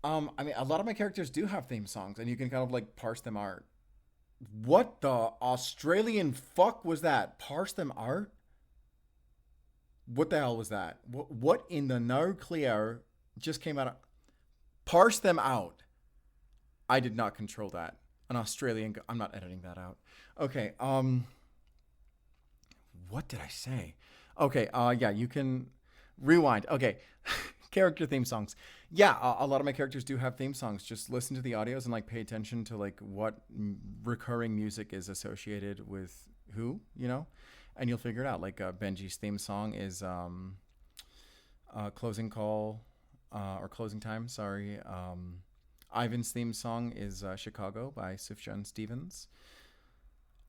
A: I mean, a lot of my characters do have theme songs, and you can kind of like parse them out. What the Australian fuck was that? Parse them out? What the hell was that? What in the nuclear just came out of. Parse them out. I did not control that. An Australian. I'm not editing that out. Okay. What did I say? Okay. Yeah. You can rewind. Okay. Character theme songs. Yeah. A lot of my characters do have theme songs. Just listen to the audios and like pay attention to like what recurring music is associated with who. And you'll figure it out. Like Benji's theme song is Closing Call. Or Closing Time, sorry. Ivan's theme song is Chicago by Sufjan Stevens.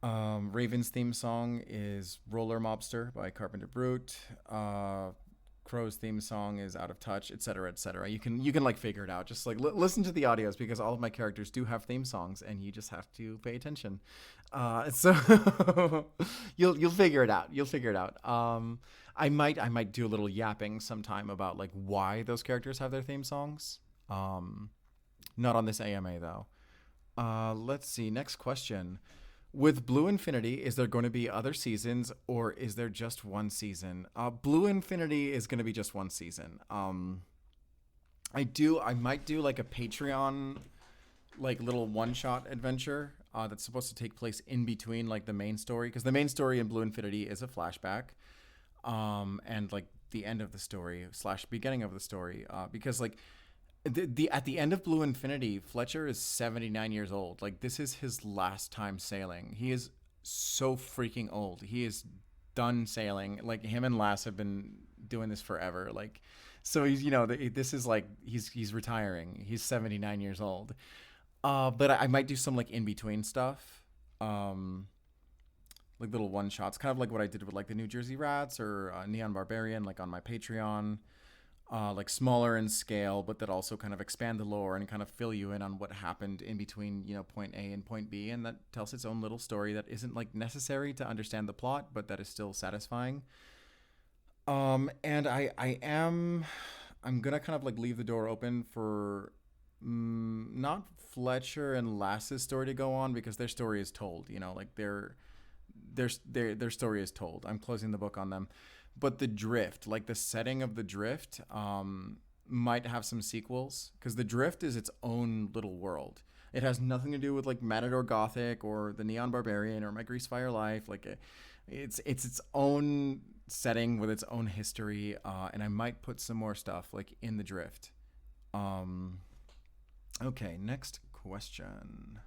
A: Raven's theme song is Roller Mobster by Carpenter Brute. Crow's theme song is Out of Touch, etc., etc. You can like figure it out. Just like listen to the audios because all of my characters do have theme songs, and you just have to pay attention. So you'll figure it out. You'll figure it out. I might do a little yapping sometime about like why those characters have their theme songs. Not on this AMA though. Let's see. Next question. With Blue Infinity, is there going to be other seasons or is there just one season? Blue Infinity is going to be just one season. I might do like a Patreon, like little one-shot adventure that's supposed to take place in between like the main story, because the main story in Blue Infinity is a flashback, and like the end of the story / beginning of the story, because like the at the end of Blue Infinity, Fletcher is 79 years old. Like this is his last time sailing. He is so freaking old. He is done sailing. Like him and Lass have been doing this forever. Like so he's this is like he's retiring. He's 79 years old. But I might do some like in between stuff. Like little one shots, kind of like what I did with like the New Jersey Rats or Neon Barbarian, like on my Patreon. Like smaller in scale, but that also kind of expand the lore and kind of fill you in on what happened in between, point A and point B, and that tells its own little story that isn't like necessary to understand the plot, but that is still satisfying. And I'm gonna kind of like leave the door open for not Fletcher and Lass's story to go on because their story is told, like their story is told. I'm closing the book on them. But the Drift, like the setting of the Drift, might have some sequels because the Drift is its own little world. It has nothing to do with like Matador Gothic or the Neon Barbarian or My Greasefire Life. Like it's its own setting with its own history, and I might put some more stuff like in the Drift. Okay, next question.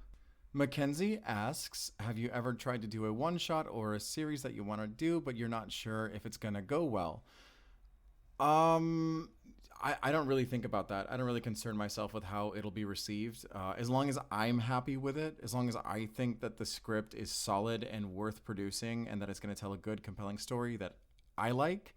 A: Mackenzie asks, have you ever tried to do a one-shot or a series that you want to do, but you're not sure if it's going to go well? Um, I don't really think about that. I don't really concern myself with how it'll be received. As long as I'm happy with it, as long as I think that the script is solid and worth producing and that it's going to tell a good, compelling story that I like,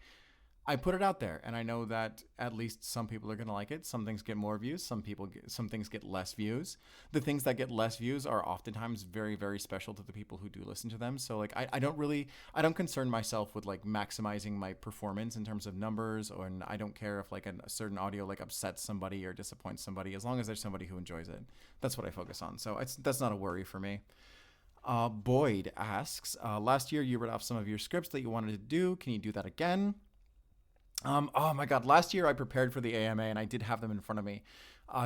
A: I put it out there, and I know that at least some people are gonna like it. Some things get more views. Some things get less views. The things that get less views are oftentimes very, very special to the people who do listen to them. So like, I don't concern myself with like maximizing my performance in terms of numbers, or and I don't care if like a certain audio like upsets somebody or disappoints somebody. As long as there's somebody who enjoys it, that's what I focus on. So that's not a worry for me. Boyd asks, last year you read off some of your scripts that you wanted to do. Can you do that again? Oh my God! Last year I prepared for the AMA and I did have them in front of me.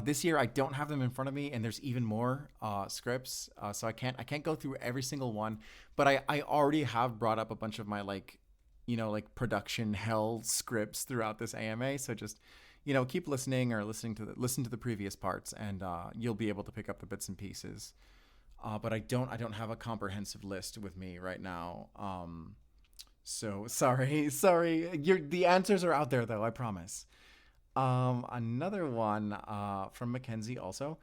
A: This year I don't have them in front of me, and there's even more scripts, so I can't go through every single one. But I already have brought up a bunch of my like, like production hell scripts throughout this AMA. So just keep listening or listen to the previous parts, and you'll be able to pick up the bits and pieces. But I don't have a comprehensive list with me right now. So sorry. The answers are out there though. I promise. Another one from Mackenzie also.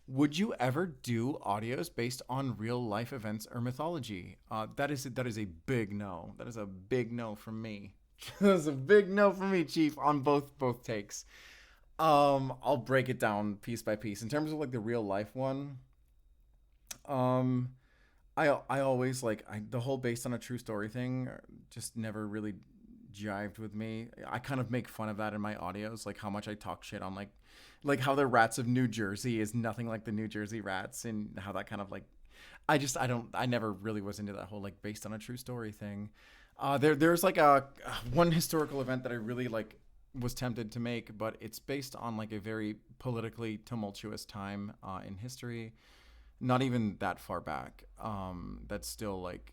A: Would you ever do audios based on real life events or mythology? That is a big no. That is a big no from me. That's a big no from me, Chief, on both takes. I'll break it down piece by piece. In terms of like the real life one, um, I always the whole based on a true story thing just never really jived with me. I kind of make fun of that in my audios, like how much I talk shit on like how the rats of New Jersey is nothing like the New Jersey rats, and how that kind of like I never really was into that whole like based on a true story thing. There's like a one historical event that I really like was tempted to make, but it's based on like a very politically tumultuous time in history, not even that far back. That's still like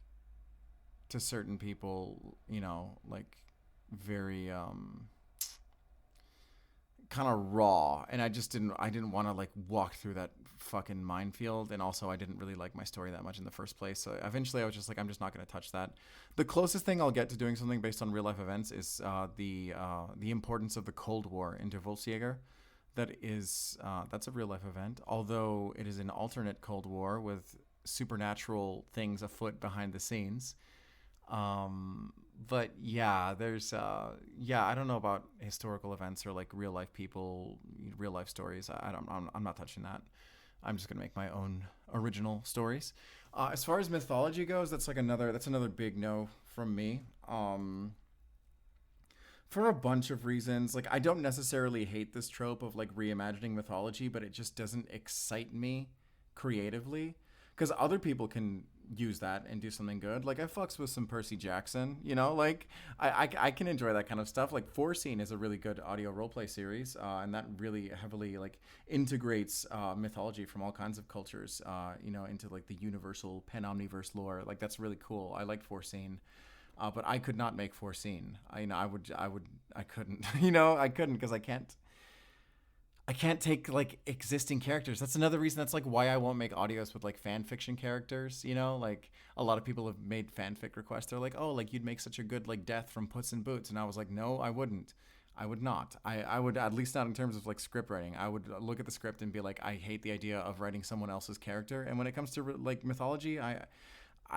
A: to certain people, like very kind of raw, and I didn't want to like walk through that fucking minefield, and also I didn't really like my story that much in the first place. So eventually I was just like, I'm just not going to touch that. The closest thing I'll get to doing something based on real life events is the importance of the Cold War in Der Volksjäger. That's a real life event, although it is an alternate Cold War with supernatural things afoot behind the scenes. But yeah, I don't know about historical events or like real life people, real life stories. I don't I'm not touching that. I'm just gonna make my own original stories. As far as mythology goes, that's another big no from me. For a bunch of reasons. Like, I don't necessarily hate this trope of like reimagining mythology, but it just doesn't excite me creatively, because other people can use that and do something good. Like, I fucks with some Percy Jackson, like I can enjoy that kind of stuff. Like, Four Scene is a really good audio roleplay series, and that really heavily like integrates mythology from all kinds of cultures, into like the universal pan omniverse lore. Like, that's really cool. I like Four Scene. But I could not make Foreseen. I couldn't. I couldn't, because I can't take like existing characters. That's another reason. That's like why I won't make audios with like fan fiction characters. Like a lot of people have made fanfic requests. They're like, oh, like you'd make such a good like Death from Puss in Boots, and I was like, no, I wouldn't. I would not. I would, at least not in terms of like script writing. I would look at the script and be like, I hate the idea of writing someone else's character. And when it comes to like mythology, I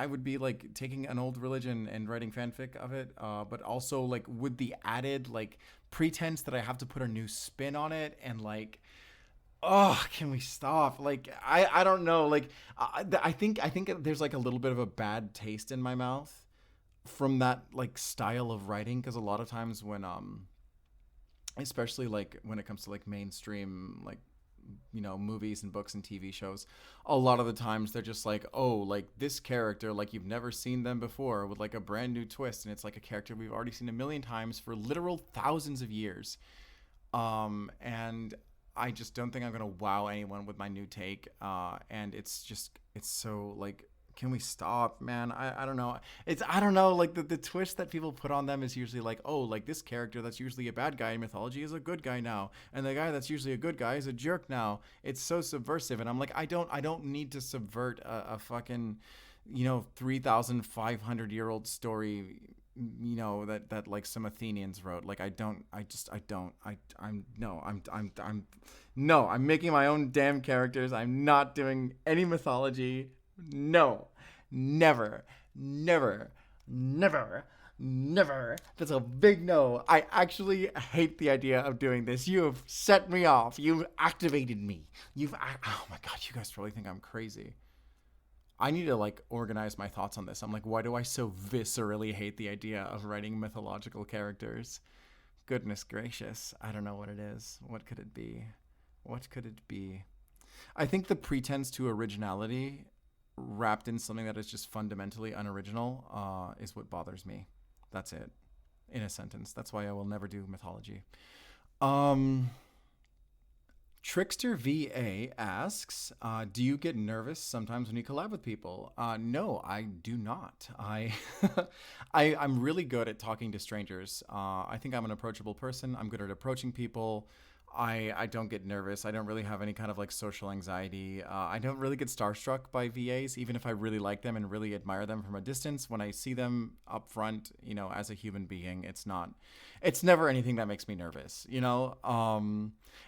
A: would be like taking an old religion and writing fanfic of it, but also like with the added like pretense that I have to put a new spin on it, and like, oh, can we stop? Like, I don't know. Like, I think there's like a little bit of a bad taste in my mouth from that like style of writing, because a lot of times when especially like when it comes to like mainstream like movies and books and TV shows, a lot of the times they're just like, oh, like this character, like you've never seen them before with like a brand new twist, and it's like a character we've already seen a million times for literal thousands of years. And I just don't think I'm gonna wow anyone with my new take. And it's so like, can we stop, man? I don't know. I don't know, like the twist that people put on them is usually like, oh, like this character that's usually a bad guy in mythology is a good guy now, and the guy that's usually a good guy is a jerk now. It's so subversive, and I'm like, I don't need to subvert a fucking 3,500-year-old story that like some Athenians wrote. Like I don't, I just, I don't, I'm no, I'm no, I'm making my own damn characters. I'm not doing any mythology. No, never, never, never, never. That's a big no. I actually hate the idea of doing this. You have set me off. You've activated me. Oh my god, you guys probably think I'm crazy. I need to like organize my thoughts on this. I'm like, why do I so viscerally hate the idea of writing mythological characters? Goodness gracious. I don't know what it is. What could it be? What could it be? I think the pretense to originality wrapped in something that is just fundamentally unoriginal is what bothers me. That's it. In a sentence. That's why I will never do mythology. Um Trickster VA asks, do you get nervous sometimes when you collab with people? No, I do not. I'm really good at talking to strangers. I think I'm an approachable person. I'm good at approaching people. I don't get nervous. I don't really have any kind of like social anxiety. I don't really get starstruck by VAs, even if I really like them and really admire them from a distance. When I see them up front, as a human being, it's never anything that makes me nervous,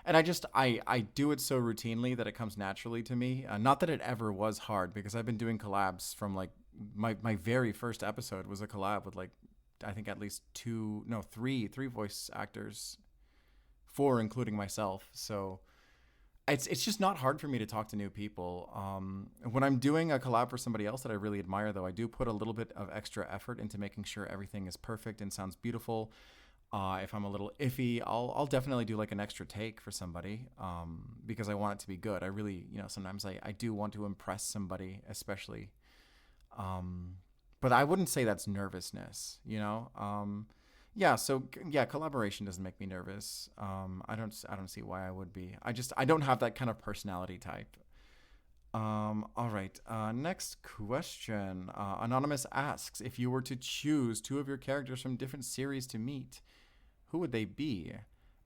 A: and I do it so routinely that it comes naturally to me. Not that it ever was hard, because I've been doing collabs from like my very first episode was a collab with like, I think at least three voice actors, four including myself. So it's just not hard for me to talk to new people. When I'm doing a collab for somebody else that I really admire, though, I do put a little bit of extra effort into making sure everything is perfect and sounds beautiful. If I'm a little iffy, I'll definitely do like an extra take for somebody, because I want it to be good. I really, sometimes I do want to impress somebody, especially. But I wouldn't say that's nervousness, Yeah, so yeah, collaboration doesn't make me nervous. I don't see why I would be. I don't have that kind of personality type. All right. Next question. Anonymous asks, if you were to choose two of your characters from different series to meet, who would they be,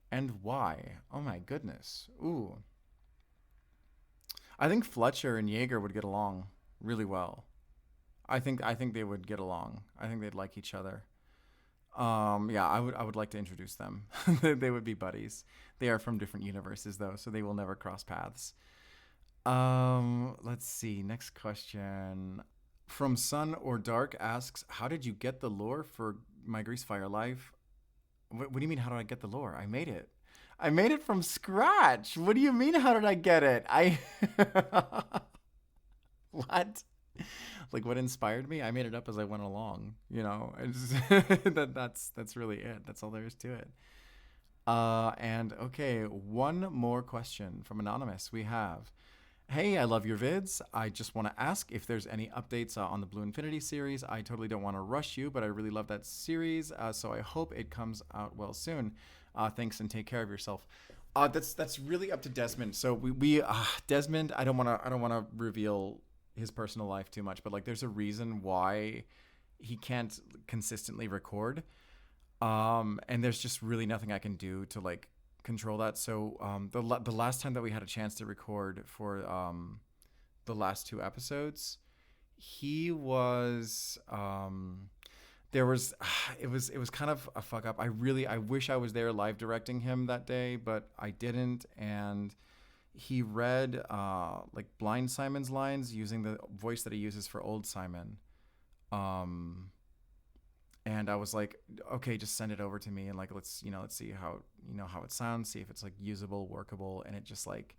A: and why? Oh my goodness. Ooh. I think Fletcher and Jaeger would get along really well. I think they would get along. I think they'd like each other. Yeah, I would like to introduce them. They would be buddies. They are from different universes though, so they will never cross paths. Let's see. Next question. From Sun or Dark asks, how did you get the lore for My Grease Fire Life? What do you mean, how did I get the lore? I made it. I made it from scratch. What do you mean, how did I get it? What? Like, what inspired me? I made it up as I went along. That's really it. That's all there is to it. And okay, one more question from Anonymous. We have, hey, I love your vids. I just want to ask if there's any updates on the Blue Infinity series. I totally don't want to rush you, but I really love that series, so I hope it comes out well soon. Thanks, and take care of yourself. That's really up to Desmond. So we Desmond. I don't want to reveal his personal life too much, but like, there's a reason why he can't consistently record. And there's just really nothing I can do to like control that. So the last time that we had a chance to record for the last two episodes, he was there was it was kind of a fuck up. I wish I was there live directing him that day, but I didn't. And he read like Blind Simon's lines using the voice that he uses for Old Simon. And I was like, okay, just send it over to me, and like, let's see how it sounds, see if it's like usable, workable. And it just like,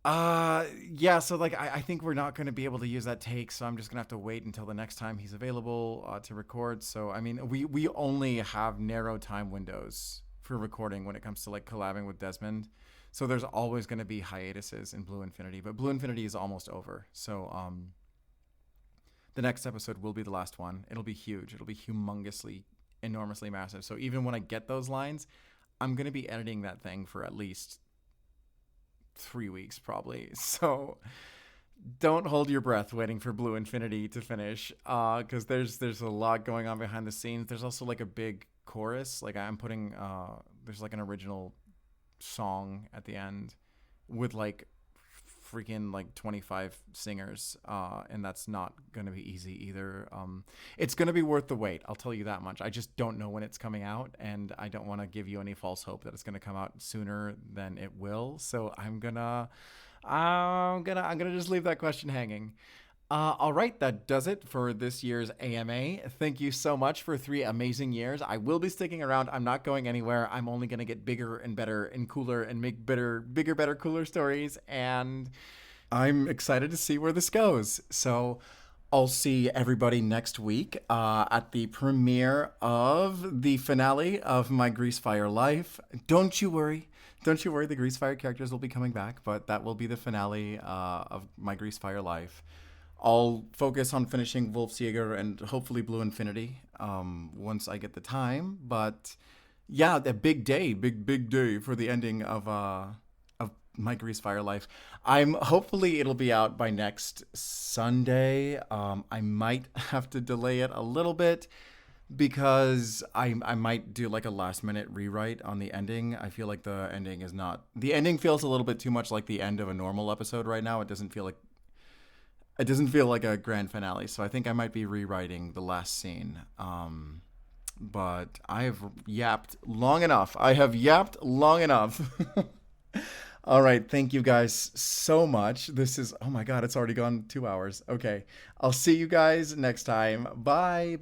A: yeah, so like, I think we're not going to be able to use that take, so I'm just gonna have to wait until the next time he's available to record. So I mean, we only have narrow time windows for recording when it comes to like collabing with Desmond. So there's always going to be hiatuses in Blue Infinity, but Blue Infinity is almost over. So the next episode will be the last one. It'll be huge. It'll be humongously, enormously massive. So even when I get those lines, I'm going to be editing that thing for at least 3 weeks probably. So don't hold your breath waiting for Blue Infinity to finish, because there's a lot going on behind the scenes. There's also like a big chorus. Like I'm putting, there's like an original song at the end with like freaking like 25 singers, and that's not going to be easy either. It's going to be worth the wait, I'll tell you that much. I just don't know when it's coming out, and I don't want to give you any false hope that it's going to come out sooner than it will. So I'm gonna just leave that question hanging. All right, that does it for this year's AMA. Thank you so much for 3 amazing years. I will be sticking around. I'm not going anywhere. I'm only going to get bigger and better and cooler and make bigger, better, cooler stories. And I'm excited to see where this goes. So I'll see everybody next week at the premiere of the finale of My Greasefire Life. Don't you worry. Don't you worry, the Greasefire characters will be coming back, but that will be the finale of My Greasefire Life. I'll focus on finishing Wolfsjäger and hopefully Blue Infinity once I get the time. But yeah, a big day, big day for the ending of My Greasefire Life. Hopefully it'll be out by next Sunday. I might have to delay it a little bit because I might do like a last minute rewrite on the ending. I feel like the ending feels a little bit too much like the end of a normal episode right now. It doesn't feel like a grand finale, so I think I might be rewriting the last scene. But I have yapped long enough. All right, thank you guys so much. Oh my God, it's already gone 2 hours. Okay, I'll see you guys next time. Bye.